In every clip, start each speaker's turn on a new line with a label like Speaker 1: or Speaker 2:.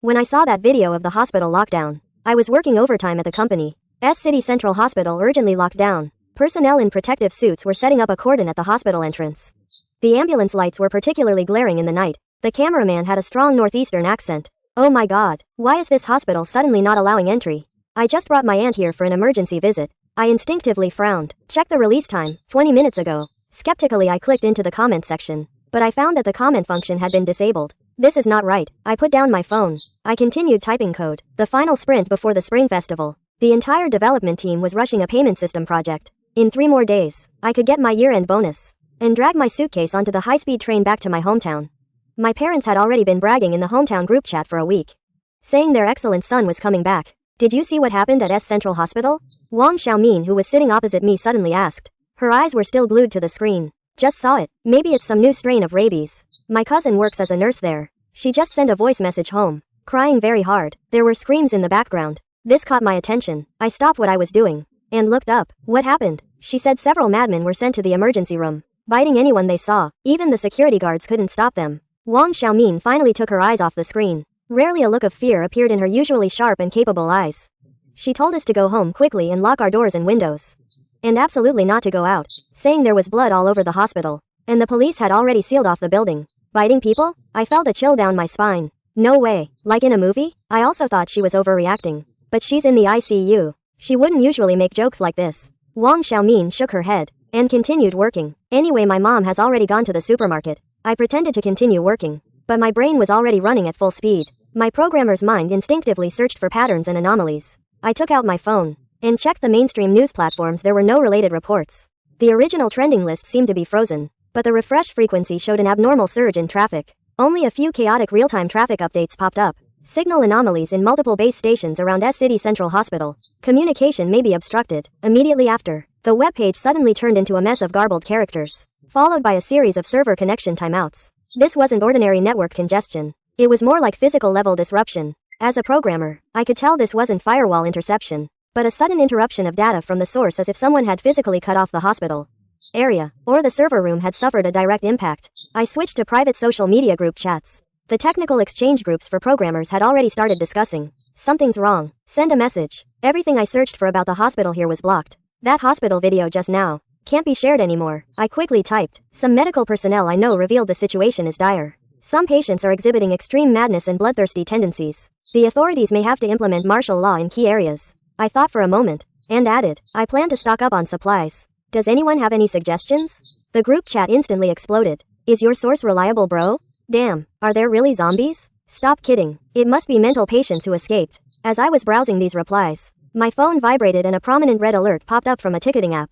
Speaker 1: When I saw that video of the hospital lockdown, I was working overtime at the company's City Central Hospital urgently locked down. Personnel in protective suits were setting up a cordon at the hospital entrance. The ambulance lights were particularly glaring in the night. The cameraman had a strong northeastern accent. Oh my god, why is this hospital suddenly not allowing entry? I just brought my aunt here for an emergency visit. I instinctively frowned. Check the release time, 20 minutes ago. Skeptically I clicked into the comment section, but I found that the comment function had been disabled. This is not right. I put down my phone. I continued typing code. The final sprint before the Spring Festival. The entire development team was rushing a payment system project. In 3 more days, I could get my year-end bonus and drag my suitcase onto the high-speed train back to my hometown. My parents had already been bragging in the hometown group chat for a week, saying their excellent son was coming back. Did you see what happened at Central Hospital? Wang Xiaomin, who was sitting opposite me, suddenly asked. Her eyes were still glued to the screen. Just saw it. Maybe it's some new strain of rabies. My cousin works as a nurse there. She just sent a voice message home, crying very hard. There were screams in the background. This caught my attention. I stopped what I was doing and looked up. What happened? She said several madmen were sent to the emergency room, biting anyone they saw. Even the security guards couldn't stop them. Wang Xiaomin finally took her eyes off the screen. Rarely a look of fear appeared in her usually sharp and capable eyes. She told us to go home quickly and lock our doors and windows, and absolutely not to go out, saying there was blood all over the hospital, and the police had already sealed off the building. Biting people? I felt a chill down my spine. No way. Like in a movie? I also thought she was overreacting. But she's in the ICU. She wouldn't usually make jokes like this. Wang Xiaomin shook her head and continued working. Anyway, my mom has already gone to the supermarket. I pretended to continue working, but my brain was already running at full speed. My programmer's mind instinctively searched for patterns and anomalies. I took out my phone and checked the mainstream news platforms. There were no related reports. The original trending list seemed to be frozen, but the refresh frequency showed an abnormal surge in traffic. Only a few chaotic real-time traffic updates popped up. Signal anomalies in multiple base stations around City Central Hospital. Communication may be obstructed. Immediately after, the webpage suddenly turned into a mess of garbled characters, followed by a series of server connection timeouts. This wasn't ordinary network congestion. It was more like physical level disruption. As a programmer, I could tell this wasn't firewall interception, but a sudden interruption of data from the source, as if someone had physically cut off the hospital area, or the server room had suffered a direct impact. I switched to private social media group chats. The technical exchange groups for programmers had already started discussing. Something's wrong. Send a message. Everything I searched for about the hospital here was blocked. That hospital video just now can't be shared anymore. I quickly typed. Some medical personnel I know revealed the situation is dire. Some patients are exhibiting extreme madness and bloodthirsty tendencies. The authorities may have to implement martial law in key areas. I thought for a moment and added, I plan to stock up on supplies. Does anyone have any suggestions? The group chat instantly exploded. Is your source reliable, bro? Damn, are there really zombies? Stop kidding. It must be mental patients who escaped. As I was browsing these replies, my phone vibrated and a prominent red alert popped up from a ticketing app.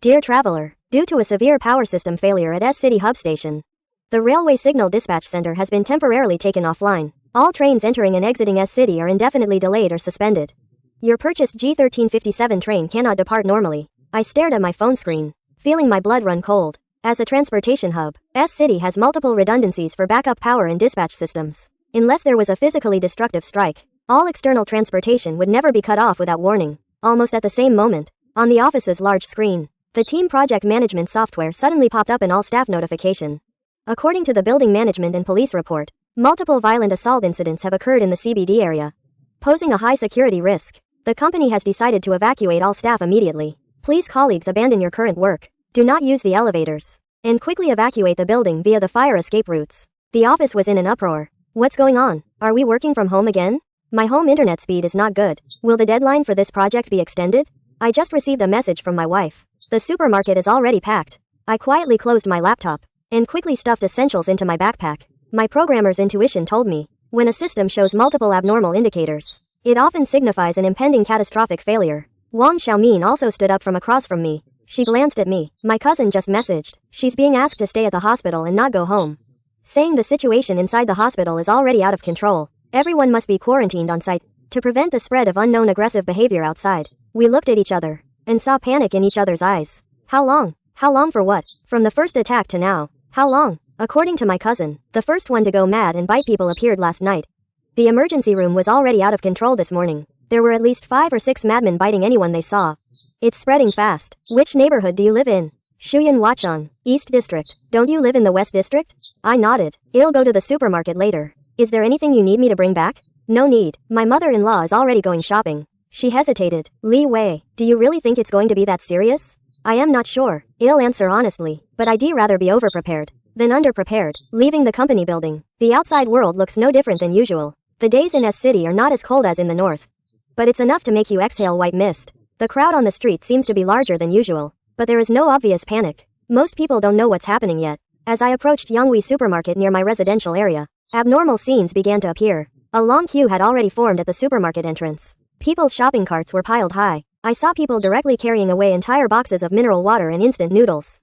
Speaker 1: Dear traveler, due to a severe power system failure at City Hub Station, the Railway Signal Dispatch Center has been temporarily taken offline. All trains entering and exiting City are indefinitely delayed or suspended. Your purchased G1357 train cannot depart normally. I stared at my phone screen, feeling my blood run cold. As a transportation hub, City has multiple redundancies for backup power and dispatch systems. Unless there was a physically destructive strike, all external transportation would never be cut off without warning. Almost at the same moment, on the office's large screen, the team project management software suddenly popped up an all-staff notification. According to the building management and police report, multiple violent assault incidents have occurred in the CBD area, posing a high security risk. The company has decided to evacuate all staff immediately. Please, colleagues, abandon your current work. Do not use the elevators, and quickly evacuate the building via the fire escape routes. The office was in an uproar. What's going on? Are we working from home again? My home internet speed is not good. Will the deadline for this project be extended? I just received a message from my wife. The supermarket is already packed. I quietly closed my laptop and quickly stuffed essentials into my backpack. My programmer's intuition told me, when a system shows multiple abnormal indicators, it often signifies an impending catastrophic failure. Wang Xiaomin also stood up from across from me. She glanced at me. My cousin just messaged. She's being asked to stay at the hospital and not go home, saying the situation inside the hospital is already out of control. Everyone must be quarantined on site to prevent the spread of unknown aggressive behavior outside. We looked at each other and saw panic in each other's eyes. How long? How long for what? From the first attack to now. How long? According to my cousin, the first one to go mad and bite people appeared last night. The emergency room was already out of control this morning. There were at least 5 or 6 madmen biting anyone they saw. It's spreading fast. Which neighborhood do you live in? Shuyan Wachon, East District. Don't you live in the West District? I nodded. I'll go to the supermarket later. Is there anything you need me to bring back? No need, my mother-in-law is already going shopping. She hesitated. Li Wei, do you really think it's going to be that serious? I am not sure. I'll answer honestly, but I'd rather be overprepared than underprepared. Leaving the company building. The outside world looks no different than usual. The days in S-City are not as cold as in the north, but it's enough to make you exhale white mist. The crowd on the street seems to be larger than usual, but there is no obvious panic. Most people don't know what's happening yet. As I approached Yonghui supermarket near my residential area, abnormal scenes began to appear. A long queue had already formed at the supermarket entrance. People's shopping carts were piled high. I saw people directly carrying away entire boxes of mineral water and instant noodles.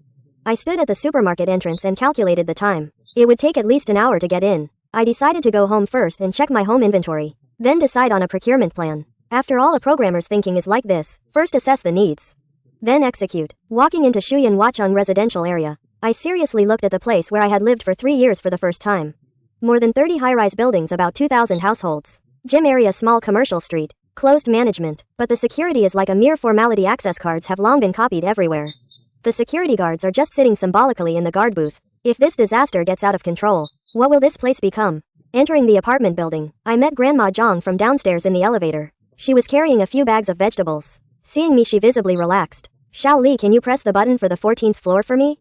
Speaker 1: I stood at the supermarket entrance and calculated the time. It would take at least an hour to get in. I decided to go home first and check my home inventory, then decide on a procurement plan. After all, a programmer's thinking is like this: first assess the needs, then execute. Walking into Shuyan Wachung residential area, I seriously looked at the place where I had lived for 3 years for the first time. More than 30 high-rise buildings, about 2,000 households. Gym area, small commercial street, closed management, but the security is like a mere formality. Access cards have long been copied everywhere. The security guards are just sitting symbolically in the guard booth. If this disaster gets out of control, what will this place become? Entering the apartment building, I met Grandma Zhang from downstairs in the elevator. She was carrying a few bags of vegetables. Seeing me, she visibly relaxed. Xiao Li, can you press the button for the 14th floor for me?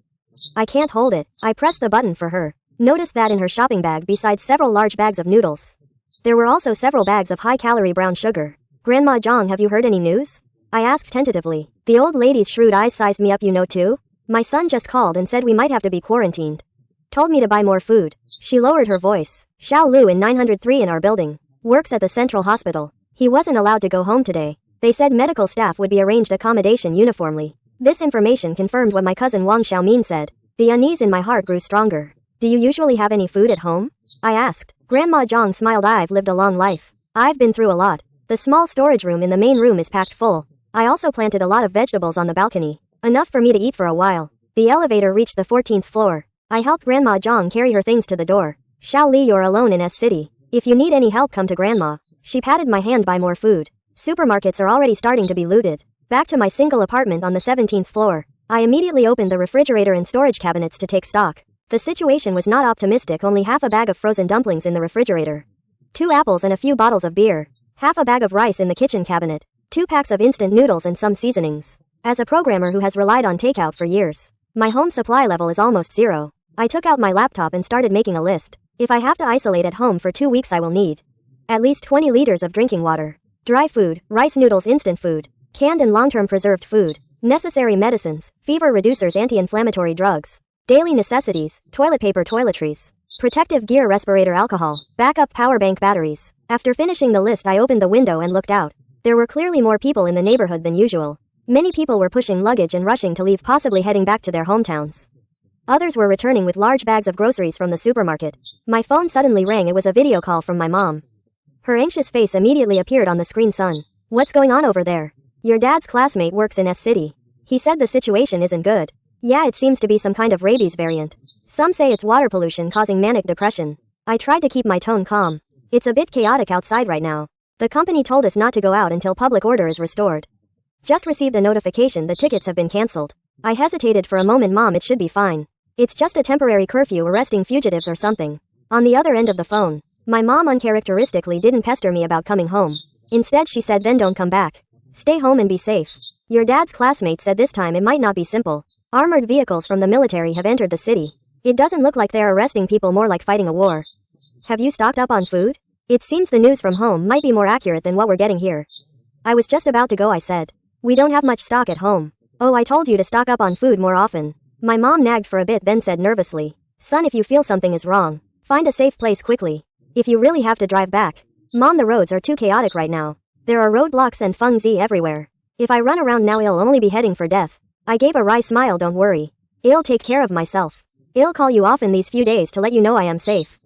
Speaker 1: I can't hold it. I pressed the button for her. Noticed that in her shopping bag, besides several large bags of noodles, there were also several bags of high-calorie brown sugar. Grandma Zhang, have you heard any news? I asked tentatively. The old lady's shrewd eyes sized me up. You know too? My son just called and said we might have to be quarantined. Told me to buy more food. She lowered her voice. Xiao Lu in 903 in our building works at the central hospital. He wasn't allowed to go home today. They said medical staff would be arranged accommodation uniformly. This information confirmed what my cousin Wang Xiaomin said. The unease in my heart grew stronger. Do you usually have any food at home? I asked. Grandma Zhang smiled. I've lived a long life. I've been through a lot. The small storage room in the main room is packed full. I also planted a lot of vegetables on the balcony. Enough for me to eat for a while. The elevator reached the 14th floor. I helped Grandma Zhang carry her things to the door. Xiao Li, you're alone in S-City. If you need any help, come to Grandma. She patted my hand. Buy more food. Supermarkets are already starting to be looted. Back to my single apartment on the 17th floor. I immediately opened the refrigerator and storage cabinets to take stock. The situation was not optimistic. Only half a bag of frozen dumplings in the refrigerator, 2 apples and a few bottles of beer, half a bag of rice in the kitchen cabinet, 2 packs of instant noodles and some seasonings. As a programmer who has relied on takeout for years, my home supply level is almost zero. I took out my laptop and started making a list. If I have to isolate at home for 2 weeks, I will need at least 20 liters of drinking water, dry food, rice noodles, instant food, canned and long-term preserved food, necessary medicines, fever reducers, anti-inflammatory drugs, daily necessities, toilet paper, toiletries, protective gear, respirator, alcohol, backup power bank, batteries. After finishing the list, I opened the window and looked out. There were clearly more people in the neighborhood than usual. Many people were pushing luggage and rushing to leave, possibly heading back to their hometowns. Others were returning with large bags of groceries from the supermarket. My phone suddenly rang. It was a video call from my mom. Her anxious face immediately appeared on the screen. Son, what's going on over there? Your dad's classmate works in S-City. He said the situation isn't good. Yeah, it seems to be some kind of rabies variant. Some say it's water pollution causing manic depression. I tried to keep my tone calm. It's a bit chaotic outside right now. The company told us not to go out until public order is restored. Just received a notification the tickets have been cancelled. I hesitated for a moment. Mom, it should be fine. It's just a temporary curfew arresting fugitives or something. On the other end of the phone, my mom uncharacteristically didn't pester me about coming home. Instead, she said, then don't come back. Stay home and be safe. Your dad's classmate said this time it might not be simple. Armored vehicles from the military have entered the city. It doesn't look like they're arresting people, more like fighting a war. Have you stocked up on food? It seems the news from home might be more accurate than what we're getting here. I was just about to go, I said. We don't have much stock at home. Oh, I told you to stock up on food more often. My mom nagged for a bit, then said nervously, son, if you feel something is wrong, find a safe place quickly. If you really have to drive back. Mom, the roads are too chaotic right now. There are roadblocks and fengzi everywhere. If I run around now, I'll only be heading for death. I gave a wry smile. Don't worry. I'll take care of myself. I'll call you often these few days to let you know I am safe.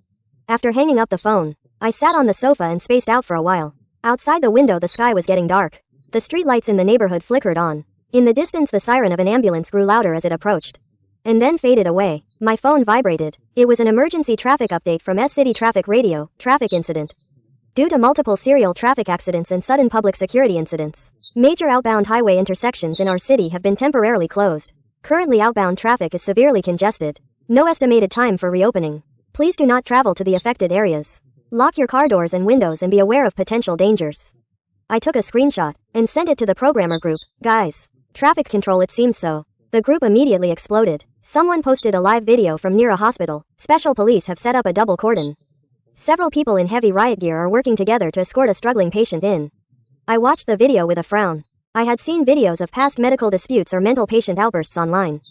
Speaker 1: After hanging up the phone, I sat on the sofa and spaced out for a while. Outside the window, the sky was getting dark. The streetlights in the neighborhood flickered on. In the distance, the siren of an ambulance grew louder as it approached, and then faded away. My phone vibrated. It was an emergency traffic update from S-City Traffic Radio. Traffic incident. Due to multiple serial traffic accidents and sudden public security incidents, major outbound highway intersections in our city have been temporarily closed. Currently, outbound traffic is severely congested. No estimated time for reopening. Please do not travel to the affected areas. Lock your car doors and windows and be aware of potential dangers. I took a screenshot and sent it to the programmer group. Guys, traffic control, it seems so. The group immediately exploded. Someone posted a live video from near a hospital. Special police have set up a double cordon. Several people in heavy riot gear are working together to escort a struggling patient in. I watched the video with a frown. I had seen videos of past medical disputes or mental patient outbursts online.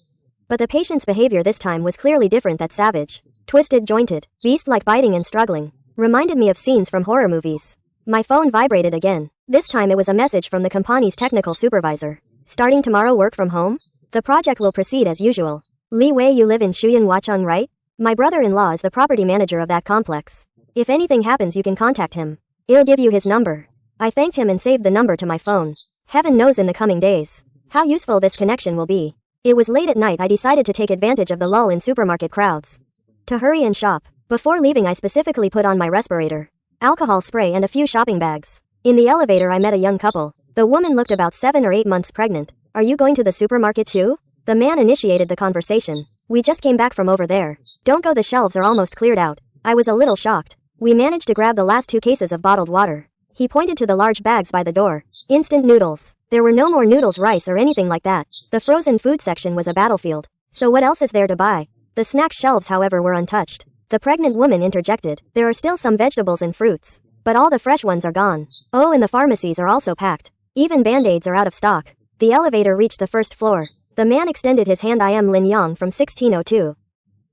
Speaker 1: But the patient's behavior this time was clearly different. That savage, twisted, jointed, beast-like biting and struggling reminded me of scenes from horror movies. My phone vibrated again. This time it was a message from the company's technical supervisor. Starting tomorrow, work from home? The project will proceed as usual. Li Wei, you live in Shuyan Wachung, right? My brother-in-law is the property manager of that complex. If anything happens, you can contact him. I'll give you his number. I thanked him and saved the number to my phone. Heaven knows in the coming days how useful this connection will be. It was late at night. I decided to take advantage of the lull in supermarket crowds to hurry and shop. Before leaving, I specifically put on my respirator, alcohol spray, and a few shopping bags. In the elevator, I met a young couple. The woman looked about 7 or 8 months pregnant. Are you going to the supermarket too? The man initiated the conversation. We just came back from over there. Don't go, the shelves are almost cleared out. I was a little shocked. We managed to grab the last 2 cases of bottled water. He pointed to the large bags by the door. Instant noodles. There were no more noodles, rice, or anything like that. The frozen food section was a battlefield. So what else is there to buy? The snack shelves, however, were untouched. The pregnant woman interjected. There are still some vegetables and fruits, but all the fresh ones are gone. Oh, and the pharmacies are also packed. Even band-aids are out of stock. The elevator reached the first floor. The man extended his hand. I am Lin Yang from 1602.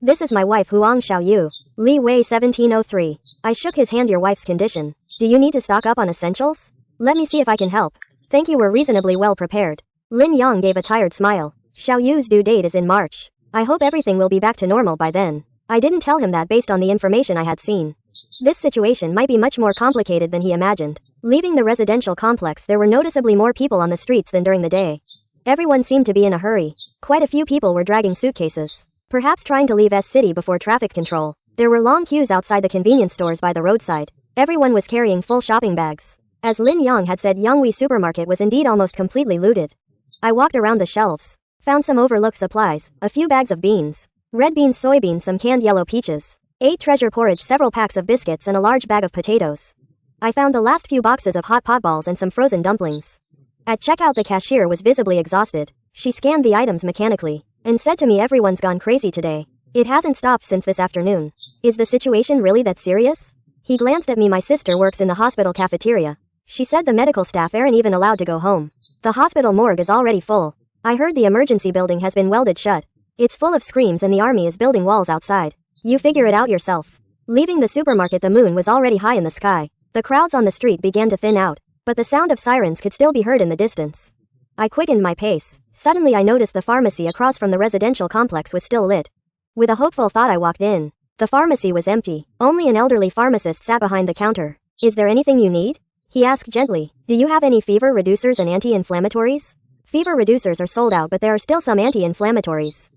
Speaker 1: This is my wife Huang Xiaoyu. Li Wei 1703. I shook his hand. Your wife's condition. Do you need to stock up on essentials? Let me see if I can help. Thank you, we're reasonably well prepared. Lin Yang gave a tired smile. Xiaoyu's due date is in March. I hope everything will be back to normal by then. I didn't tell him that based on the information I had seen. This situation might be much more complicated than he imagined. Leaving the residential complex, there were noticeably more people on the streets than during the day. Everyone seemed to be in a hurry. Quite a few people were dragging suitcases, perhaps trying to leave S-City before traffic control. There were long queues outside the convenience stores by the roadside. Everyone was carrying full shopping bags. As Lin Yang had said, Yonghui supermarket was indeed almost completely looted. I walked around the shelves, found some overlooked supplies, a few bags of beans, red beans, soybeans, some canned yellow peaches, 8 treasure porridge, several packs of biscuits, and a large bag of potatoes. I found the last few boxes of hot pot balls and some frozen dumplings. At checkout, the cashier was visibly exhausted. She scanned the items mechanically and said to me, everyone's gone crazy today. It hasn't stopped since this afternoon. Is the situation really that serious? He glanced at me. My sister works in the hospital cafeteria. She said the medical staff aren't even allowed to go home. The hospital morgue is already full. I heard the emergency building has been welded shut. It's full of screams and the army is building walls outside. You figure it out yourself. Leaving the supermarket, the moon was already high in the sky. The crowds on the street began to thin out, but the sound of sirens could still be heard in the distance. I quickened my pace. Suddenly I noticed the pharmacy across from the residential complex was still lit. With a hopeful thought, I walked in. The pharmacy was empty. Only an elderly pharmacist sat behind the counter. Is there anything you need? He asked gently. Do you have any fever reducers and anti-inflammatories? Fever reducers are sold out, but there are still some anti-inflammatories.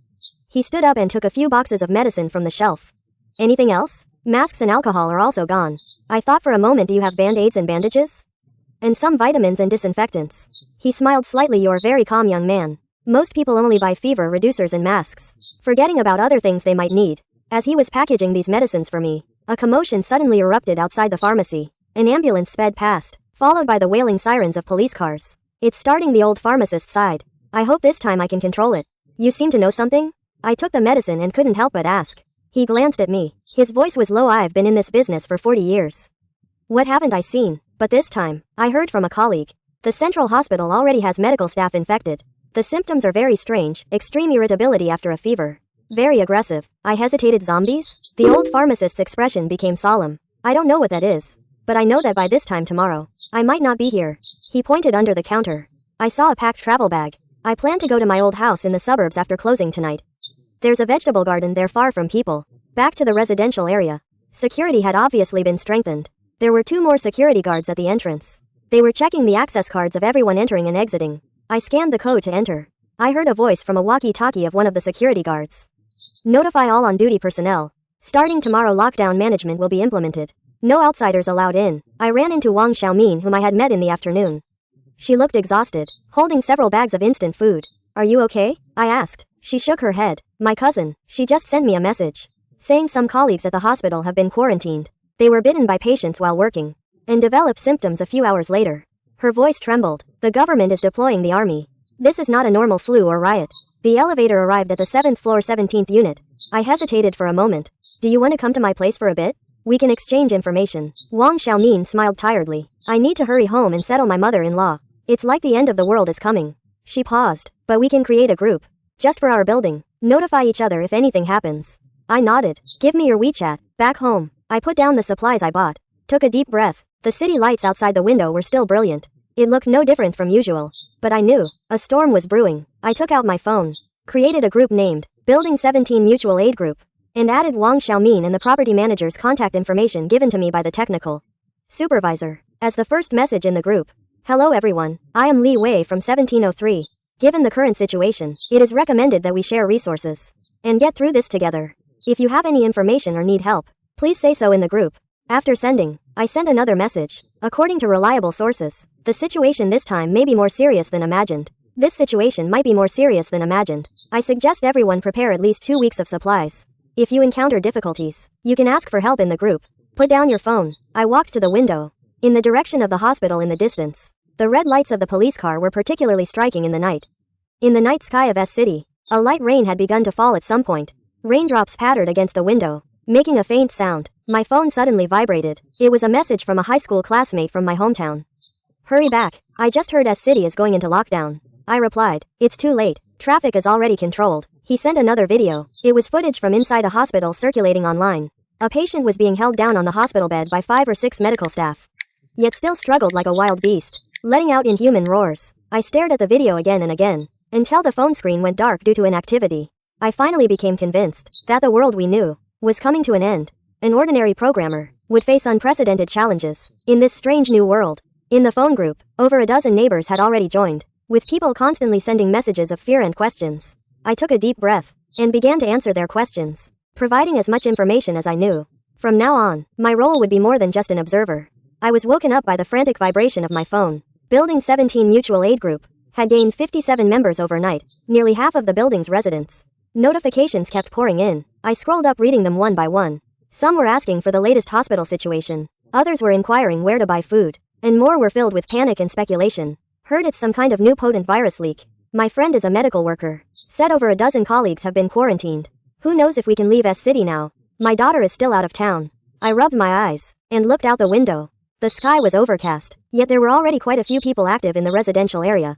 Speaker 1: He stood up and took a few boxes of medicine from the shelf. Anything else? Masks and alcohol are also gone. I thought for a moment. Do you have band-aids and bandages? And some vitamins and disinfectants. He smiled slightly. You're very calm, young man. Most people only buy fever reducers and masks, forgetting about other things they might need. As he was packaging these medicines for me, a commotion suddenly erupted outside the pharmacy. An ambulance sped past, followed by the wailing sirens of police cars. It's starting, the old pharmacist sighed. I hope this time I can control it. You seem to know something? I took the medicine and couldn't help but ask. He glanced at me. His voice was low. I've been in this business for 40 years. What haven't I seen? But this time, I heard from a colleague. The central hospital already has medical staff infected. The symptoms are very strange. Extreme irritability after a fever. Very aggressive. I hesitated. Zombies? The old pharmacist's expression became solemn. I don't know what that is, but I know that by this time tomorrow, I might not be here. He pointed under the counter. I saw a packed travel bag. I plan to go to my old house in the suburbs after closing tonight. There's a vegetable garden there, far from people. Back to the residential area. Security had obviously been strengthened. There were 2 more security guards at the entrance. They were checking the access cards of everyone entering and exiting. I scanned the code to enter. I heard a voice from a walkie-talkie of one of the security guards. Notify all on-duty personnel. Starting tomorrow, lockdown management will be implemented. No outsiders allowed in. I ran into Wang Xiaomin, whom I had met in the afternoon. She looked exhausted, holding several bags of instant food. Are you okay? I asked. She shook her head. My cousin, she just sent me a message, saying some colleagues at the hospital have been quarantined. They were bitten by patients while working and developed symptoms a few hours later. Her voice trembled. The government is deploying the army. This is not a normal flu or riot. The elevator arrived at the 7th floor 17th unit. I hesitated for a moment. Do you want to come to my place for a bit? We can exchange information. Wang Xiaomin smiled tiredly. I need to hurry home and settle my mother-in-law. It's like the end of the world is coming. She paused. But we can create a group. Just for our building. Notify each other if anything happens. I nodded. Give me your WeChat. Back home, I put down the supplies I bought. Took a deep breath. The city lights outside the window were still brilliant. It looked no different from usual. But I knew. A storm was brewing. I took out my phone. Created a group named Building 17 Mutual Aid Group. And added Wang Xiaomin and the property manager's contact information given to me by the technical supervisor as the first message in the group. Hello everyone, I am Li Wei from 1703. Given the current situation, it is recommended that we share resources and get through this together. If you have any information or need help, please say so in the group. After sending, I sent another message. According to reliable sources, the situation this time may be more serious than imagined. This situation might be more serious than imagined. I suggest everyone prepare at least 2 weeks of supplies. If you encounter difficulties, you can ask for help in the group. Put down your phone. I walked to the window. In the direction of the hospital in the distance, the red lights of the police car were particularly striking in the night. In the night sky of S City, a light rain had begun to fall at some point. Raindrops pattered against the window, making a faint sound. My phone suddenly vibrated. It was a message from a high school classmate from my hometown. Hurry back. I just heard S City is going into lockdown. I replied. It's too late. Traffic is already controlled. He sent another video. It was footage from inside a hospital circulating online. A patient was being held down on the hospital bed by 5 or 6 medical staff, yet still struggled like a wild beast, letting out inhuman roars. I stared at the video again and again, until the phone screen went dark due to inactivity. I finally became convinced that the world we knew was coming to an end. An ordinary programmer would face unprecedented challenges in this strange new world. In the phone group, over a dozen neighbors had already joined, with people constantly sending messages of fear and questions. I took a deep breath and began to answer their questions, providing as much information as I knew. From now on, my role would be more than just an observer. I was woken up by the frantic vibration of my phone. Building 17 Mutual Aid Group had gained 57 members overnight, nearly half of the building's residents. Notifications kept pouring in. I scrolled up reading them one by one. Some were asking for the latest hospital situation. Others were inquiring where to buy food. And more were filled with panic and speculation. Heard it's some kind of new potent virus leak. My friend is a medical worker. Said over a dozen colleagues have been quarantined. Who knows if we can leave S City now? My daughter is still out of town. I rubbed my eyes and looked out the window. The sky was overcast, yet there were already quite a few people active in the residential area.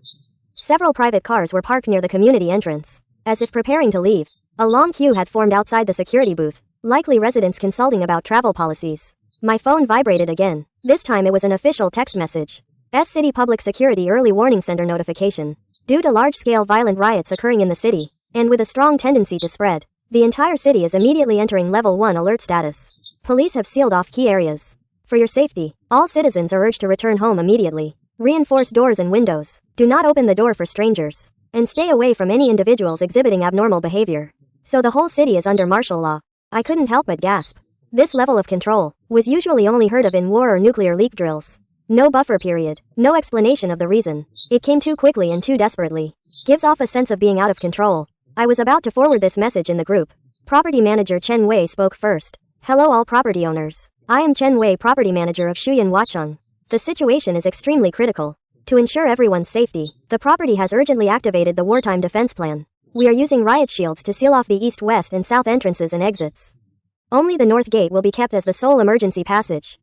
Speaker 1: Several private cars were parked near the community entrance. As if preparing to leave, a long queue had formed outside the security booth, likely residents consulting about travel policies. My phone vibrated again. This time it was an official text message. S City Public Security Early Warning Center notification. Due to large-scale violent riots occurring in the city, and with a strong tendency to spread, the entire city is immediately entering Level 1 alert status. Police have sealed off key areas. For your safety, all citizens are urged to return home immediately. Reinforce doors and windows. Do not open the door for strangers. And stay away from any individuals exhibiting abnormal behavior. So the whole city is under martial law. I couldn't help but gasp. This level of control was usually only heard of in war or nuclear leak drills. No buffer period, no explanation of the reason. It came too quickly and too desperately. Gives off a sense of being out of control. I was about to forward this message in the group. Property manager Chen Wei spoke first. Hello all property owners. I am Chen Wei, property manager of Shuyan Wacheng. The situation is extremely critical. To ensure everyone's safety, the property has urgently activated the wartime defense plan. We are using riot shields to seal off the east, west, and south entrances and exits. Only the north gate will be kept as the sole emergency passage.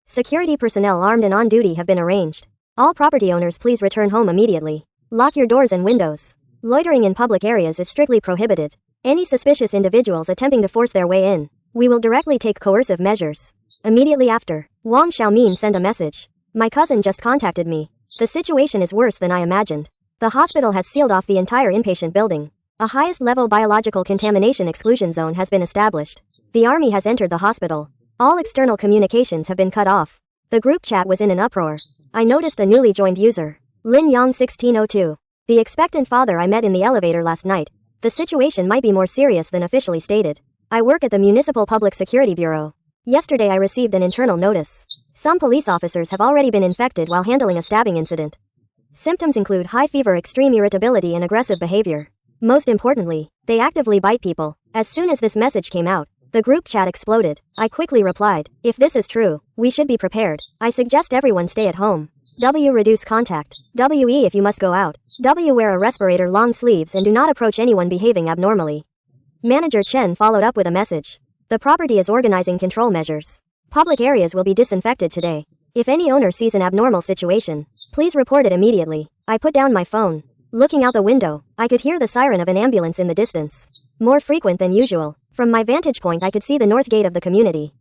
Speaker 1: Security personnel armed and on duty have been arranged. All property owners please return home immediately. Lock your doors and windows. Loitering in public areas is strictly prohibited. Any suspicious individuals attempting to force their way in, we will directly take coercive measures. Immediately after, Wang Xiaomin sent a message. My cousin just contacted me. The situation is worse than I imagined. The hospital has sealed off the entire inpatient building. A highest level biological contamination exclusion zone has been established. The army has entered the hospital. All external communications have been cut off. The group chat was in an uproar. I noticed a newly joined user. Lin Yang 1602. The expectant father I met in the elevator last night. The situation might be more serious than officially stated. I work at the Municipal Public Security Bureau. Yesterday I received an internal notice. Some police officers have already been infected while handling a stabbing incident. Symptoms include high fever, extreme irritability, and aggressive behavior. Most importantly, they actively bite people. As soon as this message came out, The group chat exploded. I quickly replied, if this is true, we should be prepared. I suggest everyone stay at home. W. Reduce contact. WE if you must go out. W. Wear a respirator, long sleeves, and do not approach anyone behaving abnormally. Manager Chen followed up with a message. The property is organizing control measures. Public areas will be disinfected today. If any owner sees an abnormal situation, please report it immediately. I put down my phone. Looking out the window, I could hear the siren of an ambulance in the distance. More frequent than usual. From my vantage point, I could see the north gate of the community.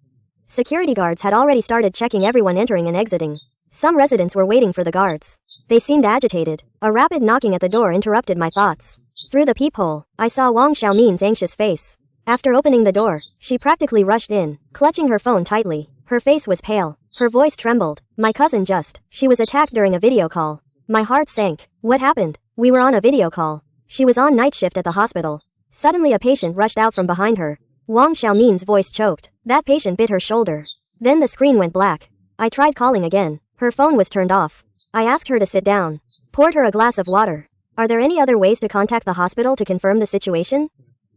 Speaker 1: Security guards had already started checking everyone entering and exiting. Some residents were waiting for the guards. They seemed agitated. A rapid knocking at the door interrupted my thoughts. Through the peephole, I saw Wang Xiaomin's anxious face. After opening the door, she practically rushed in, clutching her phone tightly. Her face was pale. Her voice trembled. My cousin she was attacked during a video call. My heart sank. What happened? We were on a video call. She was on night shift at the hospital. Suddenly a patient rushed out from behind her. Wang Xiaomin's voice choked. That patient bit her shoulder. Then the screen went black. I tried calling again. Her phone was turned off. I asked her to sit down. Poured her a glass of water. Are there any other ways to contact the hospital to confirm the situation?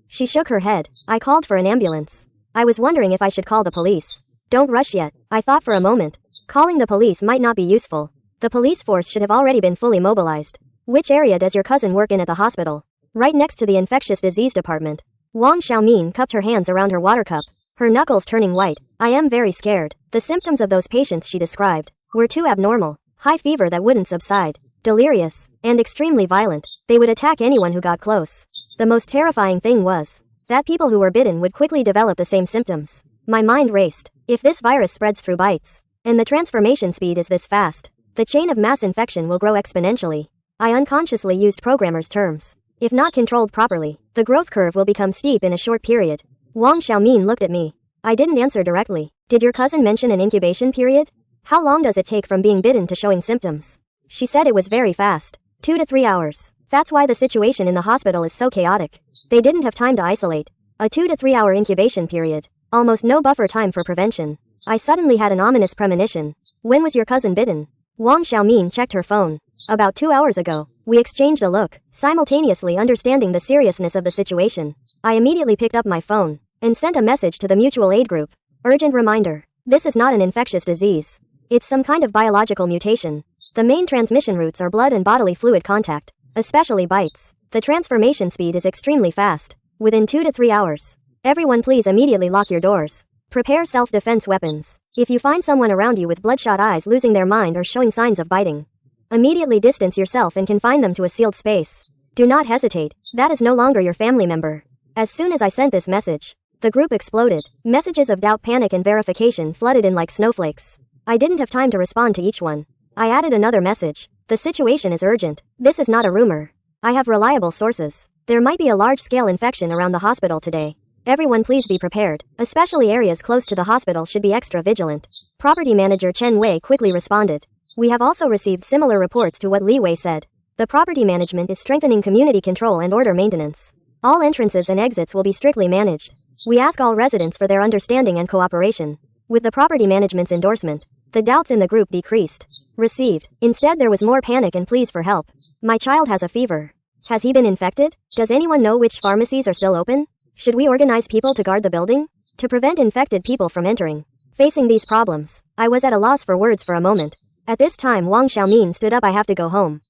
Speaker 1: She shook her head. I called for an ambulance. I was wondering if I should call the police. Don't rush yet. I thought for a moment. Calling the police might not be useful. The police force should have already been fully mobilized. Which area does your cousin work in at the hospital? Right next to the infectious disease department. Wang Xiaomin cupped her hands around her water cup, her knuckles turning white. I am very scared. The symptoms of those patients she described were too abnormal. High fever that wouldn't subside, delirious, and extremely violent. They would attack anyone who got close. The most terrifying thing was that people who were bitten would quickly develop the same symptoms. My mind raced. If this virus spreads through bites, and the transformation speed is this fast, the chain of mass infection will grow exponentially. I unconsciously used programmers' terms. If not controlled properly, the growth curve will become steep in a short period. Wang Xiaomin looked at me. I didn't answer directly. Did your cousin mention an incubation period? How long does it take from being bitten to showing symptoms? She said it was very fast. 2 to 3 hours. That's why the situation in the hospital is so chaotic. They didn't have time to isolate. A 2 to 3 hour incubation period. Almost no buffer time for prevention. I suddenly had an ominous premonition. When was your cousin bitten? Wang Xiaomin checked her phone. About 2 hours ago. We exchanged a look, simultaneously understanding the seriousness of the situation. I immediately picked up my phone and sent a message to the mutual aid group. Urgent reminder. This is not an infectious disease. It's some kind of biological mutation. The main transmission routes are blood and bodily fluid contact, especially bites. The transformation speed is extremely fast. Within 2 to 3 hours. Everyone please immediately lock your doors. Prepare self-defense weapons. If you find someone around you with bloodshot eyes losing their mind or showing signs of biting, immediately distance yourself and confine them to a sealed space. Do not hesitate. That is no longer your family member. As soon as I sent this message, the group exploded. Messages of doubt, panic, and verification flooded in like snowflakes. I didn't have time to respond to each one. I added another message. The situation is urgent. This is not a rumor. I have reliable sources. There might be a large-scale infection around the hospital today. Everyone please be prepared. Especially areas close to the hospital should be extra vigilant. Property manager Chen Wei quickly responded. We have also received similar reports to what Li Wei said. The property management is strengthening community control and order maintenance. All entrances and exits will be strictly managed. We ask all residents for their understanding and cooperation. With the property management's endorsement, the doubts in the group decreased. Received. Instead there was more panic and pleas for help. My child has a fever. Has he been infected? Does anyone know which pharmacies are still open? Should we organize people to guard the building? To prevent infected people from entering. Facing these problems, I was at a loss for words for a moment. At this time Wang Xiaomin stood up. I have to go home.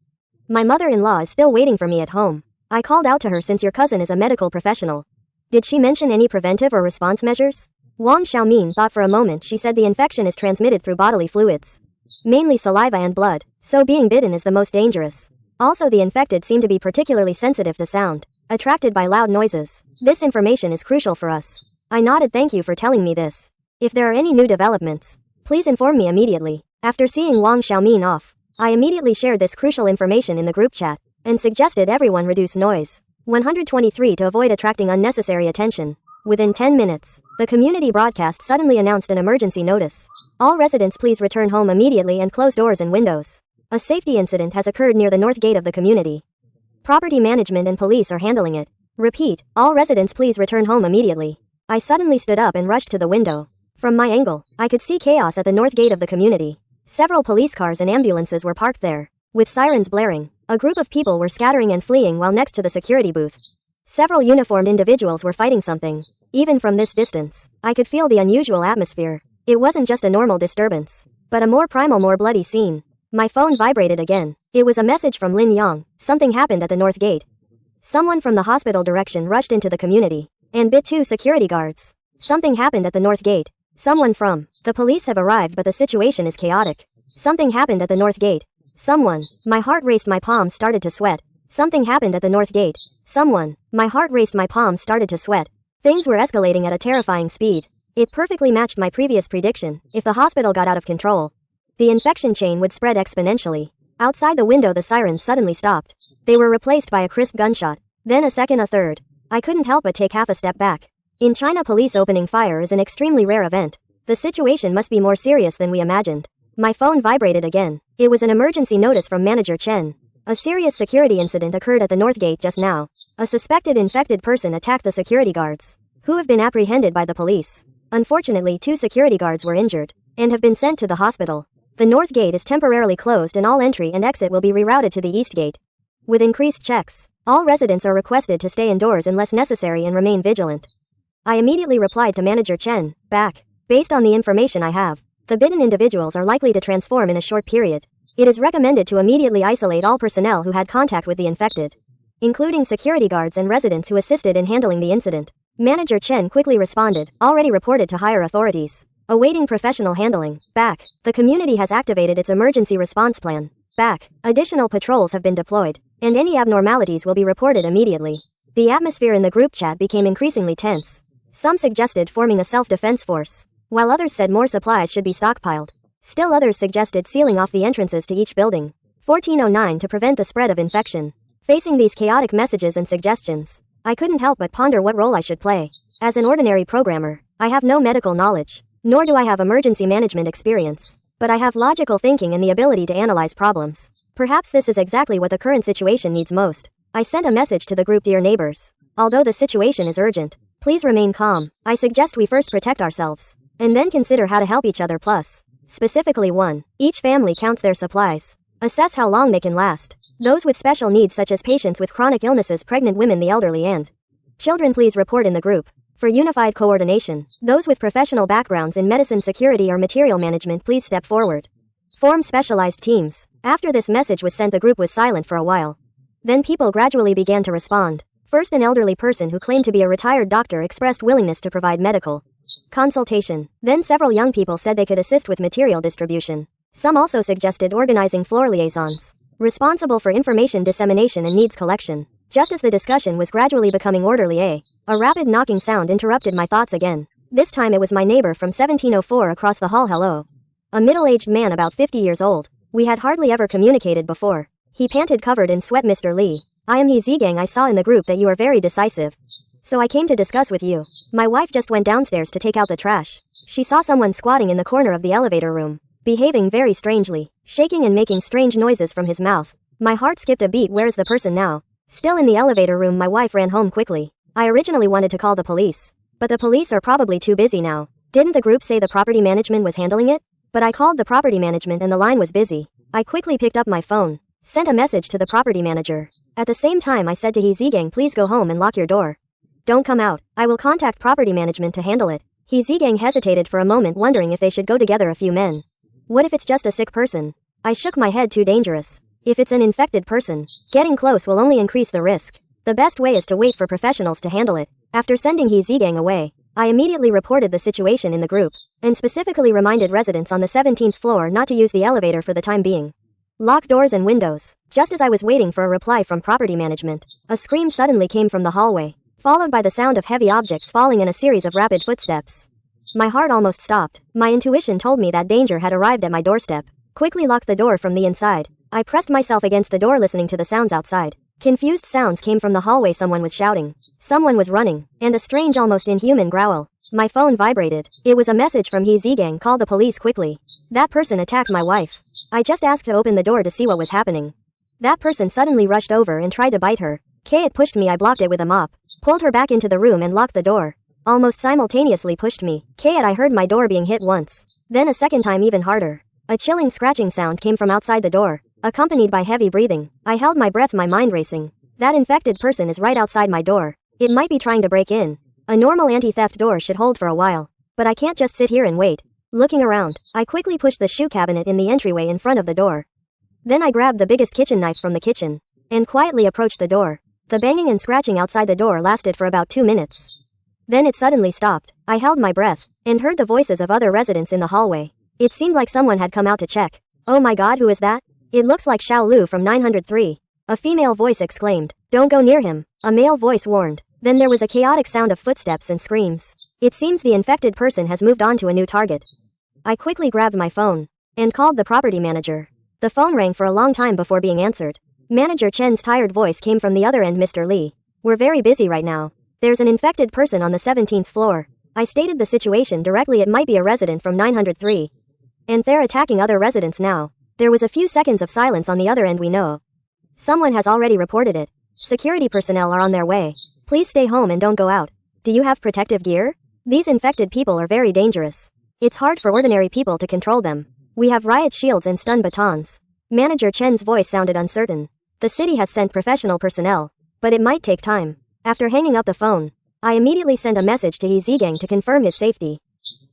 Speaker 1: My mother-in-law is still waiting for me at home. I called out to her since your cousin is a medical professional. Did she mention any preventive or response measures? Wang Xiaomin thought for a moment. She said the infection is transmitted through bodily fluids. Mainly saliva and blood, so being bitten is the most dangerous. Also the infected seem to be particularly sensitive to sound, attracted by loud noises. This information is crucial for us. I nodded. Thank you for telling me this. If there are any new developments, please inform me immediately. After seeing Wang Xiaomin off, I immediately shared this crucial information in the group chat, and suggested everyone reduce noise. 123 to avoid attracting unnecessary attention. Within 10 minutes, the community broadcast suddenly announced an emergency notice. All residents please return home immediately and close doors and windows. A safety incident has occurred near the north gate of the community. Property management and police are handling it. Repeat, all residents please return home immediately. I suddenly stood up and rushed to the window. From my angle, I could see chaos at the north gate of the community. Several police cars and ambulances were parked there, with sirens blaring. A group of people were scattering and fleeing while next to the security booth. Several uniformed individuals were fighting something. Even from this distance, I could feel the unusual atmosphere. It wasn't just a normal disturbance, but a more primal, more bloody scene. My phone vibrated again. It was a message from Lin Yang. Something happened at the north gate. Someone from the hospital direction rushed into the community and bit 2 security guards. Something happened at the north gate. Someone from the police have arrived, but the situation is chaotic. Something happened at the north gate. Someone. My heart raced, my palms started to sweat. Something happened at the north gate. Someone. My heart raced, my palms started to sweat. Things were escalating at a terrifying speed. It perfectly matched my previous prediction. If the hospital got out of control, the infection chain would spread exponentially. Outside the window, the sirens suddenly stopped. They were replaced by a crisp gunshot. Then a second, a third. I couldn't help but take half a step back. In China, police opening fire is an extremely rare event. The situation must be more serious than we imagined. My phone vibrated again. It was an emergency notice from Manager Chen. A serious security incident occurred at the north gate just now. A suspected infected person attacked the security guards, who have been apprehended by the police. Unfortunately, 2 security guards were injured and have been sent to the hospital. The north gate is temporarily closed and all entry and exit will be rerouted to the east gate. With increased checks, all residents are requested to stay indoors unless necessary and remain vigilant. I immediately replied to Manager Chen, back. Based on the information I have, the bitten individuals are likely to transform in a short period. It is recommended to immediately isolate all personnel who had contact with the infected, including security guards and residents who assisted in handling the incident. Manager Chen quickly responded, already reported to higher authorities. Awaiting professional handling. Back. The community has activated its emergency response plan. Back. Additional patrols have been deployed, and any abnormalities will be reported immediately. The atmosphere in the group chat became increasingly tense. Some suggested forming a self-defense force, while others said more supplies should be stockpiled. Still others suggested sealing off the entrances to each building. 1409 to prevent the spread of infection. Facing these chaotic messages and suggestions, I couldn't help but ponder what role I should play. As an ordinary programmer, I have no medical knowledge, nor do I have emergency management experience. But I have logical thinking and the ability to analyze problems. Perhaps this is exactly what the current situation needs most. I sent a message to the group, dear neighbors. Although the situation is urgent, please remain calm. I suggest we first protect ourselves, and then consider how to help each other. Plus, specifically 1. Each family counts their supplies. Assess how long they can last. Those with special needs such as patients with chronic illnesses, pregnant women, the elderly and children, please report in the group. For unified coordination, those with professional backgrounds in medicine, security or material management, please step forward. Form specialized teams. After this message was sent, the group was silent for a while. Then people gradually began to respond. First, an elderly person who claimed to be a retired doctor expressed willingness to provide medical consultation. Then several young people said they could assist with material distribution. Some also suggested organizing floor liaisons, responsible for information dissemination and needs collection. Just as the discussion was gradually becoming orderly, a rapid knocking sound interrupted my thoughts again. This time it was my neighbor from 1704 across the hall. Hello. A middle-aged man about 50 years old. We had hardly ever communicated before. He panted, covered in sweat. Mr. Li, I am He Zigang. I saw in the group that you are very decisive, so I came to discuss with you. My wife just went downstairs to take out the trash. She saw someone squatting in the corner of the elevator room, behaving very strangely, shaking and making strange noises from his mouth. My heart skipped a beat. Where is the person now? Still in the elevator room. My wife ran home quickly. I originally wanted to call the police, but the police are probably too busy now. Didn't the group say the property management was handling it? But I called the property management and the line was busy. I quickly picked up my phone, sent a message to the property manager. At the same time, I said to He Zigang, please go home and lock your door. Don't come out. I will contact property management to handle it. He Zigang hesitated for a moment, wondering if they should go together. A few men. What if it's just a sick person? I shook my head. Too dangerous. If it's an infected person, getting close will only increase the risk. The best way is to wait for professionals to handle it. After sending He Zigang away, I immediately reported the situation in the group, and specifically reminded residents on the 17th floor not to use the elevator for the time being. Lock doors and windows. Just as I was waiting for a reply from property management, a scream suddenly came from the hallway, followed by the sound of heavy objects falling and a series of rapid footsteps. My heart almost stopped. My intuition told me that danger had arrived at my doorstep. Quickly locked the door from the inside. I pressed myself against the door, listening to the sounds outside. Confused sounds came from the hallway. Someone was shouting. Someone was running. And a strange, almost inhuman growl. My phone vibrated. It was a message from He Zigang. Call the police quickly. That person attacked my wife. I just asked to open the door to see what was happening. That person suddenly rushed over and tried to bite her. It pushed me. I blocked it with a mop. Pulled her back into the room and locked the door. Almost simultaneously pushed me. I heard my door being hit once. Then a second time, even harder. A chilling scratching sound came from outside the door, accompanied by heavy breathing. I held my breath, my mind racing. That infected person is right outside my door. It might be trying to break in. A normal anti-theft door should hold for a while. But I can't just sit here and wait. Looking around, I quickly pushed the shoe cabinet in the entryway in front of the door. Then I grabbed the biggest kitchen knife from the kitchen and quietly approached the door. The banging and scratching outside the door lasted for about 2 minutes. Then it suddenly stopped. I held my breath and heard the voices of other residents in the hallway. It seemed like someone had come out to check. "Oh my god, who is that? It looks like Xiao Lu from 903. A female voice exclaimed. "Don't go near him," a male voice warned. Then there was a chaotic sound of footsteps and screams. It seems the infected person has moved on to a new target. I quickly grabbed my phone and called the property manager. The phone rang for a long time before being answered. Manager Chen's tired voice came from the other end. "Mr. Li, we're very busy right now. There's an infected person on the 17th floor." I stated the situation directly. It might be a resident from 903. And they're attacking other residents now. There was a few seconds of silence on the other end. "We know. Someone has already reported it. Security personnel are on their way. Please stay home and don't go out. Do you have protective gear? These infected people are very dangerous. It's hard for ordinary people to control them. We have riot shields and stun batons." Manager Chen's voice sounded uncertain. The city has sent professional personnel, but it might take time. After hanging up the phone, I immediately sent a message to He Zigang to confirm his safety.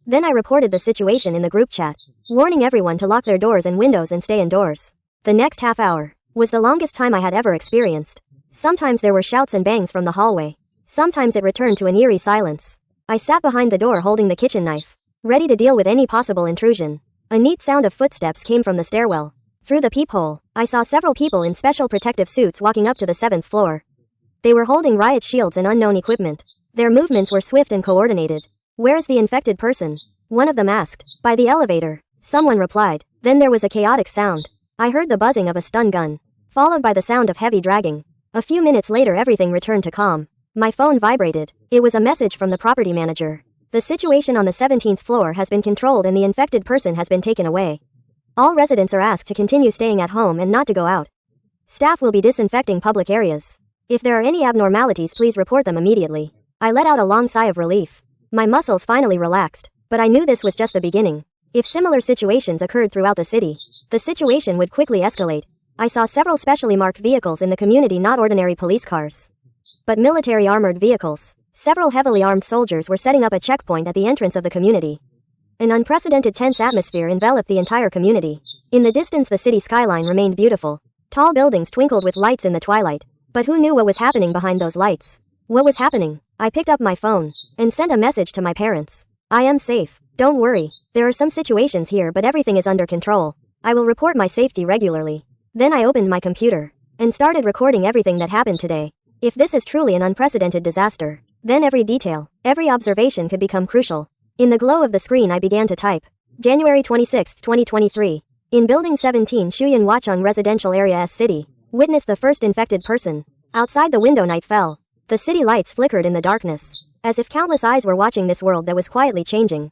Speaker 1: Then I reported the situation in the group chat, warning everyone to lock their doors and windows and stay indoors. The next half hour was the longest time I had ever experienced. Sometimes there were shouts and bangs from the hallway. Sometimes it returned to an eerie silence. I sat behind the door holding the kitchen knife, ready to deal with any possible intrusion. A neat sound of footsteps came from the stairwell. Through the peephole, I saw several people in special protective suits walking up to the 7th floor. They were holding riot shields and unknown equipment. Their movements were swift and coordinated. "Where is the infected person?" one of them asked. "By the elevator," someone replied. Then there was a chaotic sound. I heard the buzzing of a stun gun, followed by the sound of heavy dragging. A few minutes later everything returned to calm. My phone vibrated. It was a message from the property manager. "The situation on the 17th floor has been controlled and the infected person has been taken away. All residents are asked to continue staying at home and not to go out. Staff will be disinfecting public areas. If there are any abnormalities, please report them immediately." I let out a long sigh of relief. My muscles finally relaxed, but I knew this was just the beginning. If similar situations occurred throughout the city, the situation would quickly escalate. I saw several specially marked vehicles in the community, not ordinary police cars, but military armored vehicles. Several heavily armed soldiers were setting up a checkpoint at the entrance of the community. An unprecedented tense atmosphere enveloped the entire community. In the distance the city skyline remained beautiful. Tall buildings twinkled with lights in the twilight. But who knew what was happening behind those lights? What was happening? I picked up my phone and sent a message to my parents. "I am safe. Don't worry. There are some situations here, but everything is under control. I will report my safety regularly." Then I opened my computer and started recording everything that happened today. If this is truly an unprecedented disaster, then every detail, every observation could become crucial. In the glow of the screen I began to type. January 26, 2023. In Building 17 Shuyan Wachong Residential Area S City. Witnessed the first infected person. Outside the window night fell. The city lights flickered in the darkness, as if countless eyes were watching this world that was quietly changing.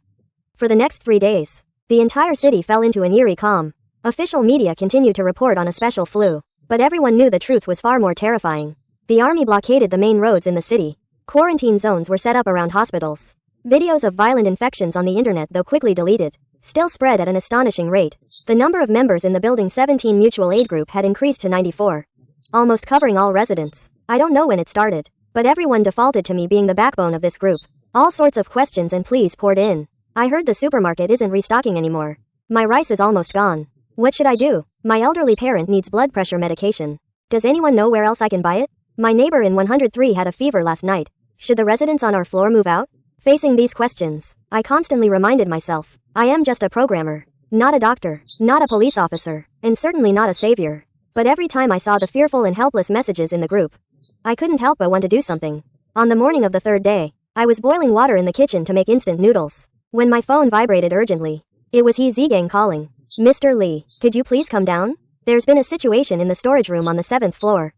Speaker 1: For the next 3 days, the entire city fell into an eerie calm. Official media continued to report on a special flu, but everyone knew the truth was far more terrifying. The army blockaded the main roads in the city. Quarantine zones were set up around hospitals. Videos of violent infections on the internet, though quickly deleted, still spread at an astonishing rate. The number of members in the Building 17 mutual aid group had increased to 94, almost covering all residents. I don't know when it started, but everyone defaulted to me being the backbone of this group. All sorts of questions and pleas poured in. I heard the supermarket isn't restocking anymore. My rice is almost gone. What should I do? My elderly parent needs blood pressure medication. Does anyone know where else I can buy it? My neighbor in 103 had a fever last night. Should the residents on our floor move out? Facing these questions, I constantly reminded myself, I am just a programmer, not a doctor, not a police officer, and certainly not a savior. But every time I saw the fearful and helpless messages in the group, I couldn't help but want to do something. On the morning of the 3rd day, I was boiling water in the kitchen to make instant noodles, when my phone vibrated urgently. It was He Zigang calling. "Mr. Li, could you please come down? There's been a situation in the storage room on the 7th floor."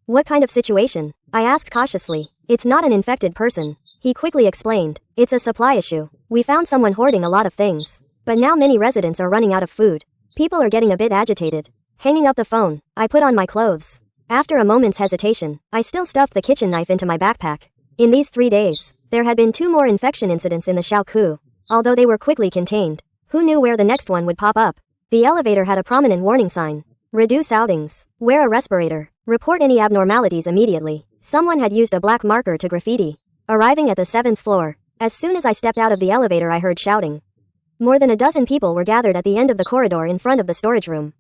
Speaker 1: "What kind of situation?" I asked cautiously. "It's not an infected person," he quickly explained. "It's a supply issue. We found someone hoarding a lot of things, but now many residents are running out of food. People are getting a bit agitated." Hanging up the phone, I put on my clothes. After a moment's hesitation, I still stuffed the kitchen knife into my backpack. In these 3 days, there had been 2 more infection incidents in the Shaoku. Although they were quickly contained, who knew where the next one would pop up? The elevator had a prominent warning sign. Reduce outings. Wear a respirator. Report any abnormalities immediately. Someone had used a black marker to graffiti. arriving at the 7th floor. As soon as I stepped out of the elevator, I heard shouting. More than a dozen people were gathered at the end of the corridor in front of the storage room.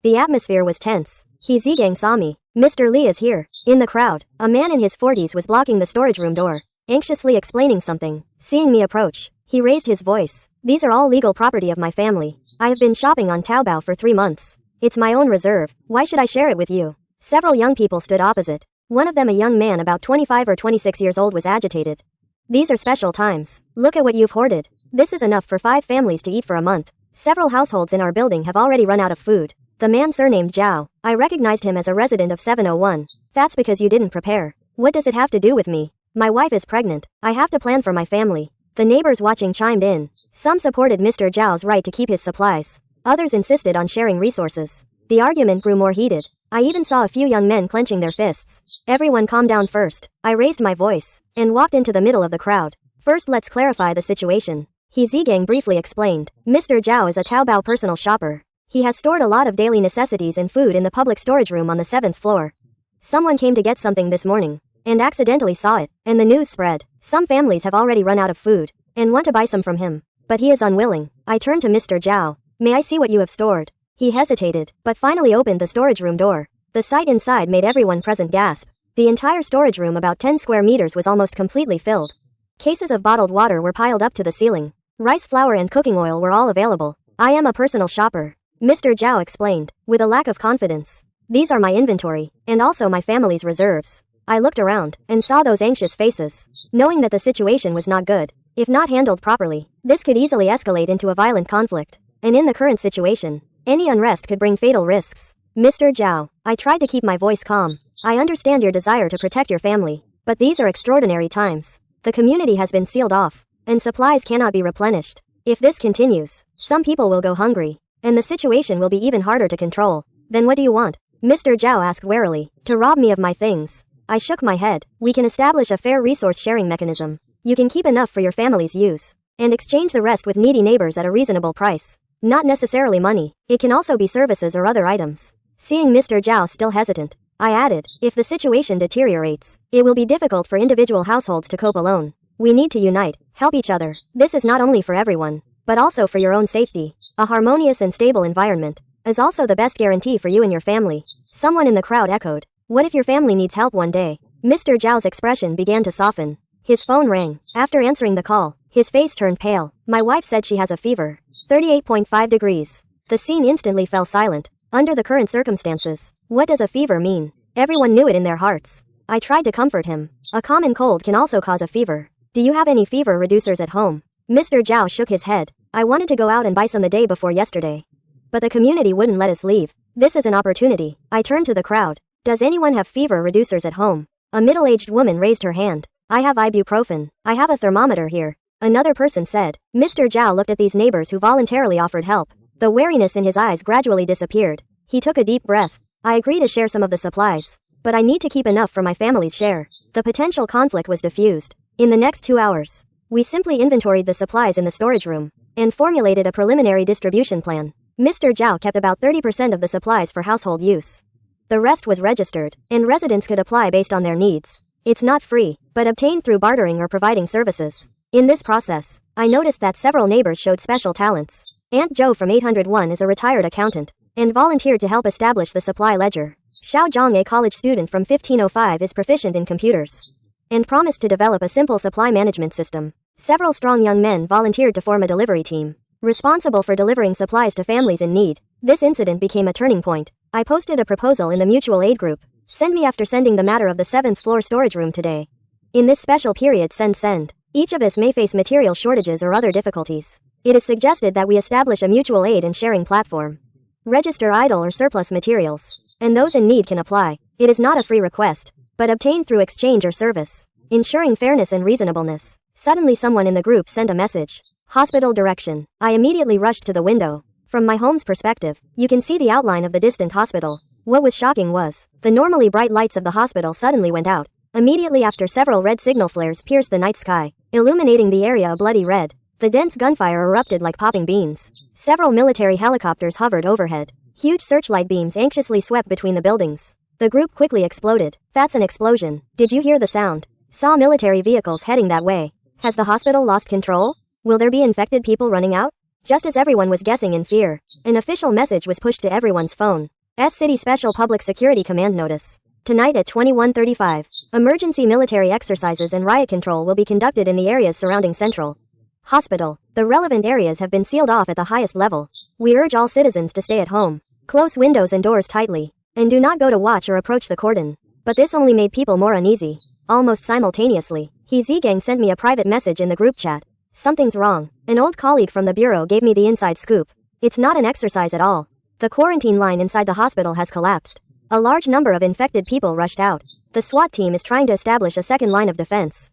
Speaker 1: The atmosphere was tense. He Zigang saw me. Mr. Li is here. In the crowd, a man in his 40s was blocking the storage room door, anxiously explaining something. Seeing me approach, he raised his voice. These are all legal property of my family. I have been shopping on Taobao for 3 months. It's my own reserve. Why should I share it with you? Several young people stood opposite. One of them, a young man about 25 or 26 years old, was agitated. These are special times. Look at what you've hoarded. This is enough for 5 families to eat for a month. Several households in our building have already run out of food. The man surnamed Zhao. I recognized him as a resident of 701. That's because you didn't prepare. What does it have to do with me? My wife is pregnant. I have to plan for my family. The neighbors watching chimed in. Some supported Mr. Zhao's right to keep his supplies. Others insisted on sharing resources. The argument grew more heated. I even saw a few young men clenching their fists. Everyone calm down first. I raised my voice and walked into the middle of the crowd. First, let's clarify the situation. He Zigang briefly explained. Mr. Zhao is a Taobao personal shopper. He has stored a lot of daily necessities and food in the public storage room on the 7th floor. Someone came to get something this morning and accidentally saw it, and the news spread. Some families have already run out of food and want to buy some from him, but he is unwilling. I turned to Mr. Zhao. May I see what you have stored? He hesitated, but finally opened the storage room door. The sight inside made everyone present gasp. The entire storage room, about 10 square meters, was almost completely filled. Cases of bottled water were piled up to the ceiling. Rice flour and cooking oil were all available. I am a personal shopper, Mr. Zhao explained, with a lack of confidence. These are my inventory, and also my family's reserves. I looked around, and saw those anxious faces, knowing that the situation was not good. If not handled properly, this could easily escalate into a violent conflict. And in the current situation, any unrest could bring fatal risks. Mr. Zhao, I tried to keep my voice calm. I understand your desire to protect your family, but these are extraordinary times. The community has been sealed off, and supplies cannot be replenished. If this continues, some people will go hungry, and the situation will be even harder to control. Then what do you want? Mr. Zhao asked warily. To rob me of my things. I shook my head. We can establish a fair resource sharing mechanism. You can keep enough for your family's use, and exchange the rest with needy neighbors at a reasonable price. Not necessarily money. It can also be services or other items. Seeing Mr. Zhao still hesitant, I added, if the situation deteriorates, it will be difficult for individual households to cope alone. We need to unite, help each other. This is not only for everyone, but also for your own safety. A harmonious and stable environment is also the best guarantee for you and your family. Someone in the crowd echoed. What if your family needs help one day? Mr. Zhao's expression began to soften. His phone rang. After answering the call, his face turned pale. My wife said she has a fever. 38.5 degrees. The scene instantly fell silent. Under the current circumstances, what does a fever mean? Everyone knew it in their hearts. I tried to comfort him. A common cold can also cause a fever. Do you have any fever reducers at home? Mr. Zhao shook his head. I wanted to go out and buy some the day before yesterday, but the community wouldn't let us leave. This is an opportunity. I turned to the crowd. Does anyone have fever reducers at home? A middle-aged woman raised her hand. I have ibuprofen. I have a thermometer here, another person said. Mr. Zhao looked at these neighbors who voluntarily offered help. The wariness in his eyes gradually disappeared. He took a deep breath. I agree to share some of the supplies, but I need to keep enough for my family's share. The potential conflict was diffused. In the next 2 hours, we simply inventoried the supplies in the storage room and formulated a preliminary distribution plan. Mr. Zhao kept about 30% of the supplies for household use. The rest was registered, and residents could apply based on their needs. It's not free, but obtained through bartering or providing services. In this process, I noticed that several neighbors showed special talents. Aunt Zhou from 801 is a retired accountant and volunteered to help establish the supply ledger. Xiao Zhang, a college student from 1505, is proficient in computers and promised to develop a simple supply management system. Several strong young men volunteered to form a delivery team, responsible for delivering supplies to families in need. This incident became a turning point. I posted a proposal in the mutual aid group. Send me after sending the matter of the 7th floor storage room today. In this special period, send. Each of us may face material shortages or other difficulties. It is suggested that we establish a mutual aid and sharing platform. Register idle or surplus materials, and those in need can apply. It is not a free request, but obtained through exchange or service, ensuring fairness and reasonableness. Suddenly someone in the group sent a message. Hospital direction. I immediately rushed to the window. From my home's perspective, you can see the outline of the distant hospital. What was shocking was, the normally bright lights of the hospital suddenly went out. Immediately after, several red signal flares pierced the night sky, illuminating the area a bloody red. The dense gunfire erupted like popping beans. Several military helicopters hovered overhead. Huge searchlight beams anxiously swept between the buildings. The group quickly exploded. That's an explosion. Did you hear the sound? Saw military vehicles heading that way. Has the hospital lost control? Will there be infected people running out? Just as everyone was guessing in fear, an official message was pushed to everyone's phone. City Special Public Security Command Notice. Tonight at 21:35, emergency military exercises and riot control will be conducted in the areas surrounding Central Hospital. The relevant areas have been sealed off at the highest level. We urge all citizens to stay at home. Close windows and doors tightly. And do not go to watch or approach the cordon. But this only made people more uneasy. Almost simultaneously, Gang sent me a private message in the group chat. Something's wrong. An old colleague from the bureau gave me the inside scoop. It's not an exercise at all. The quarantine line inside the hospital has collapsed. A large number of infected people rushed out. The SWAT team is trying to establish a second line of defense.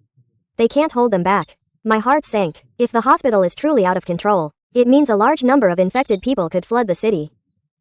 Speaker 1: They can't hold them back. My heart sank. If the hospital is truly out of control, it means a large number of infected people could flood the city.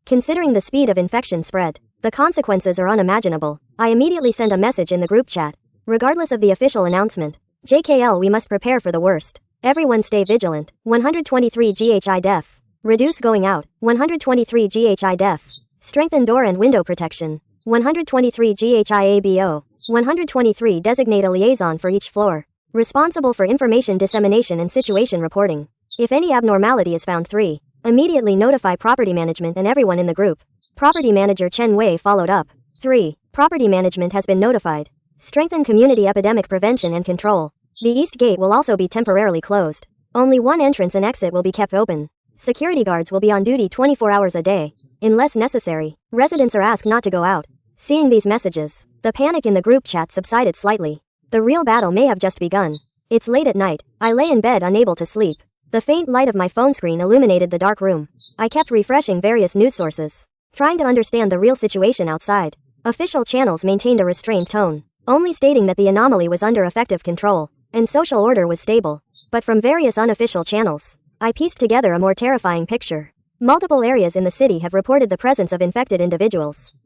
Speaker 1: Considering the speed of infection spread, the consequences are unimaginable. I immediately sent a message in the group chat. Regardless of the official announcement, JKL, we must prepare for the worst. Everyone stay vigilant. 123 GHI def. Reduce going out. 123 GHI def. Strengthen door and window protection. 123 GHI ABO. 123 designate a liaison for each floor, responsible for information dissemination and situation reporting. If any abnormality is found, 3. Immediately notify property management and everyone in the group. Property manager Chen Wei followed up. 3. Property management has been notified. Strengthen community epidemic prevention and control. The east gate will also be temporarily closed. Only one entrance and exit will be kept open. Security guards will be on duty 24 hours a day. Unless necessary, residents are asked not to go out. Seeing these messages, the panic in the group chat subsided slightly. The real battle may have just begun. It's late at night. I lay in bed unable to sleep. The faint light of my phone screen illuminated the dark room. I kept refreshing various news sources, trying to understand the real situation outside. Official channels maintained a restrained tone, only stating that the anomaly was under effective control, and social order was stable. But from various unofficial channels, I pieced together a more terrifying picture. Multiple areas in the city have reported the presence of infected individuals.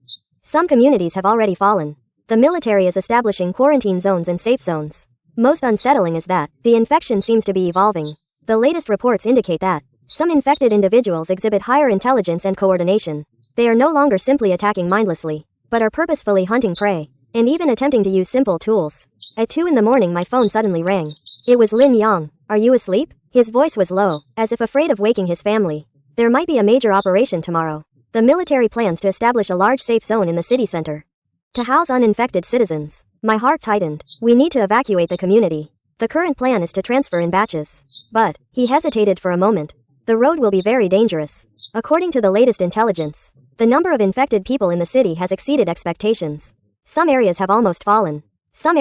Speaker 1: Some communities have already fallen. The military is establishing quarantine zones and safe zones. Most unsettling is that the infection seems to be evolving. The latest reports indicate that some infected individuals exhibit higher intelligence and coordination. They are no longer simply attacking mindlessly, but are purposefully hunting prey, and even attempting to use simple tools. At 2 in the morning my phone suddenly rang. It was Lin Yang. Are you asleep? His voice was low, as if afraid of waking his family. There might be a major operation tomorrow. The military plans to establish a large safe zone in the city center to house uninfected citizens. My heart tightened. We need to evacuate the community. The current plan is to transfer in batches. But, he hesitated for a moment. The road will be very dangerous. According to the latest intelligence, the number of infected people in the city has exceeded expectations. Some areas have almost fallen. So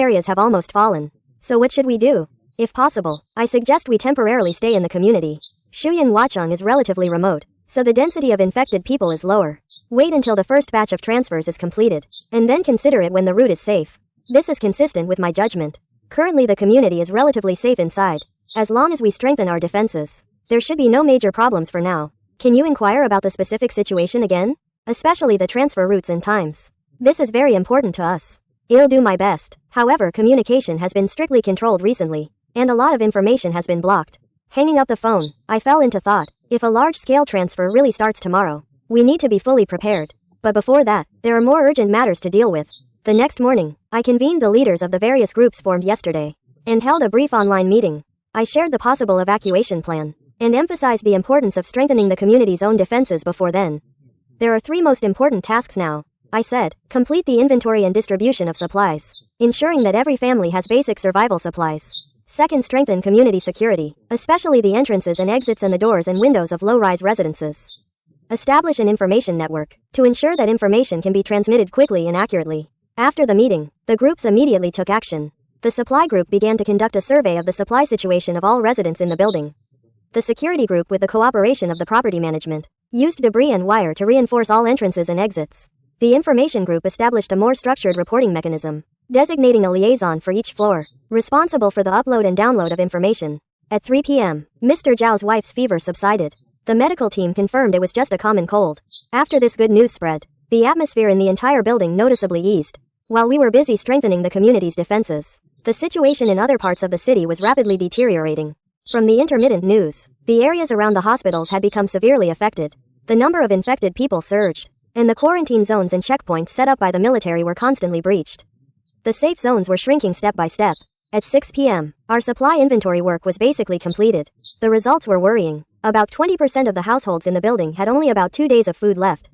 Speaker 1: what should we do? If possible, I suggest we temporarily stay in the community. Shuyan Wachang is relatively remote, so the density of infected people is lower. Wait until the first batch of transfers is completed, and then consider it when the route is safe. This is consistent with my judgment. Currently the community is relatively safe inside. As long as we strengthen our defenses, there should be no major problems for now. Can you inquire about the specific situation again? Especially the transfer routes and times. This is very important to us. I'll do my best. However, communication has been strictly controlled recently, and a lot of information has been blocked. Hanging up the phone, I fell into thought. If a large-scale transfer really starts tomorrow, we need to be fully prepared. But before that, there are more urgent matters to deal with. The next morning, I convened the leaders of the various groups formed yesterday, and held a brief online meeting. I shared the possible evacuation plan, and emphasized the importance of strengthening the community's own defenses before then. There are 3 most important tasks now, I said. Complete the inventory and distribution of supplies, ensuring that every family has basic survival supplies. Second, strengthen community security, especially the entrances and exits and the doors and windows of low-rise residences. Establish an information network, to ensure that information can be transmitted quickly and accurately. After the meeting, the groups immediately took action. The supply group began to conduct a survey of the supply situation of all residents in the building. The security group, with the cooperation of the property management, used debris and wire to reinforce all entrances and exits. The information group established a more structured reporting mechanism, designating a liaison for each floor, responsible for the upload and download of information. At 3 p.m., Mr. Zhao's wife's fever subsided. The medical team confirmed it was just a common cold. After this good news spread, the atmosphere in the entire building noticeably eased. While we were busy strengthening the community's defenses, the situation in other parts of the city was rapidly deteriorating. From the intermittent news, the areas around the hospitals had become severely affected. The number of infected people surged, and the quarantine zones and checkpoints set up by the military were constantly breached. The safe zones were shrinking step by step. At 6 p.m., our supply inventory work was basically completed. The results were worrying. About 20% of the households in the building had only about 2 days of food left.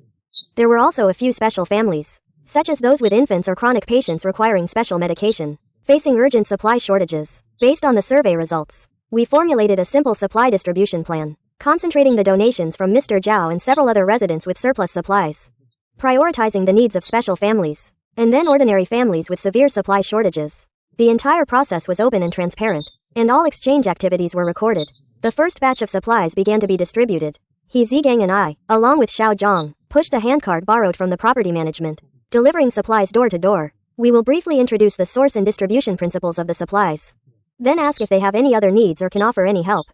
Speaker 1: There were also a few special families, such as those with infants or chronic patients requiring special medication, facing urgent supply shortages. Based on the survey results, we formulated a simple supply distribution plan, concentrating the donations from Mr. Zhao and several other residents with surplus supplies, prioritizing the needs of special families, and then ordinary families with severe supply shortages. The entire process was open and transparent, and all exchange activities were recorded. The first batch of supplies began to be distributed. He Zigang and I, along with Xiao Zhang, pushed a handcart borrowed from the property management, delivering supplies door to door. We will briefly introduce the source and distribution principles of the supplies, then ask if they have any other needs or can offer any help.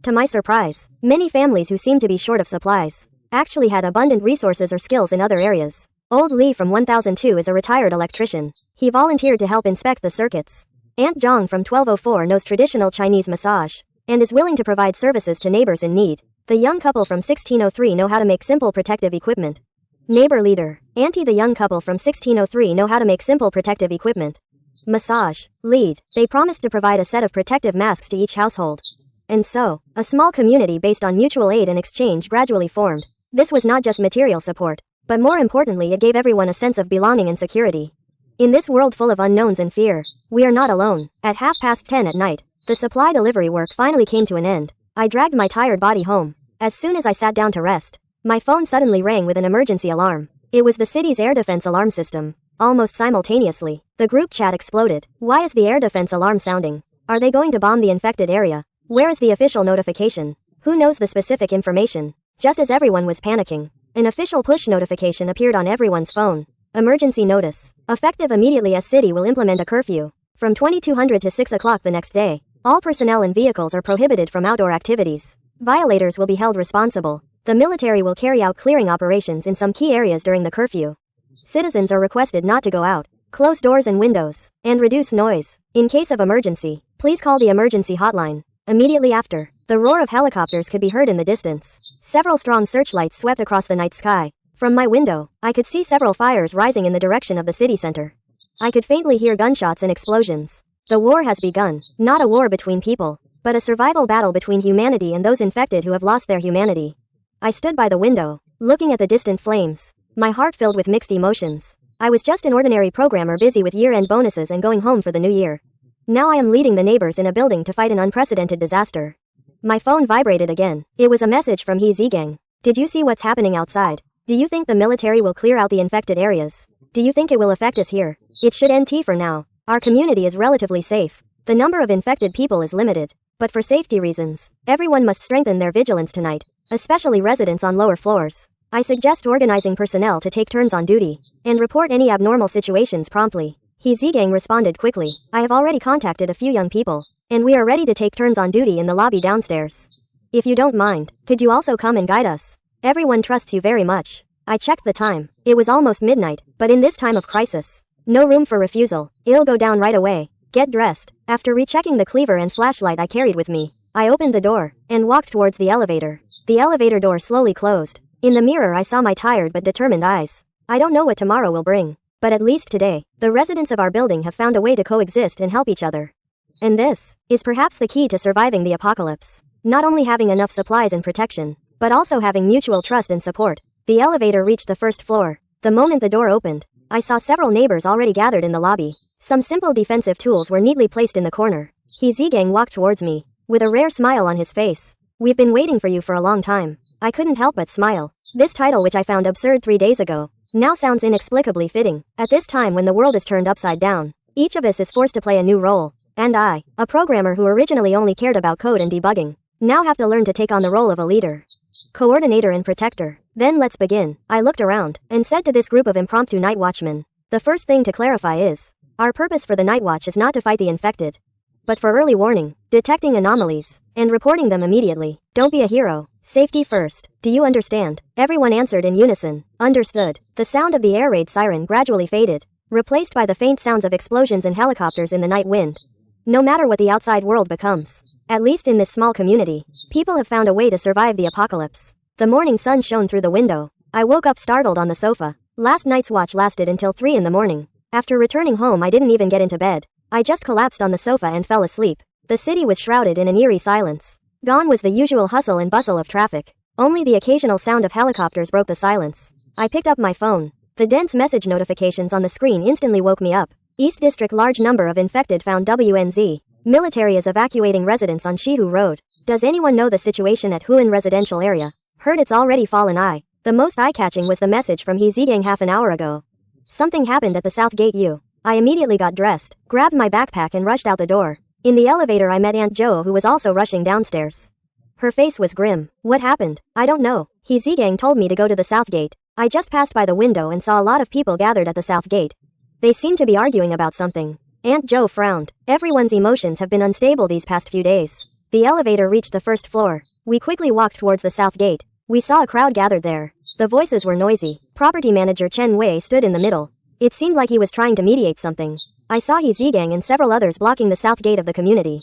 Speaker 1: To my surprise, many families who seemed to be short of supplies actually had abundant resources or skills in other areas. Old Li from 1002 is a retired electrician. He volunteered to help inspect the circuits. Aunt Zhang from 1204 knows traditional Chinese massage and is willing to provide services to neighbors in need. The young couple from 1603 know how to make simple protective equipment. Neighbor leader, Auntie. The young couple from 1603 know how to make simple protective equipment. Massage lead, they promised to provide a set of protective masks to each household. And so, a small community based on mutual aid and exchange gradually formed. This was not just material support, but more importantly it gave everyone a sense of belonging and security. In this world full of unknowns and fear, we are not alone. At 10:30 at night, the supply delivery work finally came to an end. I dragged my tired body home. As soon as I sat down to rest, my phone suddenly rang with an emergency alarm. It was the city's air defense alarm system. Almost simultaneously, the group chat exploded. Why is the air defense alarm sounding? Are they going to bomb the infected area? Where is the official notification? Who knows the specific information? Just as everyone was panicking, an official push notification appeared on everyone's phone. Emergency notice. Effective immediately, as city will implement a curfew. From 2200 to 6 o'clock the next day, all personnel and vehicles are prohibited from outdoor activities. Violators will be held responsible. The military will carry out clearing operations in some key areas during the curfew. Citizens are requested not to go out, close doors and windows, and reduce noise. In case of emergency, please call the emergency hotline. Immediately after, the roar of helicopters could be heard in the distance. Several strong searchlights swept across the night sky. From my window, I could see several fires rising in the direction of the city center. I could faintly hear gunshots and explosions. The war has begun, not a war between people, but a survival battle between humanity and those infected who have lost their humanity. I stood by the window, looking at the distant flames, my heart filled with mixed emotions. I was just an ordinary programmer busy with year-end bonuses and going home for the new year. Now I am leading the neighbors in a building to fight an unprecedented disaster. My phone vibrated again. It was a message from He Zigang. Did you see what's happening outside? Do you think the military will clear out the infected areas? Do you think it will affect us here? It should end for now. Our community is relatively safe. The number of infected people is limited. But for safety reasons, everyone must strengthen their vigilance tonight, especially residents on lower floors. I suggest organizing personnel to take turns on duty and report any abnormal situations promptly. He Zigang responded quickly. I have already contacted a few young people, and we are ready to take turns on duty in the lobby downstairs. If you don't mind, could you also come and guide us? Everyone trusts you very much. I checked the time. It was almost midnight, but in this time of crisis, no room for refusal. It'll go down right away. Get dressed. After rechecking the cleaver and flashlight I carried with me, I opened the door and walked towards the elevator. The elevator door slowly closed. In the mirror I saw my tired but determined eyes. I don't know what tomorrow will bring, but at least today, the residents of our building have found a way to coexist and help each other. And this is perhaps the key to surviving the apocalypse. Not only having enough supplies and protection, but also having mutual trust and support. The elevator reached the first floor. The moment the door opened, I saw several neighbors already gathered in the lobby. Some simple defensive tools were neatly placed in the corner. He Zigang walked towards me, with a rare smile on his face. We've been waiting for you for a long time. I couldn't help but smile. This title, which I found absurd 3 days ago, now sounds inexplicably fitting. At this time when the world is turned upside down, each of us is forced to play a new role. And I, a programmer who originally only cared about code and debugging, now have to learn to take on the role of a leader, coordinator and protector. Then let's begin. I looked around and said to this group of impromptu night watchmen, the first thing to clarify is, our purpose for the night watch is not to fight the infected, but for early warning, detecting anomalies, and reporting them immediately. Don't be a hero. Safety first. Do you understand? Everyone answered in unison. Understood. The sound of the air raid siren gradually faded, replaced by the faint sounds of explosions and helicopters in the night wind. No matter what the outside world becomes, at least in this small community, people have found a way to survive the apocalypse. The morning sun shone through the window. I woke up startled on the sofa. Last night's watch lasted until 3 in the morning. After returning home, I didn't even get into bed. I just collapsed on the sofa and fell asleep. The city was shrouded in an eerie silence. Gone was the usual hustle and bustle of traffic. Only the occasional sound of helicopters broke the silence. I picked up my phone. The dense message notifications on the screen instantly woke me up. East District, large number of infected found. WNZ. Military is evacuating residents on Shihu Road. Does anyone know the situation at Huan residential area? Heard it's already fallen. The most eye-catching was the message from He Zigang half an hour ago. Something happened at the South Gate U. I immediately got dressed, grabbed my backpack and rushed out the door. In the elevator I met Aunt Jo, who was also rushing downstairs. Her face was grim. What happened? I don't know. He Zigang told me to go to the South Gate. I just passed by the window and saw a lot of people gathered at the South Gate. They seemed to be arguing about something. Aunt Jo frowned. Everyone's emotions have been unstable these past few days. The elevator reached the first floor. We quickly walked towards the South Gate. We saw a crowd gathered there. The voices were noisy. Property manager Chen Wei stood in the middle. It seemed like he was trying to mediate something. I saw He Zigang and several others blocking the South Gate of the community.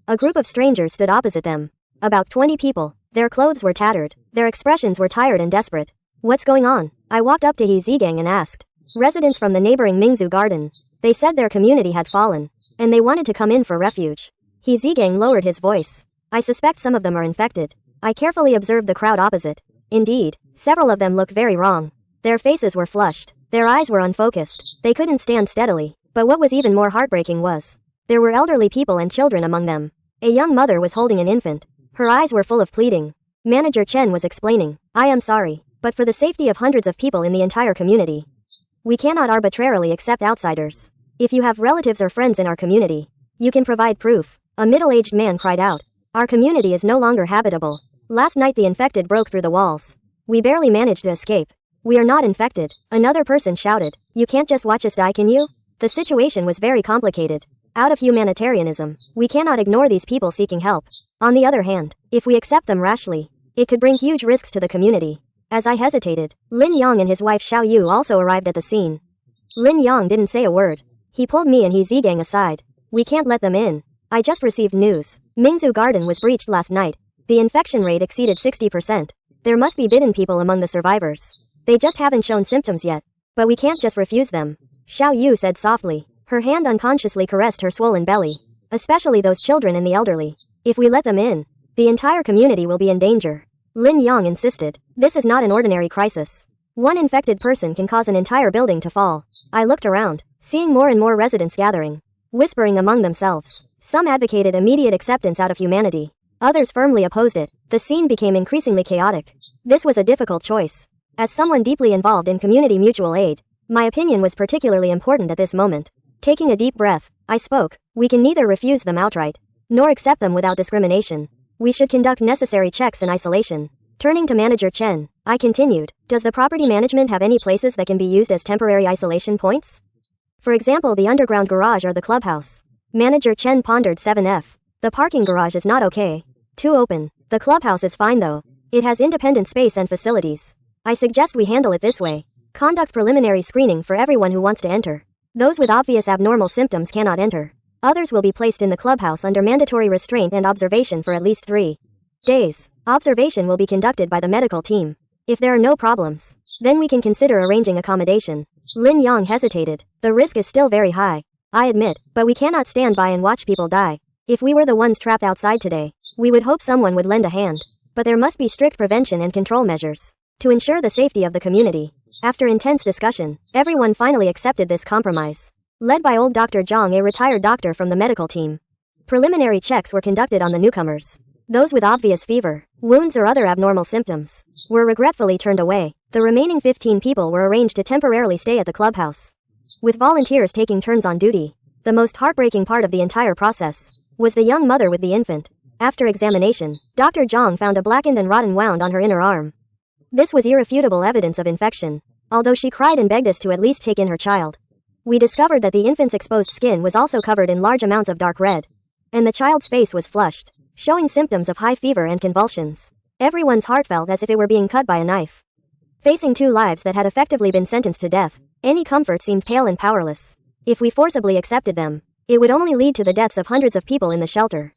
Speaker 1: A group of strangers stood opposite them. About 20 people. Their clothes were tattered. Their expressions were tired and desperate. What's going on? I walked up to He Zigang and asked. Residents from the neighboring Mingzu Garden. They said their community had fallen, and they wanted to come in for refuge. He Zigang lowered his voice. I suspect some of them are infected. I carefully observed the crowd opposite. Indeed, several of them looked very wrong. Their faces were flushed. Their eyes were unfocused. They couldn't stand steadily. But what was even more heartbreaking was, there were elderly people and children among them. A young mother was holding an infant. Her eyes were full of pleading. Manager Chen was explaining. I am sorry, but for the safety of hundreds of people in the entire community, we cannot arbitrarily accept outsiders. If you have relatives or friends in our community, you can provide proof. A middle-aged man cried out. Our community is no longer habitable. Last night the infected broke through the walls. We barely managed to escape. We are not infected. Another person shouted. You can't just watch us die, can you? The situation was very complicated. Out of humanitarianism, we cannot ignore these people seeking help. On the other hand, if we accept them rashly, it could bring huge risks to the community. As I hesitated, Lin Yang and his wife Xiao Yu also arrived at the scene. Lin Yang didn't say a word. He pulled me and He Zigang aside. We can't let them in. I just received news. Mingzu Garden was breached last night. The infection rate exceeded 60%. There must be bitten people among the survivors. They just haven't shown symptoms yet. But we can't just refuse them. Xiao Yu said softly. Her hand unconsciously caressed her swollen belly. Especially those children and the elderly. If we let them in, the entire community will be in danger. Lin Yang insisted. This is not an ordinary crisis. One infected person can cause an entire building to fall. I looked around, seeing more and more residents gathering, whispering among themselves. Some advocated immediate acceptance out of humanity. Others firmly opposed it. The scene became increasingly chaotic. This was a difficult choice. As someone deeply involved in community mutual aid, my opinion was particularly important at this moment. Taking a deep breath, I spoke. We can neither refuse them outright, nor accept them without discrimination. We should conduct necessary checks in isolation. Turning to Manager Chen, I continued. Does the property management have any places that can be used as temporary isolation points? For example, the underground garage or the clubhouse. Manager Chen pondered. 7F. The parking garage is not okay. Too open. The clubhouse is fine though. It has independent space and facilities. I suggest we handle it this way. Conduct preliminary screening for everyone who wants to enter. Those with obvious abnormal symptoms cannot enter. Others will be placed in the clubhouse under mandatory restraint and observation for at least 3 days. Observation will be conducted by the medical team. If there are no problems, then we can consider arranging accommodation. Lin Yang hesitated. The risk is still very high. I admit, but we cannot stand by and watch people die. If we were the ones trapped outside today, we would hope someone would lend a hand. But there must be strict prevention and control measures to ensure the safety of the community. After intense discussion, everyone finally accepted this compromise. Led by old Dr. Zhang, a retired doctor from the medical team. Preliminary checks were conducted on the newcomers. Those with obvious fever, wounds or other abnormal symptoms were regretfully turned away. The remaining 15 people were arranged to temporarily stay at the clubhouse, with volunteers taking turns on duty. The most heartbreaking part of the entire process was the young mother with the infant. After examination, Dr. Zhang found a blackened and rotten wound on her inner arm. This was irrefutable evidence of infection. Although she cried and begged us to at least take in her child, we discovered that the infant's exposed skin was also covered in large amounts of dark red, and the child's face was flushed, showing symptoms of high fever and convulsions. Everyone's heart felt as if it were being cut by a knife. Facing 2 lives that had effectively been sentenced to death, any comfort seemed pale and powerless. If we forcibly accepted them, it would only lead to the deaths of hundreds of people in the shelter.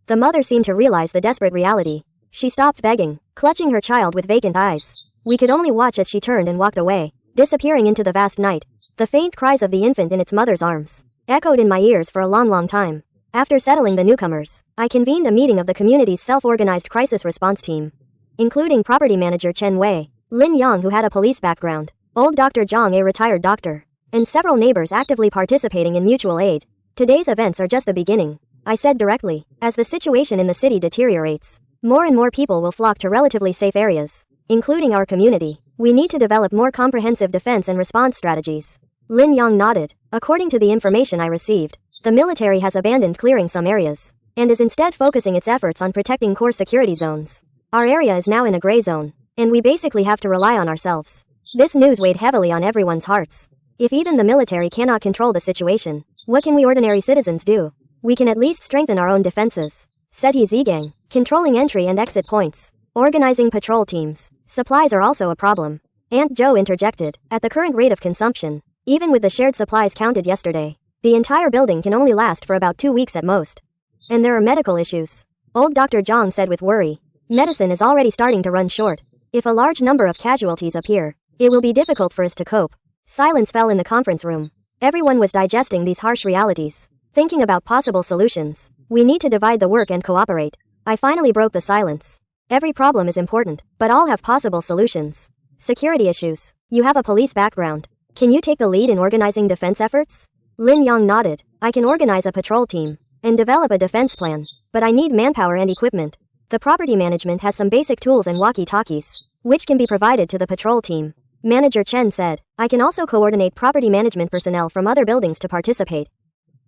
Speaker 1: The mother seemed to realize the desperate reality. She stopped begging, clutching her child with vacant eyes. We could only watch as she turned and walked away. disappearing into the vast night. The faint cries of the infant in its mother's arms echoed in my ears for a long time. After settling the newcomers, I convened a meeting of the community's self-organized crisis response team, including property manager Chen Wei, Lin Yang, who had a police background, old Dr. Zhang, a retired doctor, and several neighbors actively participating in mutual aid. Today's events are just the beginning, I said directly. As the situation in the city deteriorates, more and more people will flock to relatively safe areas, including our community. We need to develop more comprehensive defense and response strategies. Lin Yang nodded. According to the information I received, the military has abandoned clearing some areas, and is instead focusing its efforts on protecting core security zones. Our area is now in a gray zone, and we basically have to rely on ourselves. This news weighed heavily on everyone's hearts. If even the military cannot control the situation, what can we ordinary citizens do? We can at least strengthen our own defenses, said He Zigang. Controlling entry and exit points, organizing patrol teams. Supplies are also a problem, Aunt Joe interjected. At the current rate of consumption, even with the shared supplies counted yesterday, the entire building can only last for about 2 weeks at most. And there are medical issues, old Dr. Zhang said with worry. Medicine is already starting to run short. If a large number of casualties appear, it will be difficult for us to cope. Silence fell in the conference room. Everyone was digesting these harsh realities, thinking about possible solutions. We need to divide the work and cooperate. I finally broke the silence. Every problem is important, but all have possible solutions. Security issues. You have a police background. Can you take the lead in organizing defense efforts? Lin Yang nodded. I can organize a patrol team and develop a defense plan, but I need manpower and equipment. The property management has some basic tools and walkie-talkies, which can be provided to the patrol team. Manager Chen said. I can also coordinate property management personnel from other buildings to participate.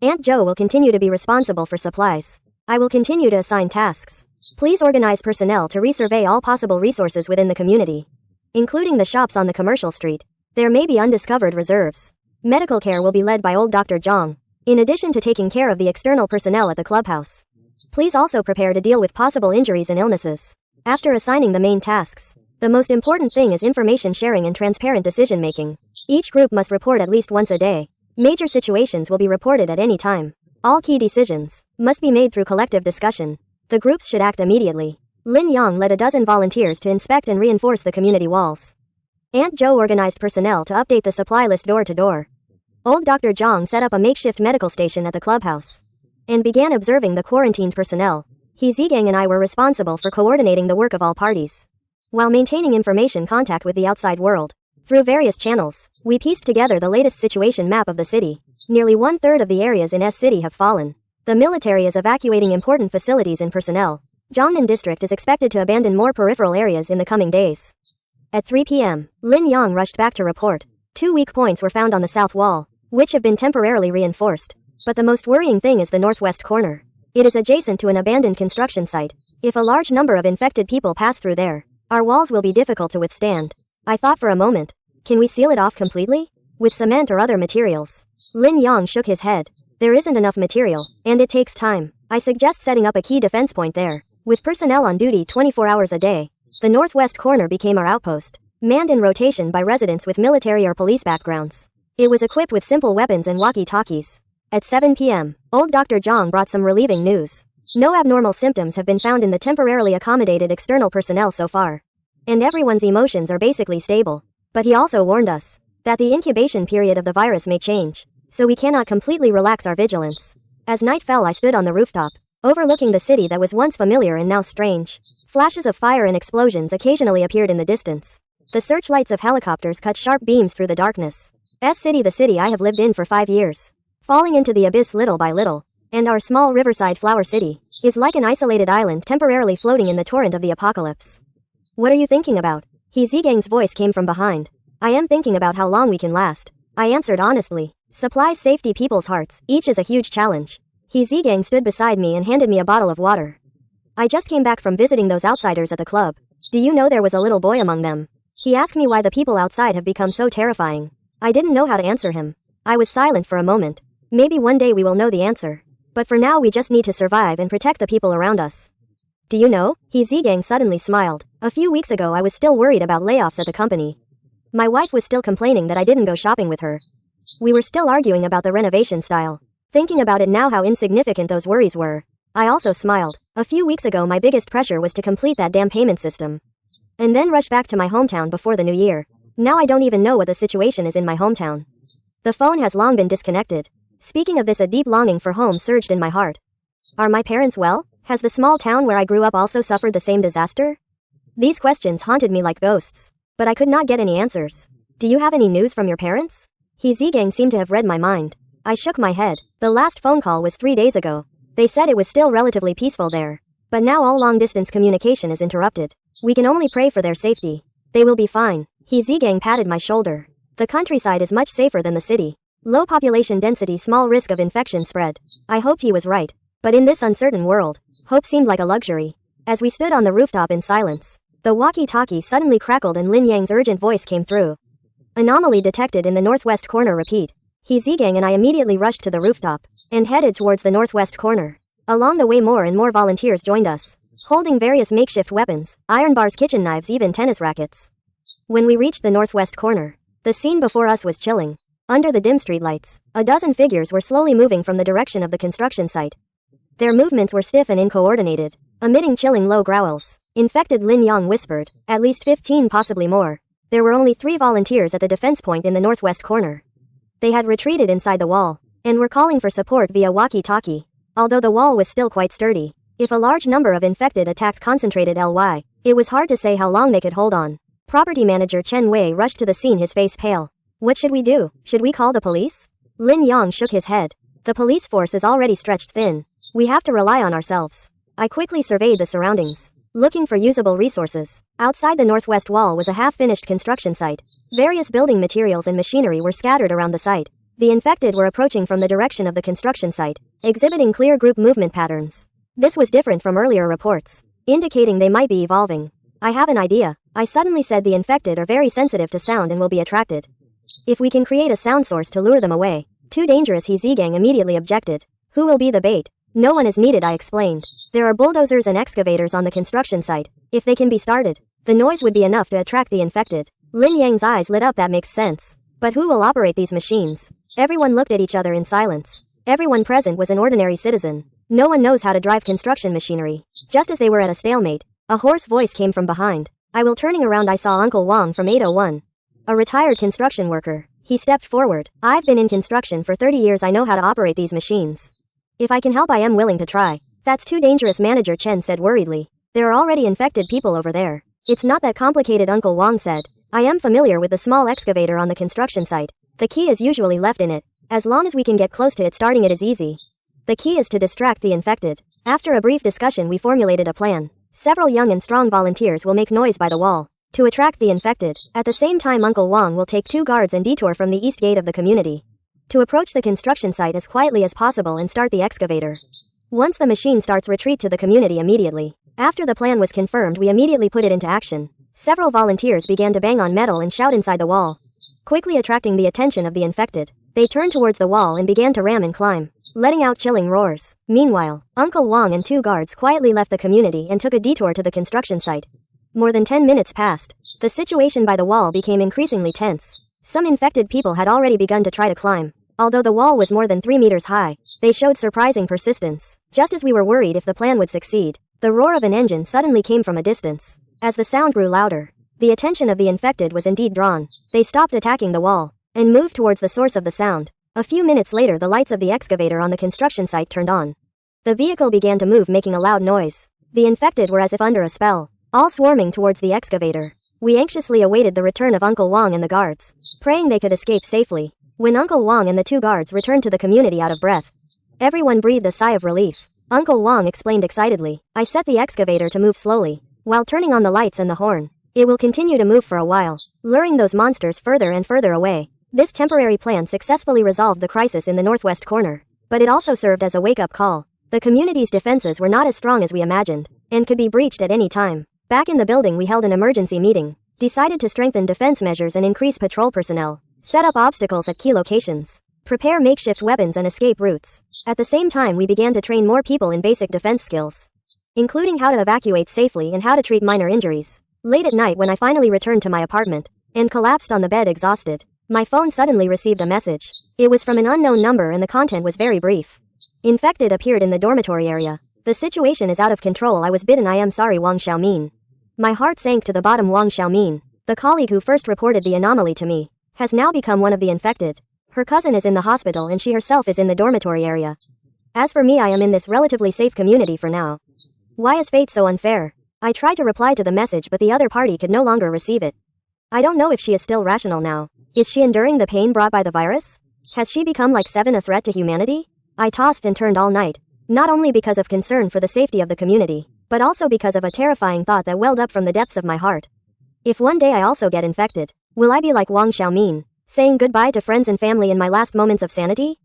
Speaker 1: Aunt Joe will continue to be responsible for supplies. I will continue to assign tasks. Please organize personnel to resurvey all possible resources within the community, including the shops on the commercial street. There may be undiscovered reserves. Medical care will be led by old Dr. Zhang, in addition to taking care of the external personnel at the clubhouse. Please also prepare to deal with possible injuries and illnesses. After assigning the main tasks, the most important thing is information sharing and transparent decision-making. Each group must report at least once a day. Major situations will be reported at any time. All key decisions must be made through collective discussion. The groups should act immediately. Lin Yang led a dozen volunteers to inspect and reinforce the community walls. Aunt Joe organized personnel to update the supply list door to door. Old Dr. Zhang set up a makeshift medical station at the clubhouse and began observing the quarantined personnel. He Zigang and I were responsible for coordinating the work of all parties, while maintaining information contact with the outside world. Through various channels, we pieced together the latest situation map of the city. Nearly 1/3 of the areas in S-City have fallen. The military is evacuating important facilities and personnel. Jiangnan district is expected to abandon more peripheral areas in the coming days. At 3 p.m., Lin Yang rushed back to report. 2 weak points were found on the south wall, which have been temporarily reinforced. But the most worrying thing is the northwest corner. It is adjacent to an abandoned construction site. If a large number of infected people pass through there, our walls will be difficult to withstand. I thought for a moment. Can we seal it off completely? With cement or other materials? Lin Yang shook his head. There isn't enough material, and it takes time. I suggest setting up a key defense point there, with personnel on duty 24 hours a day. The northwest corner became our outpost, manned in rotation by residents with military or police backgrounds. It was equipped with simple weapons and walkie-talkies. At 7 p.m., old Dr. Zhang brought some relieving news. No abnormal symptoms have been found in the temporarily accommodated external personnel so far, and everyone's emotions are basically stable. But he also warned us that the incubation period of the virus may change, so we cannot completely relax our vigilance. As night fell, I stood on the rooftop, overlooking the city that was once familiar and now strange. Flashes of fire and explosions occasionally appeared in the distance. The searchlights of helicopters cut sharp beams through the darkness. S-City, the city I have lived in for 5 years, falling into the abyss little by little, and our small riverside flower city is like an isolated island temporarily floating in the torrent of the apocalypse. What are you thinking about? He Zigang's voice came from behind. I am thinking about how long we can last, I answered honestly. Supplies, safety, people's hearts, each is a huge challenge. He Zigang stood beside me and handed me a bottle of water. I just came back from visiting those outsiders at the club. Do you know there was a little boy among them? He asked me why the people outside have become so terrifying. I didn't know how to answer him. I was silent for a moment. Maybe one day we will know the answer. But for now we just need to survive and protect the people around us. Do you know? He Zigang suddenly smiled. A few weeks ago I was still worried about layoffs at the company. My wife was still complaining that I didn't go shopping with her. We were still arguing about the renovation style. Thinking about it now how insignificant those worries were. I also smiled. A few weeks ago my biggest pressure was to complete that damn payment system, and then rush back to my hometown before the new year. Now I don't even know what the situation is in my hometown. The phone has long been disconnected. Speaking of this, a deep longing for home surged in my heart. Are my parents well? Has the small town where I grew up also suffered the same disaster? These questions haunted me like ghosts, but I could not get any answers. Do you have any news from your parents? He Zigang seemed to have read my mind. I shook my head. The last phone call was 3 days ago. They said it was still relatively peaceful there. But now all long-distance communication is interrupted. We can only pray for their safety. They will be fine. He Zigang patted my shoulder. The countryside is much safer than the city. Low population density, small risk of infection spread. I hoped he was right. But in this uncertain world, hope seemed like a luxury. As we stood on the rooftop in silence, the walkie-talkie suddenly crackled and Lin Yang's urgent voice came through. Anomaly detected in the northwest corner. Repeat. He Zigang and I immediately rushed to the rooftop and headed towards the northwest corner. Along the way, more and more volunteers joined us, holding various makeshift weapons, iron bars, kitchen knives, even tennis rackets. When we reached the northwest corner, the scene before us was chilling. Under the dim streetlights, a dozen figures were slowly moving from the direction of the construction site. Their movements were stiff and uncoordinated, emitting chilling low growls. Infected, Lin Yang whispered. At least 15, possibly more. There were only 3 volunteers at the defense point in the northwest corner. They had retreated inside the wall, and were calling for support via walkie-talkie. Although the wall was still quite sturdy, if a large number of infected attacked concentrated Ly, it was hard to say how long they could hold on. Property manager Chen Wei rushed to the scene, his face pale. What should we do? Should we call the police? Lin Yang shook his head. The police force is already stretched thin. We have to rely on ourselves. I quickly surveyed the surroundings, looking for usable resources. Outside the northwest wall was a half-finished construction site. Various building materials and machinery were scattered around the site. The infected were approaching from the direction of the construction site, exhibiting clear group movement patterns. This was different from earlier reports, indicating they might be evolving. I have an idea, I suddenly said. The infected are very sensitive to sound and will be attracted. If we can create a sound source to lure them away. Too dangerous, He Zigang immediately objected. Who will be the bait? No one is needed, I explained. There are bulldozers and excavators on the construction site. If they can be started, the noise would be enough to attract the infected. Lin Yang's eyes lit up. That makes sense. But who will operate these machines? Everyone looked at each other in silence. Everyone present was an ordinary citizen. No one knows how to drive construction machinery. Just as they were at a stalemate, a hoarse voice came from behind. Turning around, I saw Uncle Wang from 801. A retired construction worker. He stepped forward. I've been in construction for 30 years. I know how to operate these machines. If I can help, I am willing to try. That's too dangerous, Manager Chen said worriedly. There are already infected people over there. It's not that complicated, Uncle Wang said. I am familiar with the small excavator on the construction site. The key is usually left in it. As long as we can get close to it, starting it is easy. The key is to distract the infected. After a brief discussion, we formulated a plan. Several young and strong volunteers will make noise by the wall to attract the infected. At the same time, Uncle Wang will take 2 guards and detour from the east gate of the community to approach the construction site as quietly as possible and start the excavator. Once the machine starts, retreat to the community immediately. After the plan was confirmed, we immediately put it into action. Several volunteers began to bang on metal and shout inside the wall, quickly attracting the attention of the infected. They turned towards the wall and began to ram and climb, letting out chilling roars. Meanwhile, Uncle Wang and 2 guards quietly left the community and took a detour to the construction site. More than 10 minutes passed. The situation by the wall became increasingly tense. Some infected people had already begun to try to climb. Although the wall was more than 3 meters high, they showed surprising persistence. Just as we were worried if the plan would succeed, the roar of an engine suddenly came from a distance. As the sound grew louder, the attention of the infected was indeed drawn. They stopped attacking the wall and moved towards the source of the sound. A few minutes later, the lights of the excavator on the construction site turned on. The vehicle began to move, making a loud noise. The infected were as if under a spell, all swarming towards the excavator. We anxiously awaited the return of Uncle Wang and the guards, praying they could escape safely. When Uncle Wang and the 2 guards returned to the community out of breath, everyone breathed a sigh of relief. Uncle Wang explained excitedly, I set the excavator to move slowly, while turning on the lights and the horn. It will continue to move for a while, luring those monsters further and further away. This temporary plan successfully resolved the crisis in the northwest corner, but it also served as a wake-up call. The community's defenses were not as strong as we imagined, and could be breached at any time. Back in the building, we held an emergency meeting, decided to strengthen defense measures and increase patrol personnel, set up obstacles at key locations, prepare makeshift weapons and escape routes. At the same time, we began to train more people in basic defense skills, including how to evacuate safely and how to treat minor injuries. Late at night, when I finally returned to my apartment and collapsed on the bed exhausted, my phone suddenly received a message. It was from an unknown number and the content was very brief. Infected appeared in the dormitory area. The situation is out of control. I was bitten. I am sorry, Wang Xiaomin. My heart sank to the bottom. Wang Xiaomin. The colleague who first reported the anomaly to me has now become one of the infected. Her cousin is in the hospital and she herself is in the dormitory area. As for me, I am in this relatively safe community for now. Why is fate so unfair? I tried to reply to the message, but the other party could no longer receive it. I don't know if she is still rational now. Is she enduring the pain brought by the virus? Has she become like Seven, a threat to humanity? I tossed and turned all night, not only because of concern for the safety of the community, but also because of a terrifying thought that welled up from the depths of my heart. If one day I also get infected, will I be like Wang Xiaomin, saying goodbye to friends and family in my last moments of sanity?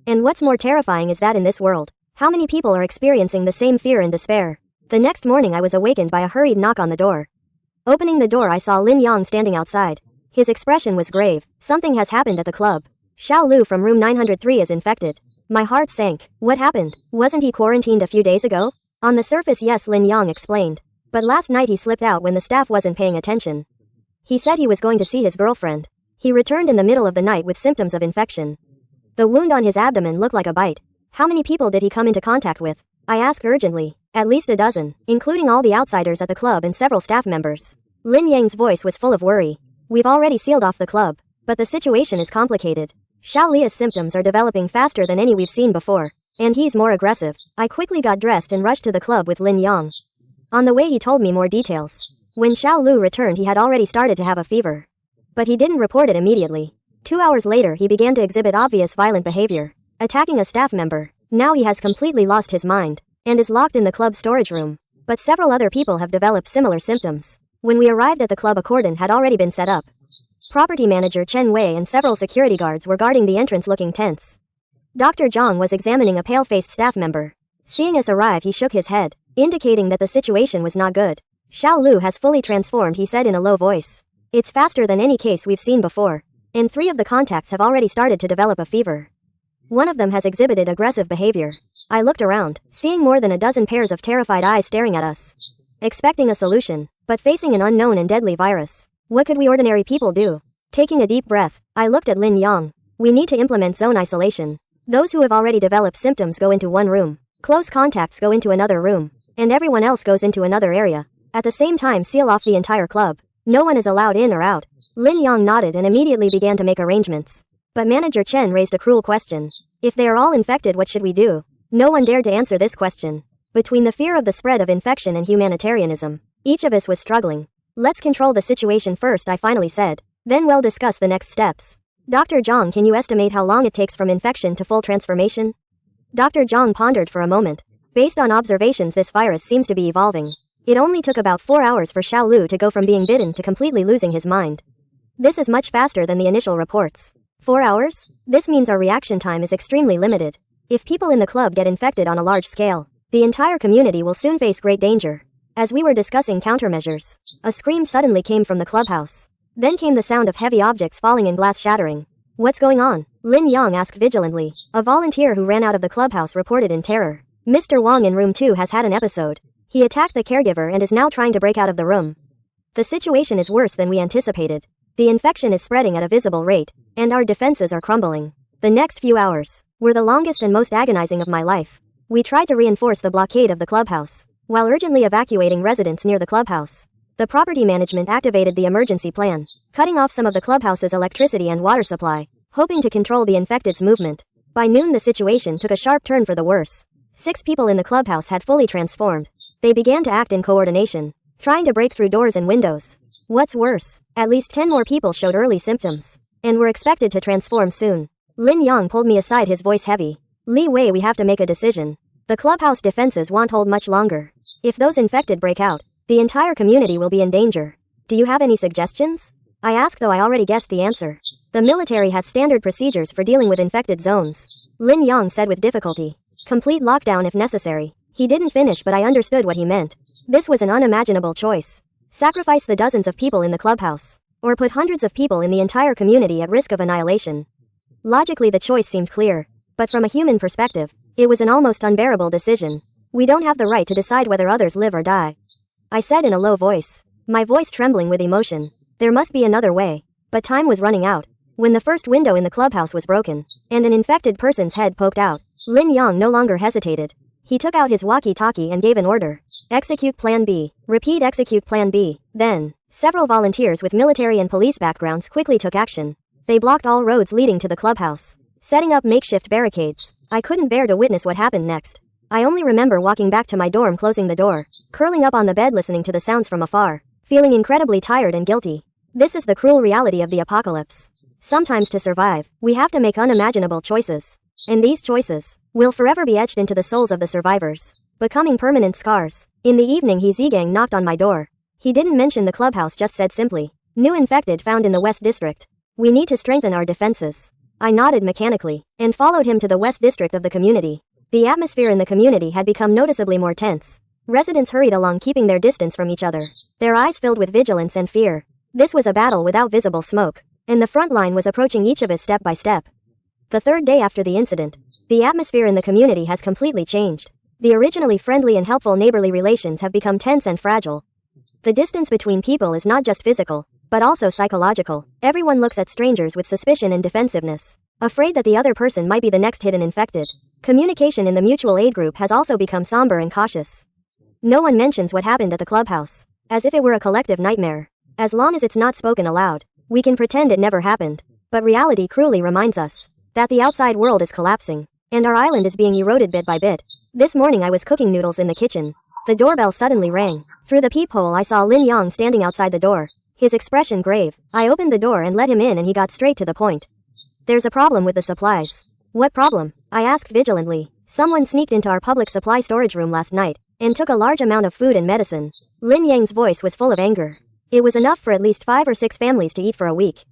Speaker 1: And what's more terrifying is that in this world, how many people are experiencing the same fear and despair? The next morning I was awakened by a hurried knock on the door. Opening the door, I saw Lin Yang standing outside. His expression was grave. Something has happened at the club. Xiao Lu from room 903 is infected. My heart sank. What happened? Wasn't he quarantined a few days ago? On the surface, yes, Lin Yang explained. But last night he slipped out when the staff wasn't paying attention. He said he was going to see his girlfriend. He returned in the middle of the night with symptoms of infection. The wound on his abdomen looked like a bite. How many people did he come into contact with? I asked urgently. At least a dozen, including all the outsiders at the club and several staff members. Lin Yang's voice was full of worry. We've already sealed off the club, but the situation is complicated. Xiao Lia's symptoms are developing faster than any we've seen before, and he's more aggressive. I quickly got dressed and rushed to the club with Lin Yang. On the way he told me more details. When Xiao Lu returned, he had already started to have a fever. But he didn't report it immediately. 2 hours later he began to exhibit obvious violent behavior, attacking a staff member. Now he has completely lost his mind, and is locked in the club's storage room. But several other people have developed similar symptoms. When we arrived at the club, a cordon had already been set up. Property manager Chen Wei and several security guards were guarding the entrance, looking tense. Dr. Zhang was examining a pale-faced staff member. Seeing us arrive, he shook his head, indicating that the situation was not good. Xiao Lu has fully transformed, he said in a low voice. It's faster than any case we've seen before, and 3 of the contacts have already started to develop a fever. One of them has exhibited aggressive behavior. I looked around, seeing more than a dozen pairs of terrified eyes staring at us, expecting a solution, but facing an unknown and deadly virus. What could we ordinary people do? Taking a deep breath, I looked at Lin Yang. We need to implement zone isolation. Those who have already developed symptoms go into one room, close contacts go into another room, and everyone else goes into another area. At the same time, seal off the entire club. No one is allowed in or out. Lin Yang nodded and immediately began to make arrangements. But Manager Chen raised a cruel question. If they are all infected, what should we do? No one dared to answer this question. Between the fear of the spread of infection and humanitarianism, each of us was struggling. Let's control the situation first, I finally said. Then we'll discuss the next steps. Dr. Zhang, can you estimate how long it takes from infection to full transformation? Dr. Zhang pondered for a moment. Based on observations, this virus seems to be evolving. It only took about 4 hours for Xiao Lu to go from being bitten to completely losing his mind. This is much faster than the initial reports. 4 hours? This means our reaction time is extremely limited. If people in the club get infected on a large scale, the entire community will soon face great danger. As we were discussing countermeasures, a scream suddenly came from the clubhouse. Then came the sound of heavy objects falling and glass shattering. What's going on? Lin Yang asked vigilantly. A volunteer who ran out of the clubhouse reported in terror. Mr. Wang in room 2 has had an episode. He attacked the caregiver and is now trying to break out of the room. The situation is worse than we anticipated. The infection is spreading at a visible rate, and our defenses are crumbling. The next few hours were the longest and most agonizing of my life. We tried to reinforce the blockade of the clubhouse, while urgently evacuating residents near the clubhouse. The property management activated the emergency plan, cutting off some of the clubhouse's electricity and water supply, hoping to control the infected's movement. By noon the situation took a sharp turn for the worse. 6 people in the clubhouse had fully transformed. They began to act in coordination, trying to break through doors and windows. What's worse, at least 10 more people showed early symptoms, and were expected to transform soon. Lin Yang pulled me aside, his voice heavy. Li Wei, we have to make a decision. The clubhouse defenses won't hold much longer. If those infected break out, the entire community will be in danger. Do you have any suggestions? I asked, though I already guessed the answer. The military has standard procedures for dealing with infected zones, Lin Yang said with difficulty. Complete lockdown if necessary. He didn't finish, but I understood what he meant. This was an unimaginable choice. Sacrifice the dozens of people in the clubhouse, or put hundreds of people in the entire community at risk of annihilation. Logically the choice seemed clear, but from a human perspective, it was an almost unbearable decision. We don't have the right to decide whether others live or die, I said in a low voice, my voice trembling with emotion. There must be another way. But time was running out. When the first window in the clubhouse was broken, and an infected person's head poked out, Lin Yang no longer hesitated. He took out his walkie-talkie and gave an order. Execute Plan B. Repeat, execute Plan B. Then, Several volunteers with military and police backgrounds quickly took action. They blocked all roads leading to the clubhouse, setting up makeshift barricades. I couldn't bear to witness what happened next. I only remember walking back to my dorm, closing the door, curling up on the bed listening to the sounds from afar, feeling incredibly tired and guilty. This is the cruel reality of the apocalypse. Sometimes to survive, we have to make unimaginable choices. And these choices will forever be etched into the souls of the survivors, becoming permanent scars. In the evening, Hezegang knocked on my door. He didn't mention the clubhouse, just said simply, "New infected found in the West District. We need to strengthen our defenses." I nodded mechanically, and followed him to the West District of the community. The atmosphere in the community had become noticeably more tense. Residents hurried along, keeping their distance from each other, their eyes filled with vigilance and fear. This was a battle without visible smoke, and the front line was approaching each of us step by step. The third day after the incident, the atmosphere in the community has completely changed. The originally friendly and helpful neighborly relations have become tense and fragile. The distance between people is not just physical, but also psychological. Everyone looks at strangers with suspicion and defensiveness, afraid that the other person might be the next hidden infected. Communication in the mutual aid group has also become somber and cautious. No one mentions what happened at the clubhouse, as if it were a collective nightmare. As long as it's not spoken aloud, we can pretend it never happened. But reality cruelly reminds us that the outside world is collapsing, and our island is being eroded bit by bit. This morning I was cooking noodles in the kitchen. The doorbell suddenly rang. Through the peephole I saw Lin Yang standing outside the door, his expression grave. I opened the door and let him in, and he got straight to the point. "There's a problem with the supplies." "What problem?" I asked vigilantly. "Someone sneaked into our public supply storage room last night, and took a large amount of food and medicine." Lin Yang's voice was full of anger. It was enough for at least 5 or 6 families to eat for a week.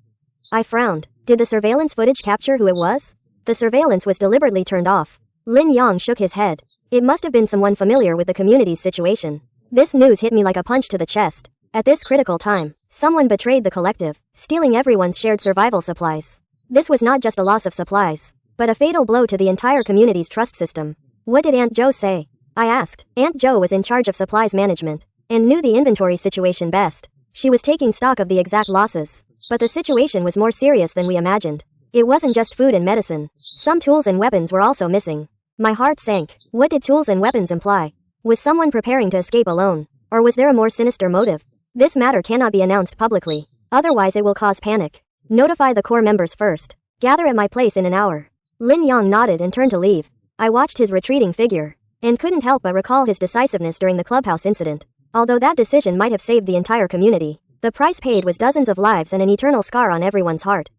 Speaker 1: I frowned. Did the surveillance footage capture who it was? The surveillance was deliberately turned off. Lin Yang shook his head. It must have been someone familiar with the community's situation. This news hit me like a punch to the chest. At this critical time, someone betrayed the collective, stealing everyone's shared survival supplies. This was not just a loss of supplies, but a fatal blow to the entire community's trust system. "What did Aunt Joe say?" I asked. Aunt Joe was in charge of supplies management, and knew the inventory situation best. She was taking stock of the exact losses. But the situation was more serious than we imagined. It wasn't just food and medicine. Some tools and weapons were also missing. My heart sank. What did tools and weapons imply? Was someone preparing to escape alone? Or was there a more sinister motive? This matter cannot be announced publicly. Otherwise it will cause panic. Notify the core members first. Gather at my place in an hour. Lin Yang nodded and turned to leave. I watched his retreating figure, and couldn't help but recall his decisiveness during the clubhouse incident. Although that decision might have saved the entire community, the price paid was dozens of lives and an eternal scar on everyone's heart.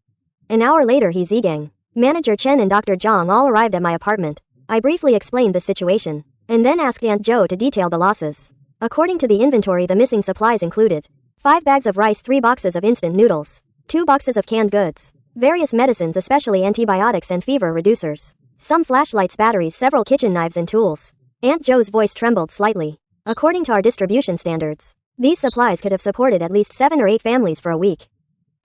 Speaker 1: An hour later, Hezegang, Manager Chen and Dr. Zhang all arrived at my apartment. I briefly explained the situation, and then asked Aunt Joe to detail the losses. According to the inventory, the missing supplies included 5 bags of rice, 3 boxes of instant noodles, 2 boxes of canned goods, various medicines, especially antibiotics and fever reducers, some flashlights, batteries, several kitchen knives and tools. Aunt Joe's voice trembled slightly. According to our distribution standards, these supplies could have supported at least 7 or 8 families for a week.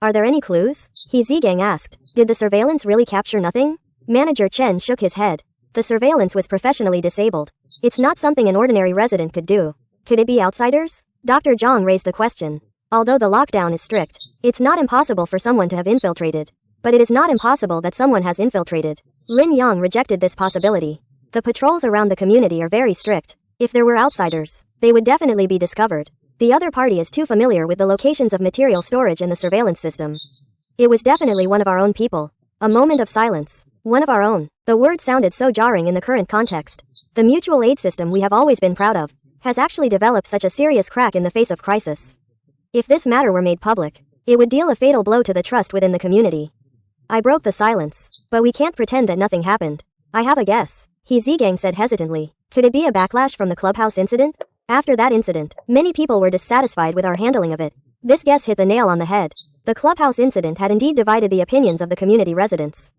Speaker 1: "Are there any clues?" Hezegang asked. "Did the surveillance really capture nothing?" Manager Chen shook his head. "The surveillance was professionally disabled. It's not something an ordinary resident could do." "Could it be outsiders?" Dr. Zhang raised the question. "Although the lockdown is strict, it's not impossible for someone to have infiltrated. But it is not impossible that someone has infiltrated." Lin Yang rejected this possibility. "The patrols around the community are very strict. If there were outsiders, they would definitely be discovered. The other party is too familiar with the locations of material storage and the surveillance system. It was definitely one of our own people." A moment of silence. One of our own. The word sounded so jarring in the current context. The mutual aid system we have always been proud of has actually developed such a serious crack in the face of crisis. If this matter were made public, it would deal a fatal blow to the trust within the community. I broke the silence. "But we can't pretend that nothing happened." "I have a guess," Hezegang said hesitantly. "Could it be a backlash from the clubhouse incident?" After that incident, many people were dissatisfied with our handling of it. This guess hit the nail on the head. The clubhouse incident had indeed divided the opinions of the community residents.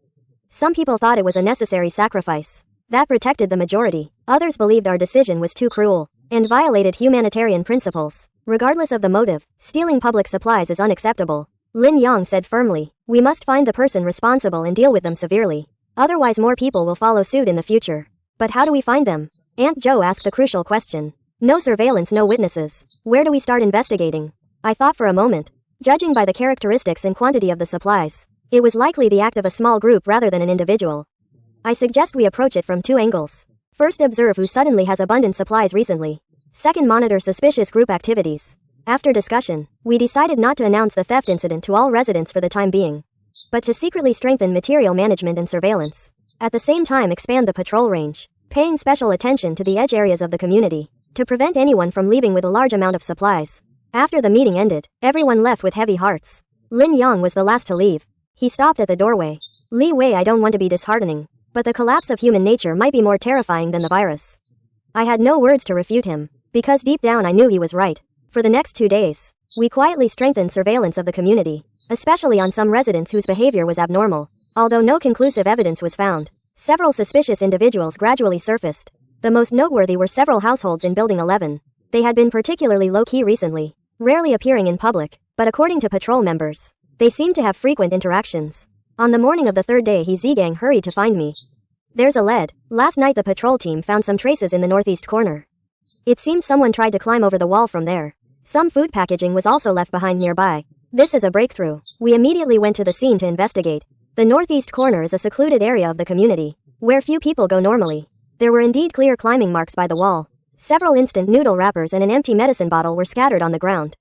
Speaker 1: Some people thought it was a necessary sacrifice that protected the majority. Others believed our decision was too cruel and violated humanitarian principles. Regardless of the motive, stealing public supplies is unacceptable. Lin Yang said firmly, "We must find the person responsible and deal with them severely. Otherwise more people will follow suit in the future." "But how do we find them?" Aunt Joe asked a crucial question. "No surveillance, no witnesses. Where do we start investigating?" I thought for a moment. Judging by the characteristics and quantity of the supplies, it was likely the act of a small group rather than an individual. "I suggest we approach it from 2 angles. First, observe who suddenly has abundant supplies recently. Second, monitor suspicious group activities. After discussion, we decided not to announce the theft incident to all residents for the time being, but to secretly strengthen material management and surveillance. At the same time, expand the patrol range, paying special attention to the edge areas of the community, to prevent anyone from leaving with a large amount of supplies. After the meeting ended, everyone left with heavy hearts. Lin Yang was the last to leave. He stopped at the doorway. Li Wei, I don't want to be disheartening, but the collapse of human nature might be more terrifying than the virus. I had no words to refute him, because deep down I knew he was right. For the next 2 days, we quietly strengthened surveillance of the community, especially on some residents whose behavior was abnormal. Although no conclusive evidence was found, several suspicious individuals gradually surfaced. The most noteworthy were several households in Building 11. They had been particularly low-key recently, rarely appearing in public, but according to patrol members, they seemed to have frequent interactions. On the morning of the 3rd day, He Zigang hurried to find me. There's a lead. Last night the patrol team found some traces in the northeast corner. It seems someone tried to climb over the wall from there. Some food packaging was also left behind nearby. This is a breakthrough. We immediately went to the scene to investigate. The northeast corner is a secluded area of the community, where few people go normally. There were indeed clear climbing marks by the wall. Several instant noodle wrappers and an empty medicine bottle were scattered on the ground.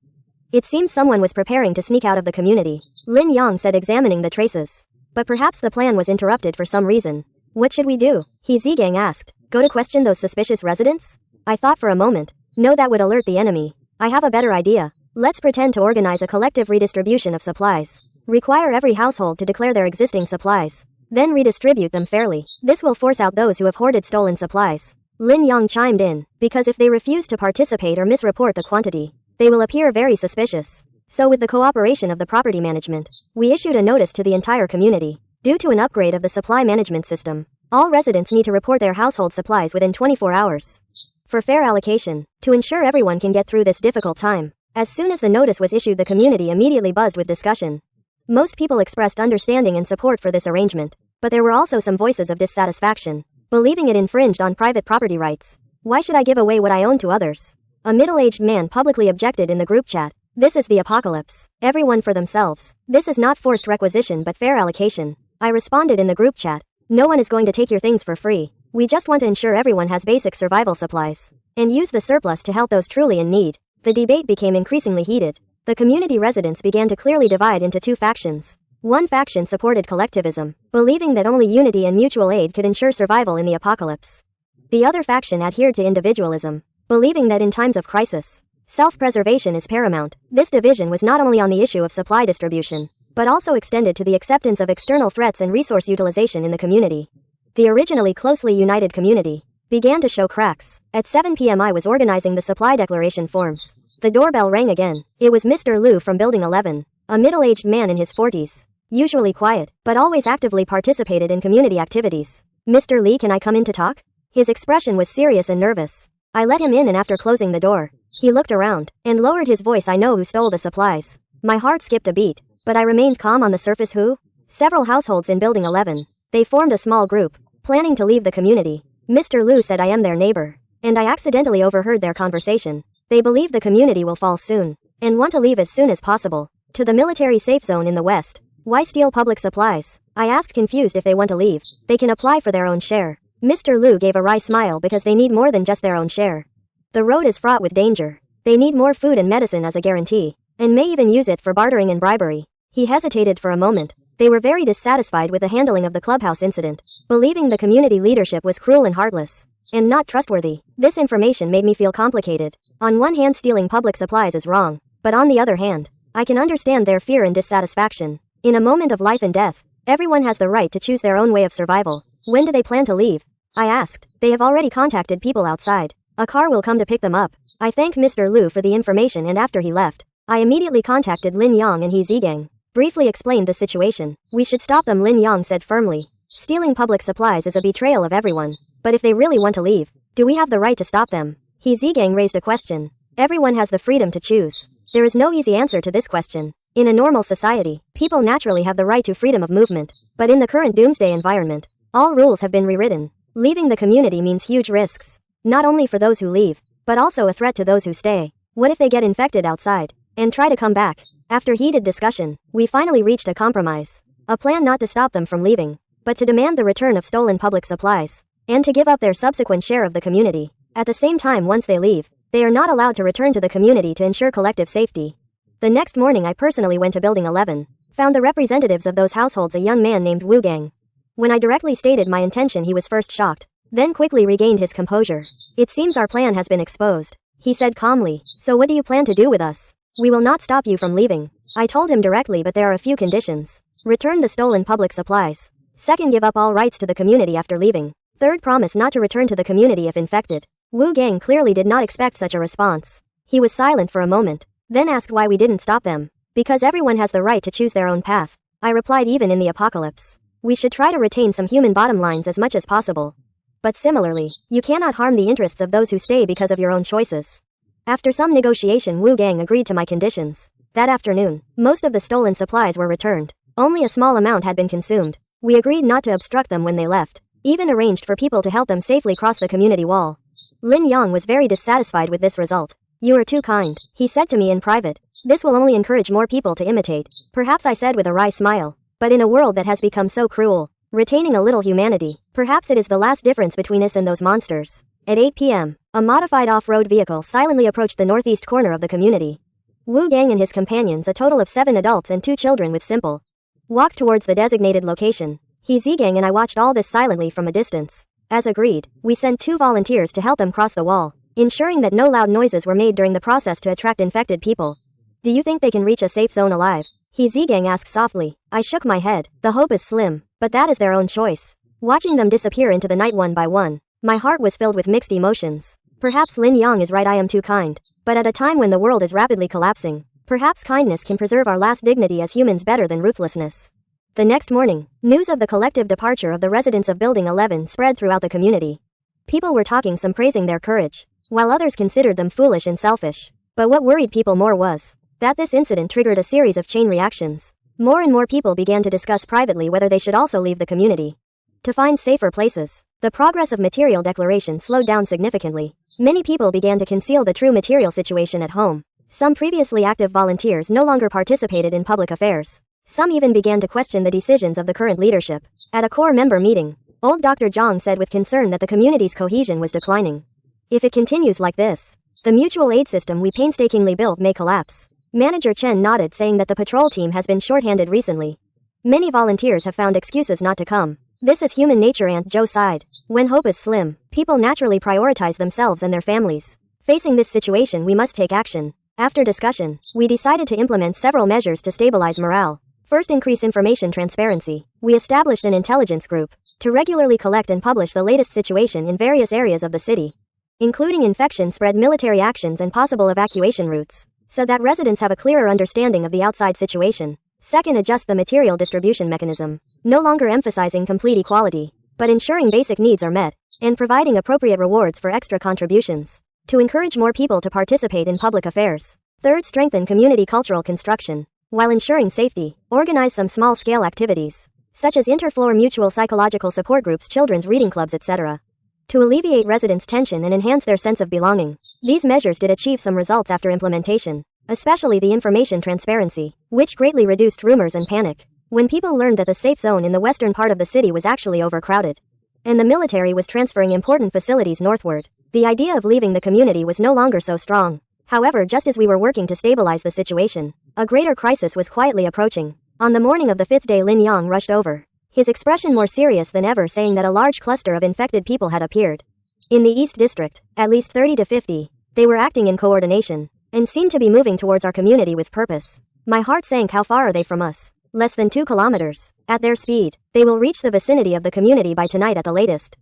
Speaker 1: It seems someone was preparing to sneak out of the community, Lin Yang said, examining the traces. But perhaps the plan was interrupted for some reason. What should we do? He Zigang asked. Go to question those suspicious residents? I thought for a moment. No, that would alert the enemy. I have a better idea. Let's pretend to organize a collective redistribution of supplies. Require every household to declare their existing supplies. Then redistribute them fairly. This will force out those who have hoarded stolen supplies. Lin Yang chimed in, because if they refuse to participate or misreport the quantity, they will appear very suspicious. So with the cooperation of the property management, we issued a notice to the entire community. Due to an upgrade of the supply management system, all residents need to report their household supplies within 24 hours. For fair allocation, to ensure everyone can get through this difficult time. As soon as the notice was issued, the community immediately buzzed with discussion. Most people expressed understanding and support for this arrangement, but there were also some voices of dissatisfaction, believing it infringed on private property rights. Why should I give away what I own to others? A middle-aged man publicly objected in the group chat. This is the apocalypse. Everyone for themselves. This is not forced requisition but fair allocation. I responded in the group chat. No one is going to take your things for free. We just want to ensure everyone has basic survival supplies, and use the surplus to help those truly in need. The debate became increasingly heated. The community residents began to clearly divide into 2 factions. One faction supported collectivism, believing that only unity and mutual aid could ensure survival in the apocalypse. The other faction adhered to individualism, believing that in times of crisis, self-preservation is paramount. This division was not only on the issue of supply distribution, but also extended to the acceptance of external threats and resource utilization in the community. The originally closely united community began to show cracks. At 7 p.m. I was organizing the supply declaration forms. The doorbell rang again. It was Mr. Liu from Building 11, a middle-aged man in his 40s. Usually quiet, but always actively participated in community activities. Mr. Li, can I come in to talk? His expression was serious and nervous. I let him in, and after closing the door, he looked around and lowered his voice. I know who stole the supplies. My heart skipped a beat, but I remained calm. On the surface, who? Several households in Building 11. They formed a small group, planning to leave the community. Mr. Liu said I am their neighbor, and I accidentally overheard their conversation. They believe the community will fall soon, and want to leave as soon as possible. To the military safe zone in the west. Why steal public supplies? I asked, confused. If they want to leave, they can apply for their own share. Mr. Liu gave a wry smile, because they need more than just their own share. The road is fraught with danger. They need more food and medicine as a guarantee, and may even use it for bartering and bribery. He hesitated for a moment. They were very dissatisfied with the handling of the clubhouse incident, believing the community leadership was cruel and heartless, and not trustworthy. This information made me feel complicated. On one hand, stealing public supplies is wrong, but on the other hand, I can understand their fear and dissatisfaction. In a moment of life and death, everyone has the right to choose their own way of survival. When do they plan to leave? I asked. They have already contacted people outside. A car will come to pick them up. I thanked Mr. Liu for the information, and after he left, I immediately contacted Lin Yang and He Zigang. Briefly explained the situation. We should stop them, Lin Yang said firmly. Stealing public supplies is a betrayal of everyone. But if they really want to leave, do we have the right to stop them? He Zigang raised a question. Everyone has the freedom to choose. There is no easy answer to this question. In a normal society, people naturally have the right to freedom of movement. But in the current doomsday environment, all rules have been rewritten. Leaving the community means huge risks. Not only for those who leave, but also a threat to those who stay. What if they get infected outside and try to come back? After heated discussion, we finally reached a compromise. A plan not to stop them from leaving, but to demand the return of stolen public supplies, and to give up their subsequent share of the community. At the same time, once they leave, They are not allowed to return to the community to ensure collective safety. The next morning I personally went to Building 11. Found the representatives of those households, a young man named Wu Gang. When I directly stated my intention, he was first shocked, then quickly regained his composure. It seems our plan has been exposed, he said calmly. So what do you plan to do with us? We will not stop you from leaving. I told him directly, but there are a few conditions. Return the stolen public supplies. Second, give up all rights to the community after leaving. Third, promise not to return to the community if infected. Wu Gang clearly did not expect such a response. He was silent for a moment, then asked why we didn't stop them. Because everyone has the right to choose their own path, I replied. Even in the apocalypse, we should try to retain some human bottom lines as much as possible. But similarly, you cannot harm the interests of those who stay because of your own choices. After some negotiation, Wu Gang agreed to my conditions. That afternoon, most of the stolen supplies were returned. Only a small amount had been consumed. We agreed not to obstruct them when they left, even arranged for people to help them safely cross the community wall. Lin Yang was very dissatisfied with this result. You are too kind, he said to me in private. This will only encourage more people to imitate. Perhaps, I said with a wry smile. But in a world that has become so cruel, retaining a little humanity, perhaps it is the last difference between us and those monsters. At 8 p.m., a modified off-road vehicle silently approached the northeast corner of the community. Wu Gang and his companions, a total of 7 adults and 2 children with Simple, walked towards the designated location. He Zigang and I watched all this silently from a distance. As agreed, we sent 2 volunteers to help them cross the wall, ensuring that no loud noises were made during the process to attract infected people. Do you think they can reach a safe zone alive? He Zigang asked softly. I shook my head. The hope is slim, but that is their own choice. Watching them disappear into the night one by one, my heart was filled with mixed emotions. Perhaps Lin Yang is right, I am too kind. But at a time when the world is rapidly collapsing, perhaps kindness can preserve our last dignity as humans better than ruthlessness. The next morning, news of the collective departure of the residents of Building 11 spread throughout the community. People were talking, some praising their courage, while others considered them foolish and selfish. But what worried people more was that this incident triggered a series of chain reactions. More and more people began to discuss privately whether they should also leave the community to find safer places. The progress of material declaration slowed down significantly. Many people began to conceal the true material situation at home. Some previously active volunteers no longer participated in public affairs. Some even began to question the decisions of the current leadership. At a core member meeting, old Dr. Zhang said with concern that the community's cohesion was declining. If it continues like this, the mutual aid system we painstakingly built may collapse. Manager Chen nodded, saying that the patrol team has been shorthanded recently. Many volunteers have found excuses not to come. This is human nature, Aunt Zhou sighed. When hope is slim, people naturally prioritize themselves and their families. Facing this situation, we must take action. After discussion, we decided to implement several measures to stabilize morale. First, increase information transparency. We established an intelligence group to regularly collect and publish the latest situation in various areas of the city, including infection spread, military actions, and possible evacuation routes, so that residents have a clearer understanding of the outside situation. Second, adjust the material distribution mechanism, no longer emphasizing complete equality, but ensuring basic needs are met, and providing appropriate rewards for extra contributions, to encourage more people to participate in public affairs. Third, strengthen community cultural construction. While ensuring safety, organize some small-scale activities, such as interfloor mutual psychological support groups, children's reading clubs, etc., to alleviate residents' tension and enhance their sense of belonging. These measures did achieve some results after implementation, especially the information transparency, which greatly reduced rumors and panic. When people learned that the safe zone in the western part of the city was actually overcrowded, and the military was transferring important facilities northward, the idea of leaving the community was no longer so strong. However, just as we were working to stabilize the situation, a greater crisis was quietly approaching. On the morning of the 5th day, Lin Yang rushed over, his expression more serious than ever, saying that a large cluster of infected people had appeared in the East District, at least 30 to 50. They were acting in coordination, and seemed to be moving towards our community with purpose. My heart sank. How far are they from us? Less than 2 kilometers. At their speed, they will reach the vicinity of the community by tonight at the latest.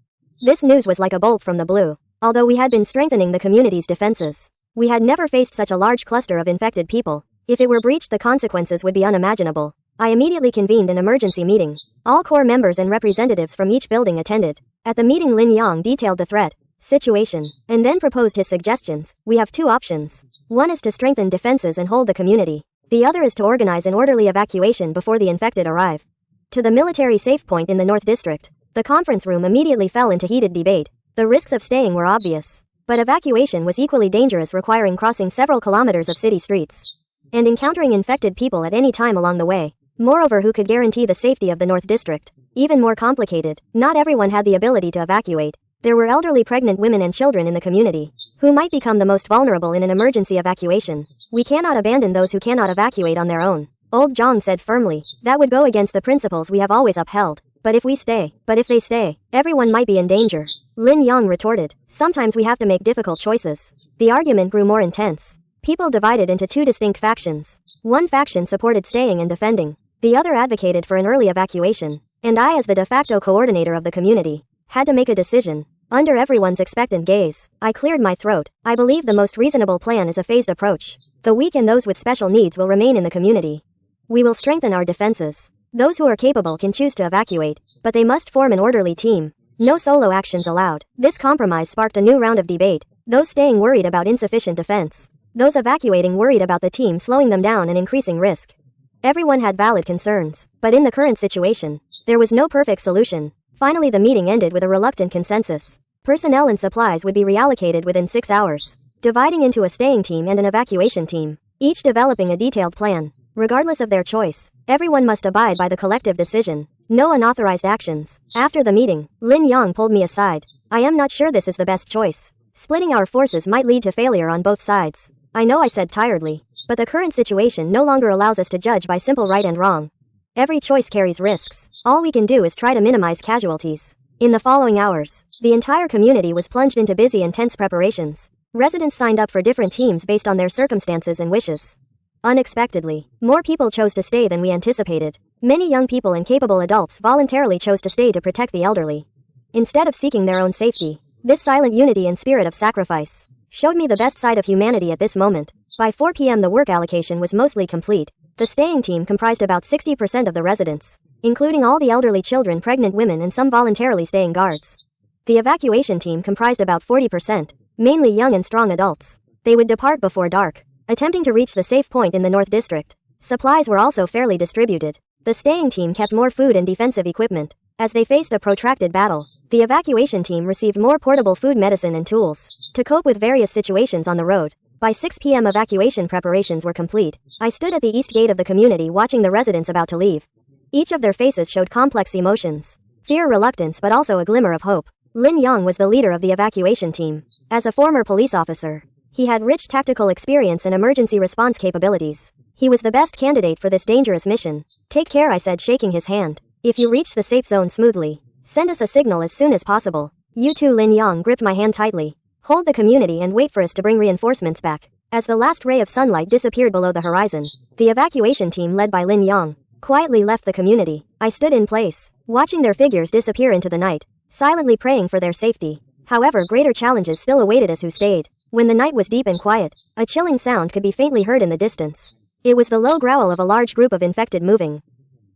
Speaker 1: This news was like a bolt from the blue. Although we had been strengthening the community's defenses, we had never faced such a large cluster of infected people. If it were breached, the consequences would be unimaginable. I immediately convened an emergency meeting. All core members and representatives from each building attended. At the meeting, Lin Yang detailed the threat situation, and then proposed his suggestions. We have 2 options. One is to strengthen defenses and hold the community. The other is to organize an orderly evacuation before the infected arrive to the military safe point in the North District. The conference room immediately fell into heated debate. The risks of staying were obvious, but evacuation was equally dangerous, requiring crossing several kilometers of city streets and encountering infected people at any time along the way. Moreover, who could guarantee the safety of the North District? Even more complicated, not everyone had the ability to evacuate. There were elderly pregnant women and children in the community, who might become the most vulnerable in an emergency evacuation. We cannot abandon those who cannot evacuate on their own. Old Zhang said firmly. That would go against the principles we have always upheld. But if they stay, everyone might be in danger. Lin Yang retorted. Sometimes we have to make difficult choices. The argument grew more intense. People divided into two distinct factions. One faction supported staying and defending. The other advocated for an early evacuation. And I, as the de facto coordinator of the community, had to make a decision. Under everyone's expectant gaze, I cleared my throat. I believe the most reasonable plan is a phased approach. The weak and those with special needs will remain in the community. We will strengthen our defenses. Those who are capable can choose to evacuate, but they must form an orderly team. No solo actions allowed. This compromise sparked a new round of debate. Those staying worried about insufficient defense. Those evacuating worried about the team slowing them down and increasing risk. Everyone had valid concerns, but in the current situation, there was no perfect solution. Finally, the meeting ended with a reluctant consensus. Personnel and supplies would be reallocated within 6 hours, dividing into a staying team and an evacuation team, each developing a detailed plan. Regardless of their choice, everyone must abide by the collective decision. No unauthorized actions. After the meeting, Lin Yang pulled me aside. I am not sure this is the best choice. Splitting our forces might lead to failure on both sides. I know, I said tiredly, but the current situation no longer allows us to judge by simple right and wrong. Every choice carries risks. All we can do is try to minimize casualties. In the following hours, the entire community was plunged into busy and tense preparations. Residents signed up for different teams based on their circumstances and wishes. Unexpectedly, more people chose to stay than we anticipated. Many young people and capable adults voluntarily chose to stay to protect the elderly, instead of seeking their own safety. This silent unity and spirit of sacrifice showed me the best side of humanity at this moment. By 4 p.m. the work allocation was mostly complete. The staying team comprised about 60% of the residents, including all the elderly children, pregnant women, and some voluntarily staying guards. The evacuation team comprised about 40%, mainly young and strong adults. They would depart before dark, attempting to reach the safe point in the North District. Supplies were also fairly distributed. The staying team kept more food and defensive equipment. As they faced a protracted battle, the evacuation team received more portable food, medicine, and tools to cope with various situations on the road. By 6 p.m. evacuation preparations were complete. I stood at the east gate of the community watching the residents about to leave. Each of their faces showed complex emotions. Fear, reluctance, but also a glimmer of hope. Lin Yang was the leader of the evacuation team. As a former police officer, he had rich tactical experience and emergency response capabilities. He was the best candidate for this dangerous mission. Take care, I said, shaking his hand. If you reach the safe zone smoothly, send us a signal as soon as possible. You too, Lin Yang gripped my hand tightly. Hold the community and wait for us to bring reinforcements back. As the last ray of sunlight disappeared below the horizon, the evacuation team led by Lin Yang quietly left the community. I stood in place, watching their figures disappear into the night, silently praying for their safety. However, greater challenges still awaited us who stayed. When the night was deep and quiet, a chilling sound could be faintly heard in the distance. It was the low growl of a large group of infected moving,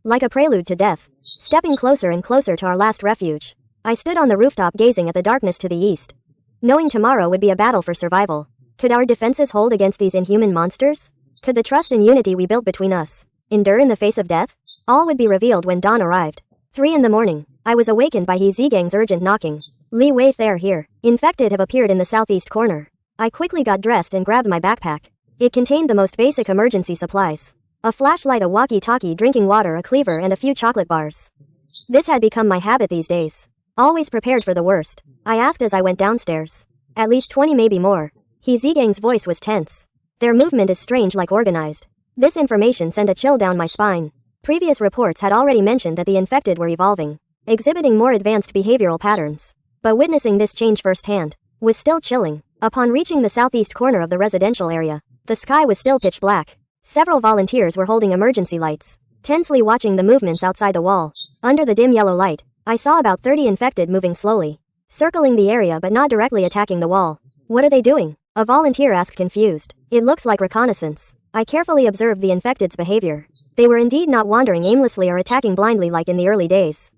Speaker 1: like a prelude to death, stepping closer and closer to our last refuge. I stood on the rooftop gazing at the darkness to the east, knowing tomorrow would be a battle for survival. Could our defenses hold against these inhuman monsters? Could the trust and unity we built between us endure in the face of death? All would be revealed when dawn arrived. 3 in the morning, I was awakened by He Zigang's urgent knocking. Li Wei, there, here. Infected have appeared in the southeast corner. I quickly got dressed and grabbed my backpack. It contained the most basic emergency supplies: a flashlight, a walkie-talkie, drinking water, a cleaver, and a few chocolate bars. This had become my habit these days. Always prepared for the worst, I asked as I went downstairs. At least 20, maybe more. He Zigang's voice was tense. Their movement is strange, like organized. This information sent a chill down my spine. Previous reports had already mentioned that the infected were evolving, exhibiting more advanced behavioral patterns. But witnessing this change firsthand was still chilling. Upon reaching the southeast corner of the residential area, the sky was still pitch black. Several volunteers were holding emergency lights, tensely watching the movements outside the wall. Under the dim yellow light, I saw about 30 infected moving slowly, circling the area but not directly attacking the wall. What are they doing? A volunteer asked, confused. It looks like reconnaissance. I carefully observed the infected's behavior. They were indeed not wandering aimlessly or attacking blindly like in the early days.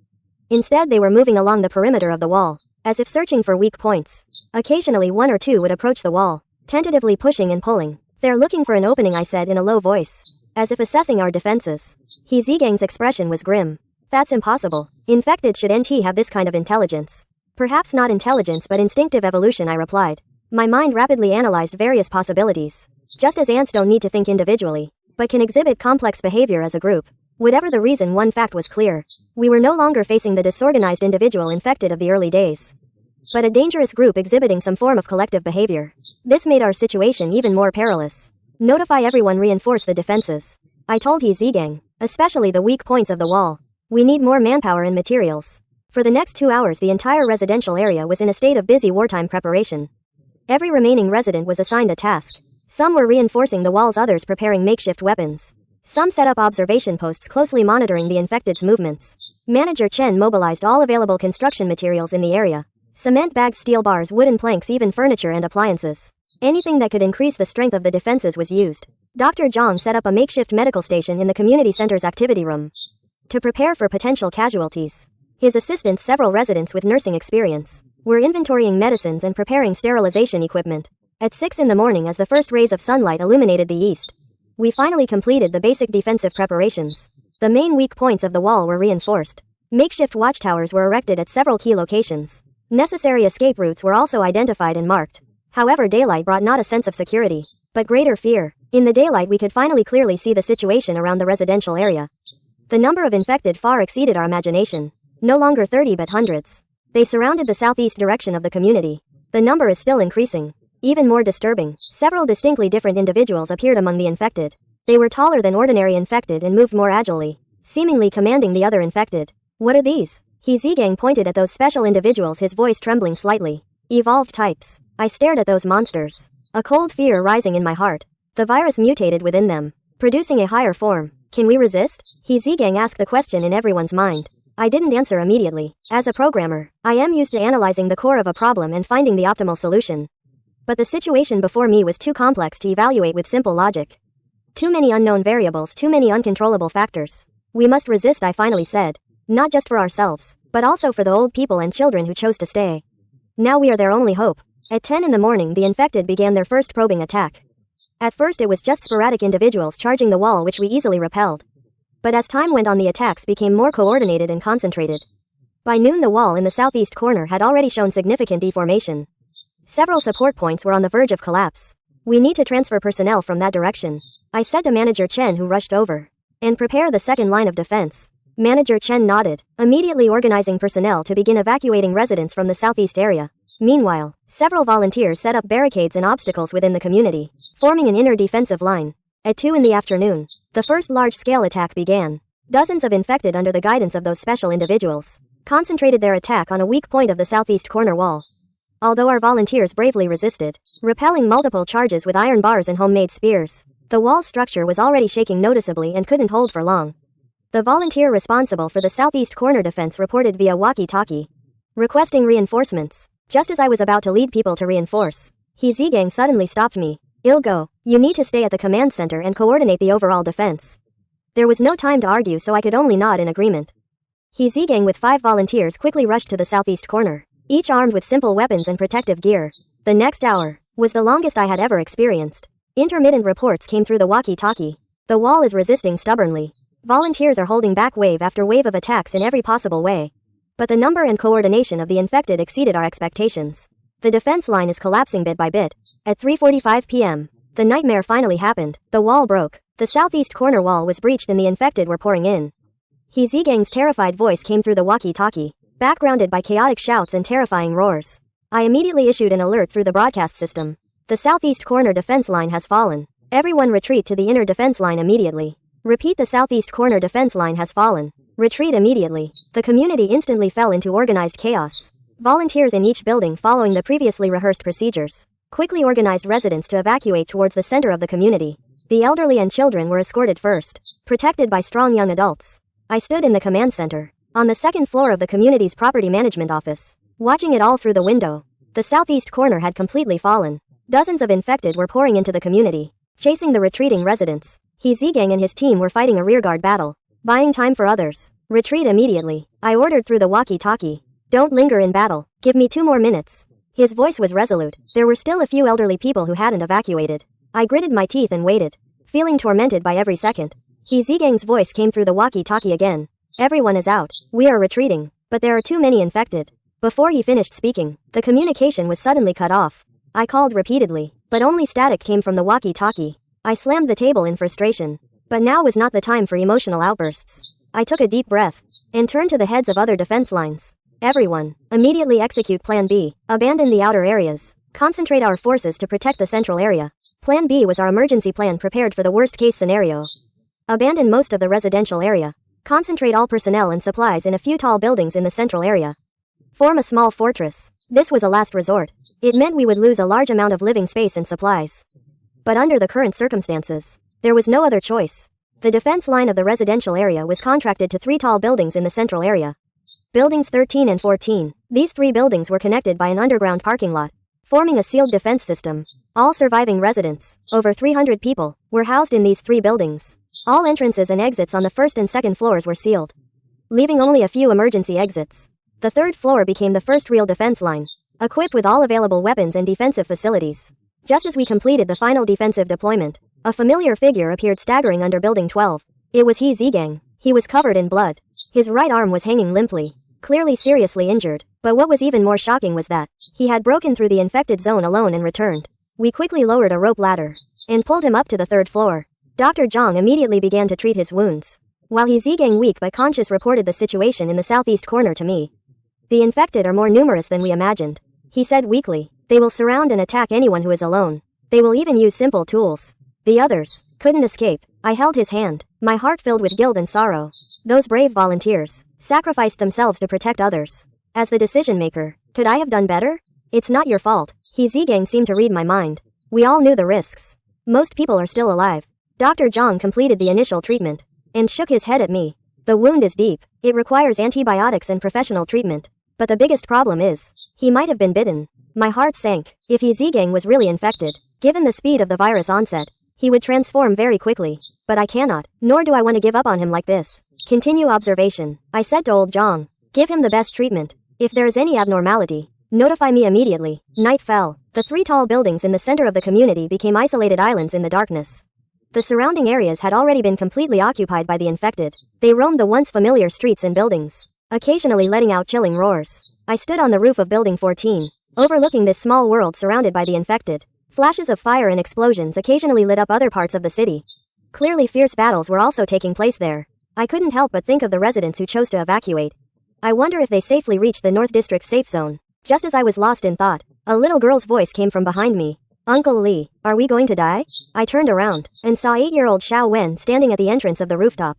Speaker 1: Instead, they were moving along the perimeter of the wall, as if searching for weak points. Occasionally 1 or 2 would approach the wall, tentatively pushing and pulling. They're looking for an opening, I said in a low voice, as if assessing our defenses. He Zigang's expression was grim. That's impossible. Infected should NT have this kind of intelligence. Perhaps not intelligence but instinctive evolution, I replied. My mind rapidly analyzed various possibilities. Just as ants don't need to think individually, but can exhibit complex behavior as a group. Whatever the reason, one fact was clear. We were no longer facing the disorganized individual infected of the early days. but a dangerous group exhibiting some form of collective behavior. This made our situation even more perilous. Notify everyone, reinforce the defenses. I told He Zigang, especially the weak points of the wall. We need more manpower and materials. For the next 2 hours the entire residential area was in a state of busy wartime preparation. Every remaining resident was assigned a task. Some were reinforcing the walls, others preparing makeshift weapons. Some set up observation posts closely monitoring the infected's movements. Manager Chen mobilized all available construction materials in the area. Cement bags, steel bars, wooden planks, even furniture and appliances. Anything that could increase the strength of the defenses was used. Dr. Zhang set up a makeshift medical station in the community center's activity room to prepare for potential casualties. His assistants, several residents with nursing experience, were inventorying medicines and preparing sterilization equipment. At 6 in the morning, as the first rays of sunlight illuminated the east, we finally completed the basic defensive preparations. The main weak points of the wall were reinforced. Makeshift watchtowers were erected at several key locations. Necessary escape routes were also identified and marked. However, daylight brought not a sense of security, but greater fear. In the daylight we could finally clearly see the situation around the residential area. The number of infected far exceeded our imagination. No longer 30 but hundreds. They surrounded the southeast direction of the community. The number is still increasing. Even more disturbing, several distinctly different individuals appeared among the infected. They were taller than ordinary infected and moved more agilely, seemingly commanding the other infected. What are these? He Zigang pointed at those special individuals, his voice trembling slightly. Evolved types. I stared at those monsters, a cold fear rising in my heart. The virus mutated within them, producing a higher form. Can we resist? He Zigang asked the question in everyone's mind. I didn't answer immediately. As a programmer, I am used to analyzing the core of a problem and finding the optimal solution. But the situation before me was too complex to evaluate with simple logic. Too many unknown variables, too many uncontrollable factors. We must resist, I finally said. Not just for ourselves, but also for the old people and children who chose to stay. Now we are their only hope. At 10 in the morning the infected began their first probing attack. At first it was just sporadic individuals charging the wall, which we easily repelled. But as time went on the attacks became more coordinated and concentrated. By noon the wall in the southeast corner had already shown significant deformation. Several support points were on the verge of collapse. We need to transfer personnel from that direction, I said to Manager Chen, who rushed over. And prepare the second line of defense. Manager Chen nodded, immediately organizing personnel to begin evacuating residents from the southeast area. Meanwhile, several volunteers set up barricades and obstacles within the community, forming an inner defensive line. At 2 in the afternoon, the first large-scale attack began. Dozens of infected, under the guidance of those special individuals, concentrated their attack on a weak point of the southeast corner wall. Although our volunteers bravely resisted, repelling multiple charges with iron bars and homemade spears, the wall's structure was already shaking noticeably and couldn't hold for long. The volunteer responsible for the southeast corner defense reported via walkie-talkie, requesting reinforcements. Just as I was about to lead people to reinforce, He Zigang suddenly stopped me. Ilgo, you need to stay at the command center and coordinate the overall defense. There was no time to argue, so I could only nod in agreement. He Zigang with 5 volunteers quickly rushed to the southeast corner, each armed with simple weapons and protective gear. The next hour was the longest I had ever experienced. Intermittent reports came through the walkie-talkie. The wall is resisting stubbornly. Volunteers are holding back wave after wave of attacks in every possible way. But the number and coordination of the infected exceeded our expectations. The defense line is collapsing bit by bit. At 3:45 p.m., the nightmare finally happened. The wall broke. The southeast corner wall was breached and the infected were pouring in. He Zigang's terrified voice came through the walkie-talkie, backgrounded by chaotic shouts and terrifying roars. I immediately issued an alert through the broadcast system. The southeast corner defense line has fallen. Everyone retreat to the inner defense line immediately. Repeat, the southeast corner defense line has fallen. Retreat immediately. The community instantly fell into organized chaos. Volunteers in each building, following the previously rehearsed procedures, quickly organized residents to evacuate towards the center of the community. The elderly and children were escorted first, protected by strong young adults. I stood in the command center, on the second floor of the community's property management office, watching it all through the window. The southeast corner had completely fallen. Dozens of infected were pouring into the community, chasing the retreating residents. He Zigang and his team were fighting a rearguard battle, buying time for others. Retreat immediately, I ordered through the walkie-talkie. Don't linger in battle. Give me 2 more minutes. His voice was resolute. There were still a few elderly people who hadn't evacuated. I gritted my teeth and waited, feeling tormented by every second. He Zigang's voice came through the walkie-talkie again. Everyone is out. We are retreating, but there are too many infected. Before he finished speaking, the communication was suddenly cut off. I called repeatedly, but only static came from the walkie-talkie. I slammed the table in frustration. But now was not the time for emotional outbursts. I took a deep breath and turned to the heads of other defense lines. Everyone, immediately execute Plan B. Abandon the outer areas. Concentrate our forces to protect the central area. Plan B was our emergency plan prepared for the worst-case scenario. Abandon most of the residential area. Concentrate all personnel and supplies in a few tall buildings in the central area. Form a small fortress. This was a last resort. It meant we would lose a large amount of living space and supplies. But under the current circumstances, there was no other choice. The defense line of the residential area was contracted to 3 tall buildings in the central area. Buildings 13 and 14. These 3 buildings were connected by an underground parking lot, forming a sealed defense system. All surviving residents, over 300 people, were housed in these 3 buildings. All entrances and exits on the first and second floors were sealed, leaving only a few emergency exits. The 3rd floor became the first real defense line, equipped with all available weapons and defensive facilities. Just as we completed the final defensive deployment, a familiar figure appeared staggering under Building 12. It was He Zigang. He was covered in blood. His right arm was hanging limply, clearly seriously injured. But what was even more shocking was that he had broken through the infected zone alone and returned. We quickly lowered a rope ladder and pulled him up to the 3rd floor. Dr. Zhang immediately began to treat his wounds, while He Zigang, weak but conscious, reported the situation in the southeast corner to me. The infected are more numerous than we imagined, he said weakly. They will surround and attack anyone who is alone. They will even use simple tools. The others couldn't escape. I held his hand, my heart filled with guilt and sorrow. Those brave volunteers sacrificed themselves to protect others. As the decision-maker, could I have done better? It's not your fault. He Zigang seemed to read my mind. We all knew the risks. Most people are still alive. Dr. Zhang completed the initial treatment and shook his head at me. The wound is deep. It requires antibiotics and professional treatment. But the biggest problem is, he might have been bitten. My heart sank. If He Zigang was really infected, given the speed of the virus onset, he would transform very quickly. But I cannot, nor do I want to give up on him like this. Continue observation, I said to old Zhang. Give him the best treatment. If there is any abnormality, notify me immediately. Night fell. The 3 tall buildings in the center of the community became isolated islands in the darkness. The surrounding areas had already been completely occupied by the infected. They roamed the once familiar streets and buildings, occasionally letting out chilling roars. I stood on the roof of Building 14, overlooking this small world surrounded by the infected. Flashes of fire and explosions occasionally lit up other parts of the city. Clearly fierce battles were also taking place there. I couldn't help but think of the residents who chose to evacuate. I wonder if they safely reached the North District safe zone. Just as I was lost in thought, a little girl's voice came from behind me. Uncle Li, are we going to die? I turned around and saw 8-year-old Xiao Wen standing at the entrance of the rooftop.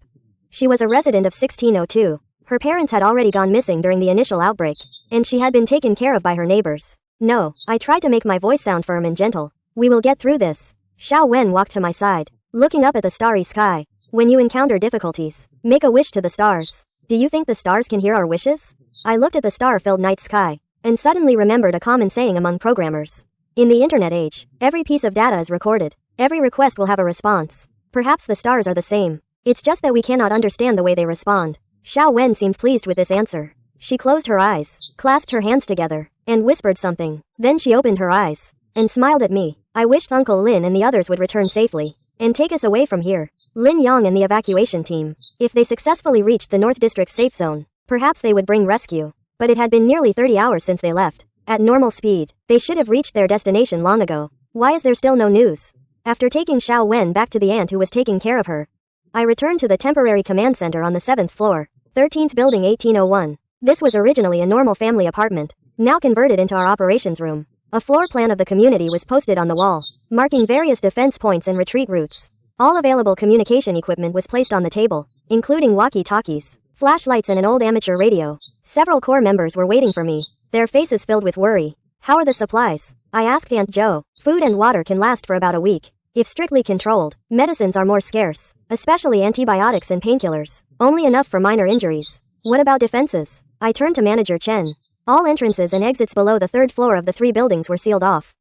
Speaker 1: She was a resident of 1602. Her parents had already gone missing during the initial outbreak, and she had been taken care of by her neighbors. No, I tried to make my voice sound firm and gentle. We will get through this. Xiao Wen walked to my side, looking up at the starry sky. When you encounter difficulties, make a wish to the stars. Do you think the stars can hear our wishes? I looked at the star-filled night sky, and suddenly remembered a common saying among programmers. In the internet age, every piece of data is recorded. Every request will have a response. Perhaps the stars are the same. It's just that we cannot understand the way they respond. Xiao Wen seemed pleased with this answer. She closed her eyes, clasped her hands together, and whispered something. Then she opened her eyes and smiled at me. I wished Uncle Lin and the others would return safely and take us away from here. Lin Yang and the evacuation team, if they successfully reached the North District safe zone, perhaps they would bring rescue. But it had been nearly 30 hours since they left. At normal speed, they should have reached their destination long ago. Why is there still no news? After taking Xiao Wen back to the aunt who was taking care of her, I returned to the temporary command center on the 7th floor, 13th building 1801. This was originally a normal family apartment, now converted into our operations room. A floor plan of the community was posted on the wall, marking various defense points and retreat routes. All available communication equipment was placed on the table, including walkie-talkies, flashlights and an old amateur radio. Several corps members were waiting for me, their faces filled with worry. How are the supplies? I asked Aunt Jo. Food and water can last for about a week. If strictly controlled, medicines are more scarce, especially antibiotics and painkillers. Only enough for minor injuries. What about defenses? I turned to Manager Chen. All entrances and exits below the 3rd floor of the 3 buildings were sealed off.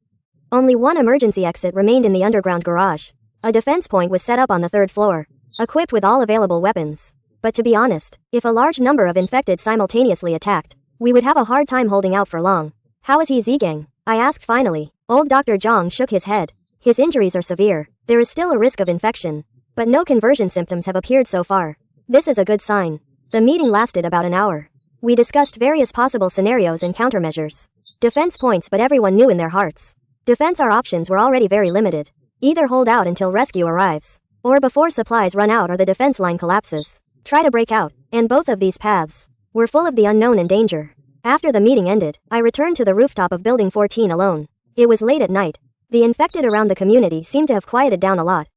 Speaker 1: Only one emergency exit remained in the underground garage. A defense point was set up on the 3rd floor, equipped with all available weapons. But to be honest, if a large number of infected simultaneously attacked, we would have a hard time holding out for long. How is He Zigang? I asked finally. Old Dr. Zhang shook his head. His injuries are severe. There is still a risk of infection, but no conversion symptoms have appeared so far. This is a good sign. The meeting lasted about an hour. We discussed various possible scenarios and countermeasures. Defense points, but everyone knew in their hearts. Our options were already very limited. Either hold out until rescue arrives, or before supplies run out or the defense line collapses, try to break out, and both of these paths were full of the unknown and danger. After the meeting ended, I returned to the rooftop of Building 14 alone. It was late at night. The infected around the community seemed to have quieted down a lot.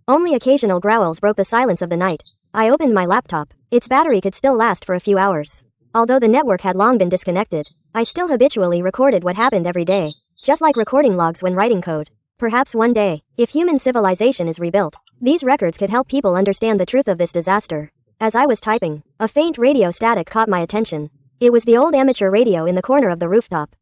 Speaker 1: Only occasional growls broke the silence of the night. I opened my laptop. Its battery could still last for a few hours. Although the network had long been disconnected, I still habitually recorded what happened every day, just like recording logs when writing code. Perhaps one day, if human civilization is rebuilt, these records could help people understand the truth of this disaster. As I was typing, a faint radio static caught my attention. It was the old amateur radio in the corner of the rooftop.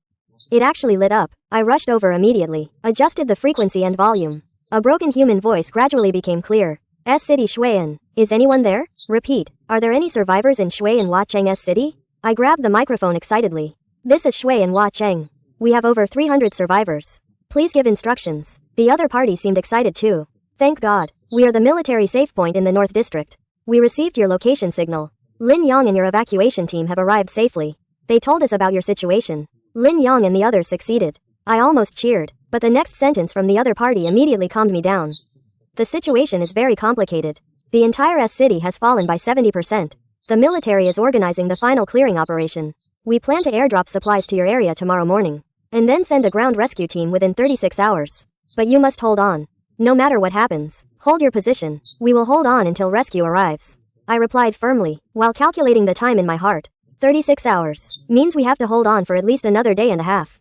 Speaker 1: It actually lit up. I rushed over immediately, adjusted the frequency and volume. A broken human voice gradually became clear. S City Shuian. Is anyone there? Repeat. Are there any survivors in Shui and Huacheng S City? I grabbed the microphone excitedly. This is Shui and Huacheng. We have over 300 survivors. Please give instructions. The other party seemed excited too. Thank God. We are the military safe point in the North District. We received your location signal. Lin Yang and your evacuation team have arrived safely. They told us about your situation. Lin Yang and the others succeeded. I almost cheered, but the next sentence from the other party immediately calmed me down. The situation is very complicated. The entire S city has fallen by 70%. The military is organizing the final clearing operation. We plan to airdrop supplies to your area tomorrow morning, and then send a ground rescue team within 36 hours. But you must hold on. No matter what happens, hold your position. We will hold on until rescue arrives. I replied firmly, while calculating the time in my heart. 36 hours means we have to hold on for at least another day and a half.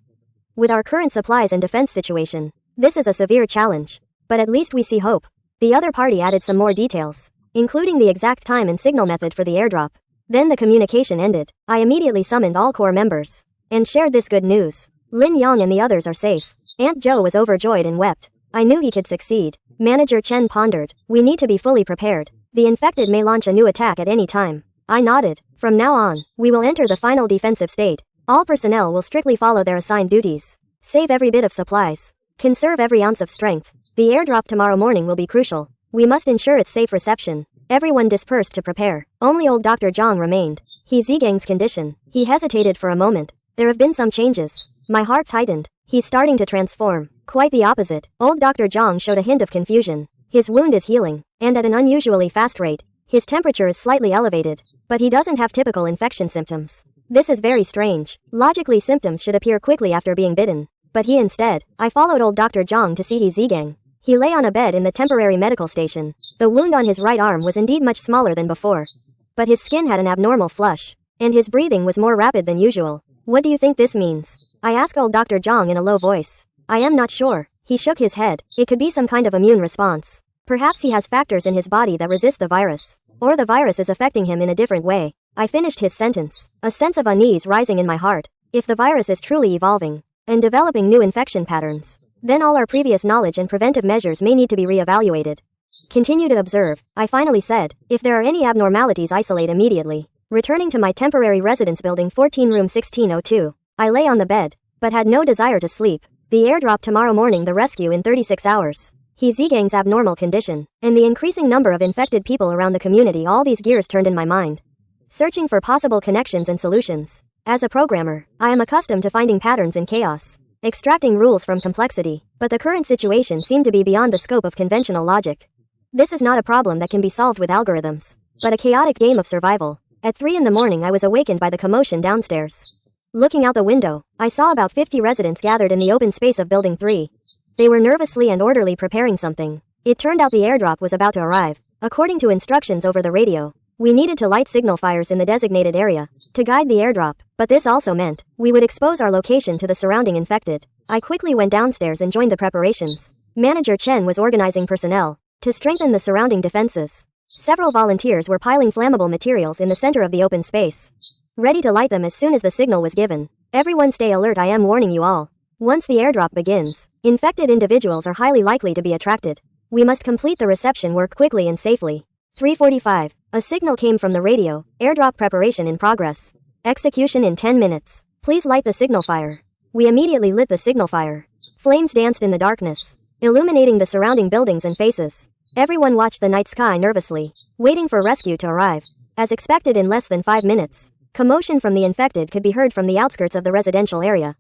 Speaker 1: With our current supplies and defense situation, this is a severe challenge. But at least we see hope. The other party added some more details, including the exact time and signal method for the airdrop. Then the communication ended. I immediately summoned all core members and shared this good news. Lin Yang and the others are safe. Aunt Zhou was overjoyed and wept. I knew he could succeed. Manager Chen pondered. We need to be fully prepared. The infected may launch a new attack at any time. I nodded. From now on, we will enter the final defensive state. All personnel will strictly follow their assigned duties. Save every bit of supplies. Conserve every ounce of strength. The airdrop tomorrow morning will be crucial. We must ensure its safe reception. Everyone dispersed to prepare. Only old Dr. Zhang remained. He's Zigang's condition. He hesitated for a moment. There have been some changes. My heart tightened. He's starting to transform. Quite the opposite. Old Dr. Zhang showed a hint of confusion. His wound is healing, and at an unusually fast rate. His temperature is slightly elevated, but he doesn't have typical infection symptoms. This is very strange. Logically, symptoms should appear quickly after being bitten. But he instead. I followed old Dr. Zhang to see Zigang. He lay on a bed in the temporary medical station. The wound on his right arm was indeed much smaller than before. But his skin had an abnormal flush, and his breathing was more rapid than usual. What do you think this means? I asked old Dr. Zhang in a low voice. I am not sure. He shook his head. It could be some kind of immune response. Perhaps he has factors in his body that resist the virus. Or the virus is affecting him in a different way. I finished his sentence, a sense of unease rising in my heart. If the virus is truly evolving and developing new infection patterns, then all our previous knowledge and preventive measures may need to be re-evaluated. Continue to observe, I finally said. If there are any abnormalities, isolate immediately. Returning to my temporary residence building 14 room 1602, I lay on the bed, but had no desire to sleep. The airdrop tomorrow morning, the rescue in 36 hours. He's Zigang's abnormal condition, and the increasing number of infected people around the community, all these gears turned in my mind. Searching for possible connections and solutions. As a programmer, I am accustomed to finding patterns in chaos, extracting rules from complexity, but the current situation seemed to be beyond the scope of conventional logic. This is not a problem that can be solved with algorithms, but a chaotic game of survival. At 3 in the morning, I was awakened by the commotion downstairs. Looking out the window, I saw about 50 residents gathered in the open space of Building 3. They were nervously and orderly preparing something. It turned out the airdrop was about to arrive. According to instructions over the radio, we needed to light signal fires in the designated area to guide the airdrop, but this also meant we would expose our location to the surrounding infected. I quickly went downstairs and joined the preparations. Manager Chen was organizing personnel to strengthen the surrounding defenses. Several volunteers were piling flammable materials in the center of the open space, ready to light them as soon as the signal was given. Everyone stay alert, I am warning you all. Once the airdrop begins, infected individuals are highly likely to be attracted. We must complete the reception work quickly and safely. 3:45. A signal came from the radio. Airdrop preparation in progress. Execution in 10 minutes. Please light the signal fire. We immediately lit the signal fire. Flames danced in the darkness, illuminating the surrounding buildings and faces. Everyone watched the night sky nervously, waiting for rescue to arrive. As expected, in less than 5 minutes, commotion from the infected could be heard from the outskirts of the residential area.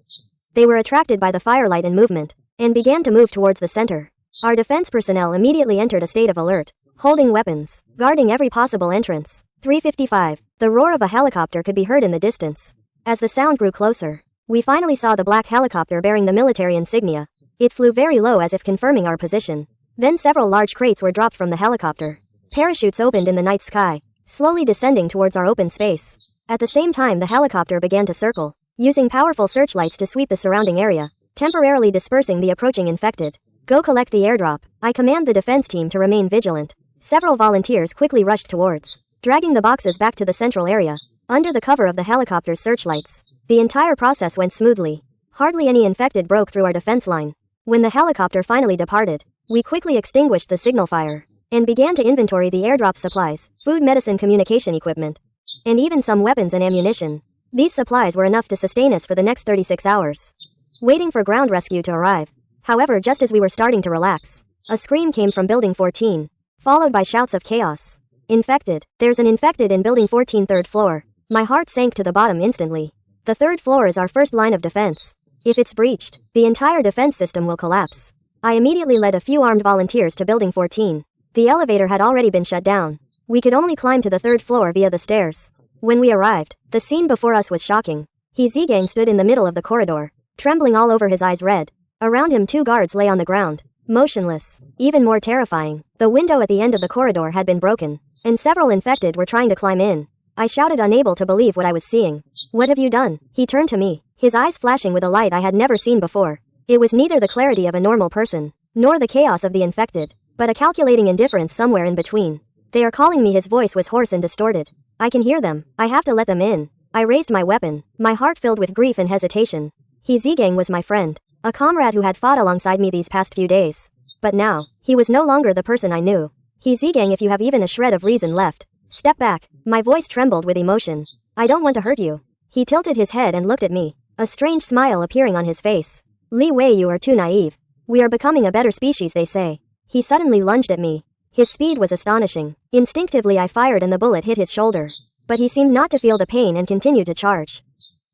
Speaker 1: They were attracted by the firelight and movement, and began to move towards the center. Our defense personnel immediately entered a state of alert, holding weapons, guarding every possible entrance. 3:55. The roar of a helicopter could be heard in the distance. As the sound grew closer, we finally saw the black helicopter bearing the military insignia. It flew very low as if confirming our position. Then several large crates were dropped from the helicopter. Parachutes opened in the night sky, slowly descending towards our open space. At the same time, the helicopter began to circle, using powerful searchlights to sweep the surrounding area, temporarily dispersing the approaching infected. Go collect the airdrop. I command the defense team to remain vigilant. Several volunteers quickly rushed towards, dragging the boxes back to the central area, under the cover of the helicopter's searchlights. The entire process went smoothly. Hardly any infected broke through our defense line. When the helicopter finally departed, we quickly extinguished the signal fire, and began to inventory the airdrop supplies, food, medicine, communication equipment, and even some weapons and ammunition. These supplies were enough to sustain us for the next 36 hours. Waiting for ground rescue to arrive. However, just as we were starting to relax, a scream came from Building 14, followed by shouts of chaos. Infected. There's an infected in Building 14, 3rd floor. My heart sank to the bottom instantly. The 3rd floor is our first line of defense. If it's breached, the entire defense system will collapse. I immediately led a few armed volunteers to Building 14. The elevator had already been shut down. We could only climb to the 3rd floor via the stairs. When we arrived, the scene before us was shocking. He Zigang stood in the middle of the corridor, trembling all over, his eyes red. Around him 2 guards lay on the ground, motionless. Even more terrifying, the window at the end of the corridor had been broken, and several infected were trying to climb in. I shouted, unable to believe what I was seeing. What have you done? He turned to me, his eyes flashing with a light I had never seen before. It was neither the clarity of a normal person, nor the chaos of the infected, but a calculating indifference somewhere in between. They are calling me. His voice was hoarse and distorted. I can hear them. I have to let them in. I raised my weapon, my heart filled with grief and hesitation. He Zigang was my friend, a comrade who had fought alongside me these past few days. But now, he was no longer the person I knew. He Zigang, if you have even a shred of reason left, step back. My voice trembled with emotion. I don't want to hurt you. He tilted his head and looked at me, a strange smile appearing on his face. Li Wei, you are too naive. We are becoming a better species, they say. He suddenly lunged at me. His speed was astonishing. Instinctively I fired and the bullet hit his shoulder. But he seemed not to feel the pain and continued to charge.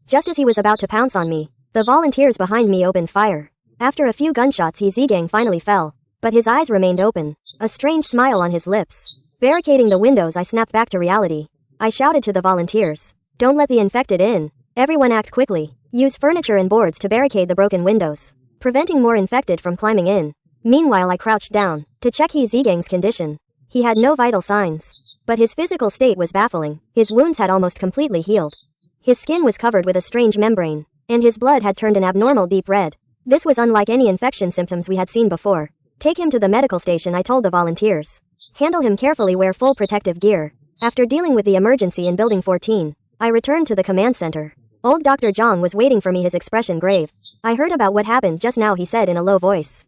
Speaker 1: Just as he was about to pounce on me, the volunteers behind me opened fire. After a few gunshots, He Zigang finally fell, but his eyes remained open, a strange smile on his lips. Barricading the windows, I snapped back to reality. I shouted to the volunteers, "Don't let the infected in. Everyone act quickly. Use furniture and boards to barricade the broken windows, preventing more infected from climbing in." Meanwhile, I crouched down to check He Zigang's condition. He had no vital signs, but his physical state was baffling. His wounds had almost completely healed. His skin was covered with a strange membrane, and his blood had turned an abnormal deep red. This was unlike any infection symptoms we had seen before. "Take him to the medical station," I told the volunteers. "Handle him carefully, wear full protective gear." After dealing with the emergency in Building 14, I returned to the command center. Old Dr. Zhang was waiting for me, his expression grave. "I heard about what happened just now," he said in a low voice.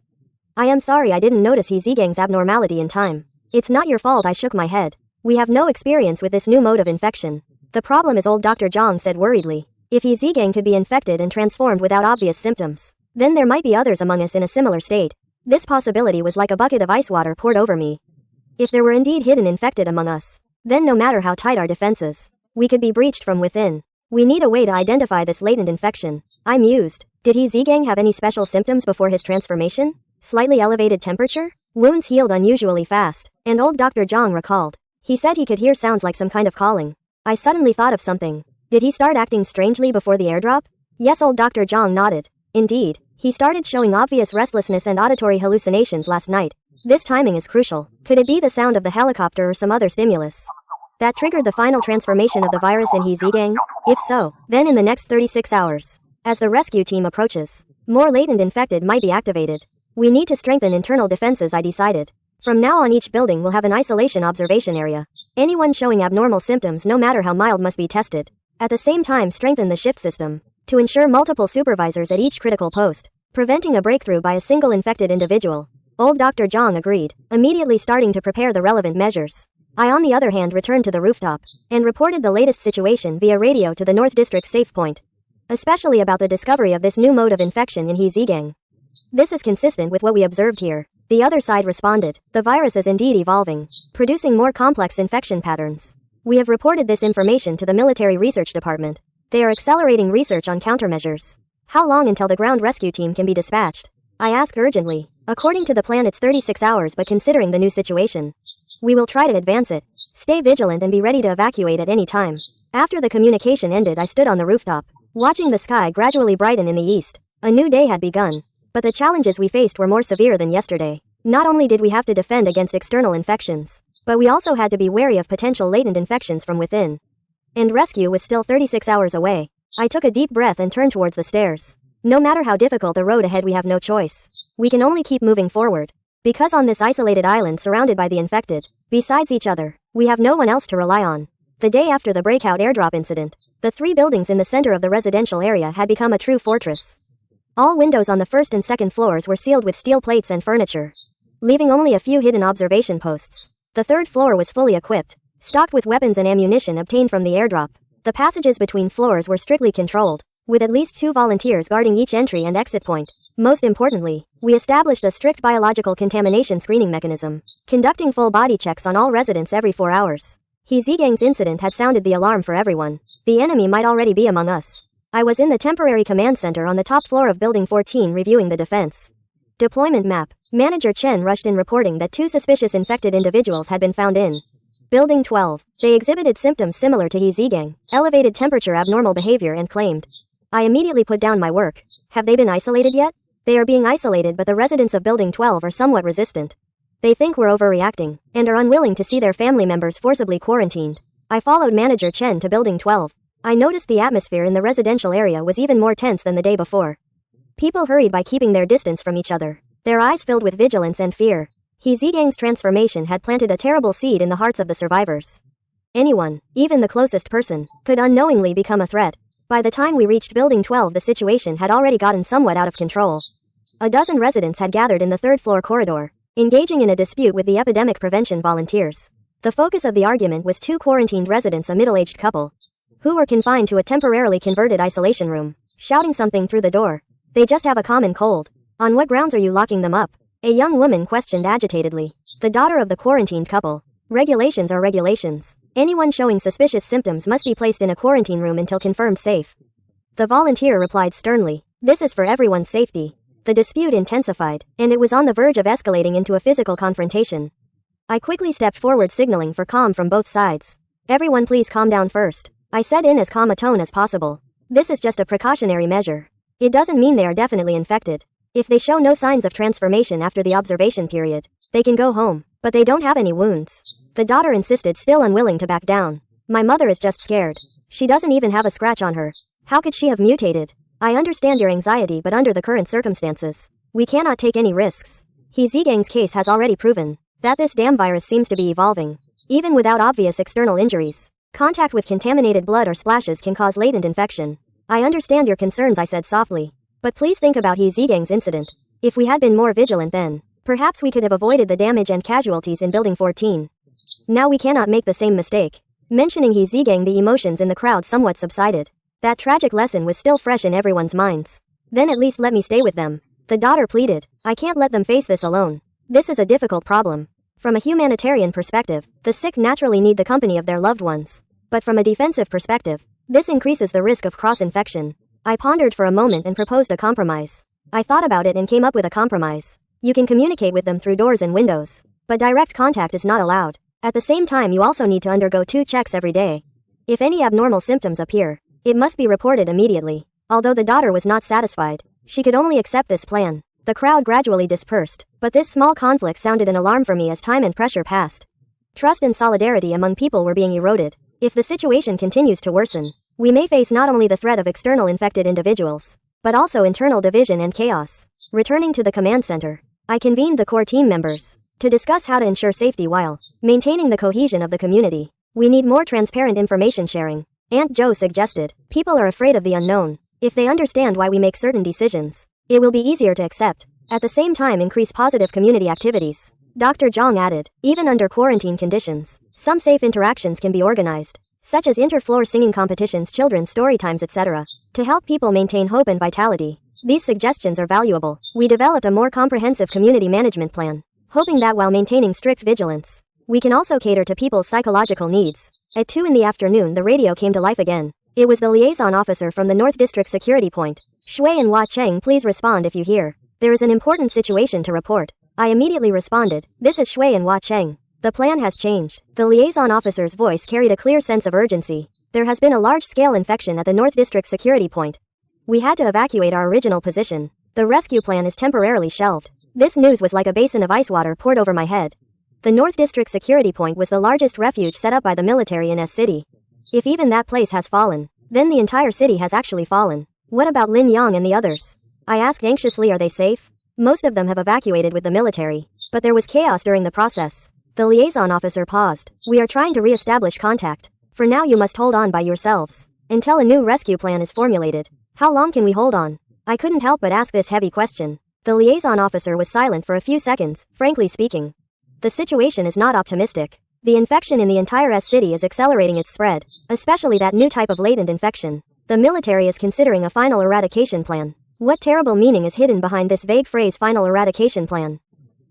Speaker 1: "I am sorry I didn't notice He Zigang's abnormality in time." "It's not your fault," I shook my head. "We have no experience with this new mode of infection." "The problem is," old Dr. Zhang said worriedly, "if He Zigang could be infected and transformed without obvious symptoms, then there might be others among us in a similar state." This possibility was like a bucket of ice water poured over me. If there were indeed hidden infected among us, then no matter how tight our defenses, we could be breached from within. We need a way to identify this latent infection. I mused. Did He Zigang have any special symptoms before his transformation? Slightly elevated temperature? Wounds healed unusually fast, and old Dr. Zhang recalled. He said he could hear sounds like some kind of calling. I suddenly thought of something. Did he start acting strangely before the airdrop? Yes, old Dr. Zhang nodded. Indeed, he started showing obvious restlessness and auditory hallucinations last night. This timing is crucial. Could it be the sound of the helicopter or some other stimulus that triggered the final transformation of the virus in He Zigang? If so, then in the next 36 hours, as the rescue team approaches, more latent infected might be activated. We need to strengthen internal defenses, I decided. From now on, each building will have an isolation observation area. Anyone showing abnormal symptoms, no matter how mild, must be tested. At the same time, strengthen the shift system to ensure multiple supervisors at each critical post, preventing a breakthrough by a single infected individual. Old Dr. Zhang agreed, immediately starting to prepare the relevant measures. I, on the other hand, returned to the rooftop and reported the latest situation via radio to the North District Safe Point, especially about the discovery of this new mode of infection in He Zigang. "This is consistent with what we observed here," the other side responded. "The virus is indeed evolving, producing more complex infection patterns. We have reported this information to the Military Research Department. They are accelerating research on countermeasures." "How long until the ground rescue team can be dispatched?" I asked urgently. "According to the plan, it's 36 hours, but considering the new situation, we will try to advance it. Stay vigilant and be ready to evacuate at any time." After the communication ended, I stood on the rooftop, watching the sky gradually brighten in the east. A new day had begun. But the challenges we faced were more severe than yesterday. Not only did we have to defend against external infections, but we also had to be wary of potential latent infections from within. And rescue was still 36 hours away. I took a deep breath and turned towards the stairs. No matter how difficult the road ahead, we have no choice. We can only keep moving forward. Because on this isolated island surrounded by the infected, besides each other, we have no one else to rely on. The day after the breakout airdrop incident, the 3 buildings in the center of the residential area had become a true fortress. All windows on the first and second floors were sealed with steel plates and furniture, leaving only a few hidden observation posts. The 3rd floor was fully equipped, stocked with weapons and ammunition obtained from the airdrop. The passages between floors were strictly controlled, with at least 2 volunteers guarding each entry and exit point. Most importantly, we established a strict biological contamination screening mechanism, conducting full body checks on all residents every 4 hours. He Zigang's incident had sounded the alarm for everyone. The enemy might already be among us. I was in the temporary command center on the top floor of Building 14 reviewing the defense deployment map. Manager Chen rushed in reporting that 2 suspicious infected individuals had been found in Building 12. They exhibited symptoms similar to He Zigang, elevated temperature, abnormal behavior, and claimed. I immediately put down my work. Have they been isolated yet? They are being isolated, but the residents of Building 12 are somewhat resistant. They think we're overreacting, and are unwilling to see their family members forcibly quarantined. I followed Manager Chen to Building 12. I noticed the atmosphere in the residential area was even more tense than the day before. People hurried by keeping their distance from each other, their eyes filled with vigilance and fear. He Zigang's transformation had planted a terrible seed in the hearts of the survivors. Anyone, even the closest person, could unknowingly become a threat. By the time we reached Building 12, the situation had already gotten somewhat out of control. A dozen residents had gathered in the 3rd floor corridor, engaging in a dispute with the epidemic prevention volunteers. The focus of the argument was 2 quarantined residents, a middle-aged couple, who were confined to a temporarily converted isolation room, shouting something through the door. They just have a common cold. On what grounds are you locking them up? A young woman questioned agitatedly. The daughter of the quarantined couple. Regulations are regulations. Anyone showing suspicious symptoms must be placed in a quarantine room until confirmed safe. The volunteer replied sternly. This is for everyone's safety. The dispute intensified, and it was on the verge of escalating into a physical confrontation. I quickly stepped forward, signaling for calm from both sides. Everyone please calm down first. I said in as calm a tone as possible. This is just a precautionary measure. It doesn't mean they are definitely infected. If they show no signs of transformation after the observation period, they can go home, but they don't have any wounds. The daughter insisted, still unwilling to back down. My mother is just scared. She doesn't even have a scratch on her. How could she have mutated? I understand your anxiety, but under the current circumstances, we cannot take any risks. He Zigang's case has already proven that this damn virus seems to be evolving. Even without obvious external injuries, contact with contaminated blood or splashes can cause latent infection. I understand your concerns, I said softly. But please think about He Zigang's incident. If we had been more vigilant then, perhaps we could have avoided the damage and casualties in Building 14. Now we cannot make the same mistake. Mentioning He Zigang, the emotions in the crowd somewhat subsided. That tragic lesson was still fresh in everyone's minds. Then at least let me stay with them. The daughter pleaded. I can't let them face this alone. This is a difficult problem. From a humanitarian perspective, the sick naturally need the company of their loved ones. But from a defensive perspective, this increases the risk of cross-infection. I pondered for a moment and proposed a compromise. I thought about it and came up with a compromise. You can communicate with them through doors and windows, but direct contact is not allowed. At the same time, you also need to undergo 2 checks every day. If any abnormal symptoms appear, it must be reported immediately. Although the daughter was not satisfied, she could only accept this plan. The crowd gradually dispersed, but this small conflict sounded an alarm for me as time and pressure passed. Trust and solidarity among people were being eroded. If the situation continues to worsen, we may face not only the threat of external infected individuals, but also internal division and chaos. Returning to the command center, I convened the core team members to discuss how to ensure safety while maintaining the cohesion of the community. We need more transparent information sharing. Aunt Joe suggested. People are afraid of the unknown. If they understand why we make certain decisions, it will be easier to accept. At the same time, increase positive community activities. Dr. Zhang added, even under quarantine conditions, some safe interactions can be organized, such as inter-floor singing competitions, children's story times, etc., to help people maintain hope and vitality. These suggestions are valuable. We developed a more comprehensive community management plan, hoping that while maintaining strict vigilance, we can also cater to people's psychological needs. At 2 in the afternoon, the radio came to life again. It was the liaison officer from the North District Security Point. Shui and Hua Cheng, please respond if you hear. There is an important situation to report. I immediately responded. This is Shui and Hua Cheng. The plan has changed. The liaison officer's voice carried a clear sense of urgency. There has been a large-scale infection at the North District security point. We had to evacuate our original position. The rescue plan is temporarily shelved. This news was like a basin of ice water poured over my head. The North District security point was the largest refuge set up by the military in S City. If even that place has fallen, then the entire city has actually fallen. What about Lin Yang and the others? I asked anxiously, are they safe? Most of them have evacuated with the military, but there was chaos during the process. The liaison officer paused. We are trying to re-establish contact. For now you must hold on by yourselves until a new rescue plan is formulated. How long can we hold on? I couldn't help but ask this heavy question. The liaison officer was silent for a few seconds. Frankly speaking, the situation is not optimistic. The infection in the entire S city is accelerating its spread, especially that new type of latent infection. The military is considering a final eradication plan. What terrible meaning is hidden behind this vague phrase, final eradication plan?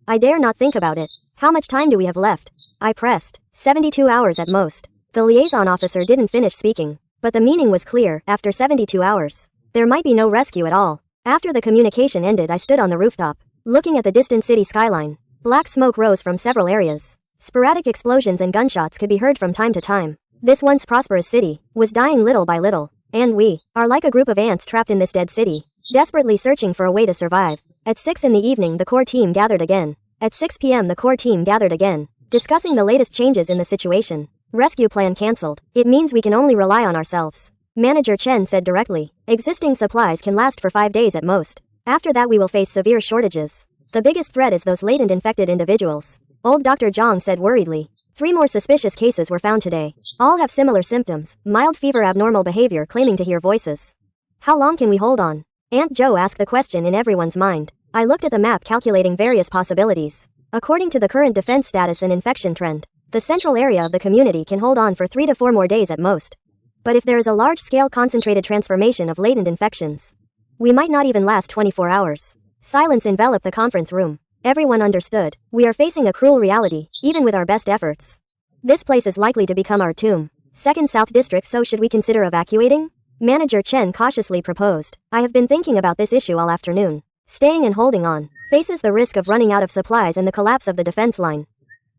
Speaker 1: I dare not think about it. How much time do we have left? I pressed. 72 hours at most. The liaison officer didn't finish speaking, but the meaning was clear. After 72 hours, there might be no rescue at all. After the communication ended, I stood on the rooftop, looking at the distant city skyline. Black smoke rose from several areas. Sporadic explosions and gunshots could be heard from time to time. This once prosperous city was dying little by little, and we are like a group of ants trapped in this dead city, desperately searching for a way to survive. At 6 in the evening, the core team gathered again. At 6 p.m. the core team gathered again, discussing the latest changes in the situation. Rescue plan cancelled. It means we can only rely on ourselves. Manager Chen said directly. Existing supplies can last for 5 days at most. After that we will face severe shortages. The biggest threat is those latent infected individuals. Old Dr. Zhang said worriedly. 3 more suspicious cases were found today. All have similar symptoms, mild fever, abnormal behavior, claiming to hear voices. How long can we hold on? Aunt Joe asked the question in everyone's mind. I looked at the map, calculating various possibilities. According to the current defense status and infection trend, the central area of the community can hold on for 3 to 4 more days at most. But if there is a large-scale concentrated transformation of latent infections, we might not even last 24 hours. Silence enveloped the conference room. Everyone understood. We are facing a cruel reality, even with our best efforts. This place is likely to become our tomb. Second South District, so should we consider evacuating? Manager Chen cautiously proposed. I have been thinking about this issue all afternoon. Staying and holding on faces the risk of running out of supplies and the collapse of the defense line.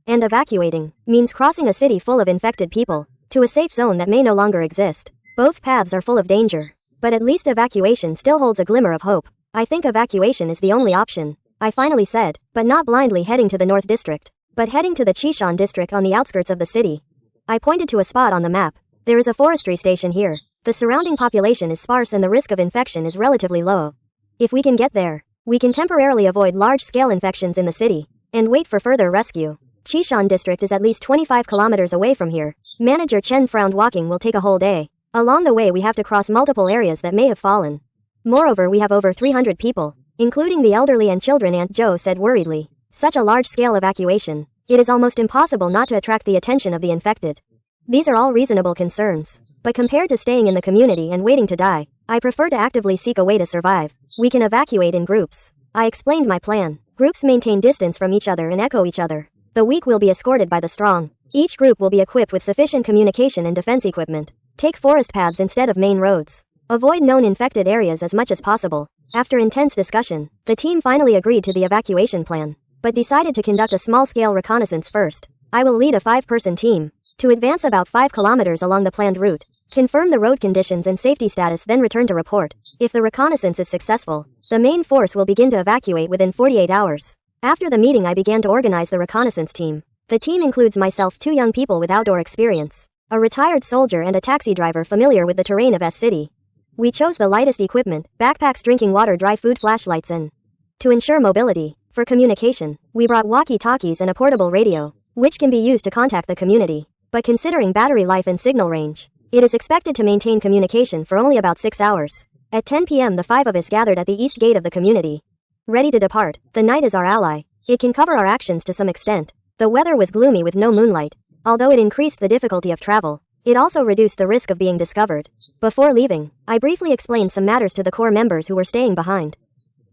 Speaker 1: And evacuating means crossing a city full of infected people to a safe zone that may no longer exist. Both paths are full of danger, but at least evacuation still holds a glimmer of hope. I think evacuation is the only option, I finally said, but not blindly heading to the North District, but heading to the Qishan District on the outskirts of the city. I pointed to a spot on the map. There is a forestry station here. The surrounding population is sparse and the risk of infection is relatively low. If we can get there, we can temporarily avoid large-scale infections in the city and wait for further rescue. Qishan District is at least 25 kilometers away from here. Manager Chen frowned. Walking will take a whole day. Along the way we have to cross multiple areas that may have fallen. Moreover, we have over 300 people, including the elderly and children, Aunt Joe said worriedly. Such a large-scale evacuation. It is almost impossible not to attract the attention of the infected. These are all reasonable concerns, but compared to staying in the community and waiting to die, I prefer to actively seek a way to survive. We can evacuate in groups. I explained my plan. Groups maintain distance from each other and echo each other. The weak will be escorted by the strong. Each group will be equipped with sufficient communication and defense equipment. Take forest paths instead of main roads. Avoid known infected areas as much as possible. After intense discussion, the team finally agreed to the evacuation plan, but decided to conduct a small-scale reconnaissance first. I will lead a 5-person team to advance about 5 kilometers along the planned route, confirm the road conditions and safety status, then return to report. If the reconnaissance is successful, the main force will begin to evacuate within 48 hours. After the meeting, I began to organize the reconnaissance team. The team includes myself, 2 young people with outdoor experience, a retired soldier and a taxi driver familiar with the terrain of S City. We chose the lightest equipment, backpacks, drinking water, dry food, flashlights, and to ensure mobility. For communication, we brought walkie-talkies and a portable radio, which can be used to contact the community. But considering battery life and signal range, it is expected to maintain communication for only about 6 hours. At 10 p.m. the 5 of us gathered at the east gate of the community, ready to depart. The night is our ally. It can cover our actions to some extent. The weather was gloomy with no moonlight. Although it increased the difficulty of travel, it also reduced the risk of being discovered. Before leaving, I briefly explained some matters to the core members who were staying behind.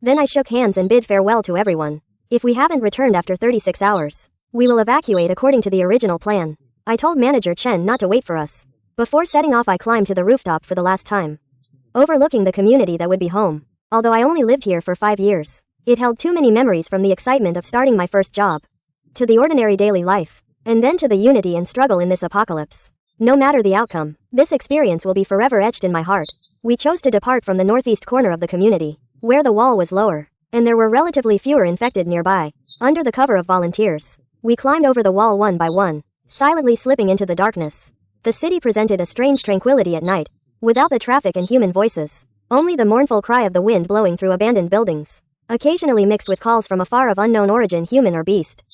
Speaker 1: Then I shook hands and bid farewell to everyone. If we haven't returned after 36 hours, we will evacuate according to the original plan. I told Manager Chen not to wait for us. Before setting off, I climbed to the rooftop for the last time, overlooking the community that would be home. Although I only lived here for 5 years, it held too many memories, from the excitement of starting my first job, to the ordinary daily life, and then to the unity and struggle in this apocalypse. No matter the outcome, this experience will be forever etched in my heart. We chose to depart from the northeast corner of the community, where the wall was lower, and there were relatively fewer infected nearby. Under the cover of volunteers, we climbed over the wall one by one, silently slipping into the darkness. The city presented a strange tranquility at night, without the traffic and human voices. Only the mournful cry of the wind blowing through abandoned buildings, occasionally mixed with calls from afar of unknown origin, human or beast.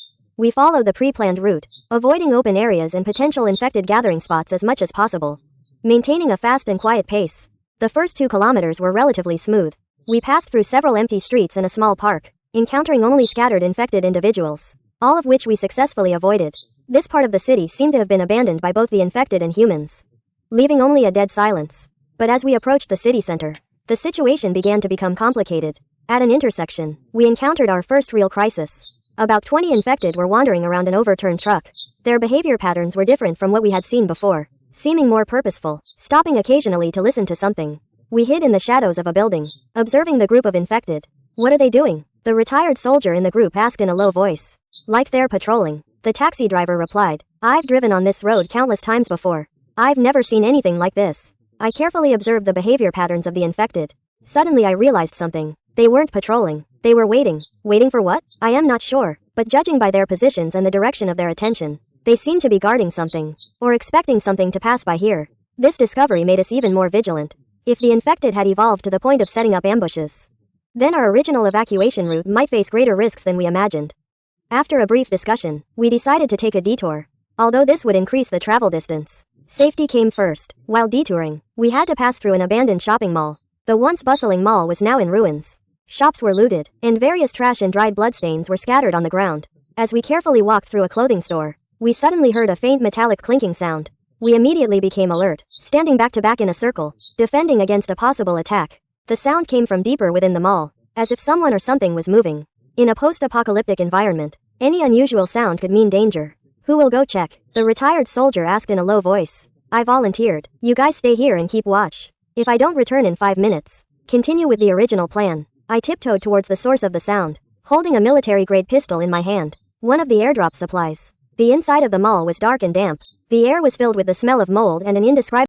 Speaker 1: We followed the pre-planned route, avoiding open areas and potential infected gathering spots as much as possible, maintaining a fast and quiet pace. The first 2 kilometers were relatively smooth. We passed through several empty streets and a small park, encountering only scattered infected individuals, all of which we successfully avoided. This part of the city seemed to have been abandoned by both the infected and humans, leaving only a dead silence. But as we approached the city center, the situation began to become complicated. At an intersection, we encountered our first real crisis. About 20 infected were wandering around an overturned truck. Their behavior patterns were different from what we had seen before, seeming more purposeful, stopping occasionally to listen to something. We hid in the shadows of a building, observing the group of infected. "What are they doing?" the retired soldier in the group asked in a low voice. "Like they're patrolling," the taxi driver replied. "I've driven on this road countless times before. I've never seen anything like this." I carefully observed the behavior patterns of the infected. Suddenly I realized something. They weren't patrolling. They were waiting. Waiting for what? I am not sure, but judging by their positions and the direction of their attention, they seemed to be guarding something, or expecting something to pass by here. This discovery made us even more vigilant. If the infected had evolved to the point of setting up ambushes, then our original evacuation route might face greater risks than we imagined. After a brief discussion, we decided to take a detour. Although this would increase the travel distance, safety came first. While detouring, we had to pass through an abandoned shopping mall. The once bustling mall was now in ruins. Shops were looted, and various trash and dried bloodstains were scattered on the ground. As we carefully walked through a clothing store, we suddenly heard a faint metallic clinking sound. We immediately became alert, standing back to back in a circle, defending against a possible attack. The sound came from deeper within the mall, as if someone or something was moving. In a post-apocalyptic environment, any unusual sound could mean danger. "Who will go check?" the retired soldier asked in a low voice. I volunteered. "You guys stay here and keep watch. If I don't return in 5 minutes, continue with the original plan." I tiptoed towards the source of the sound, holding a military-grade pistol in my hand, one of the airdrop supplies. The inside of the mall was dark and damp. The air was filled with the smell of mold and an indescribable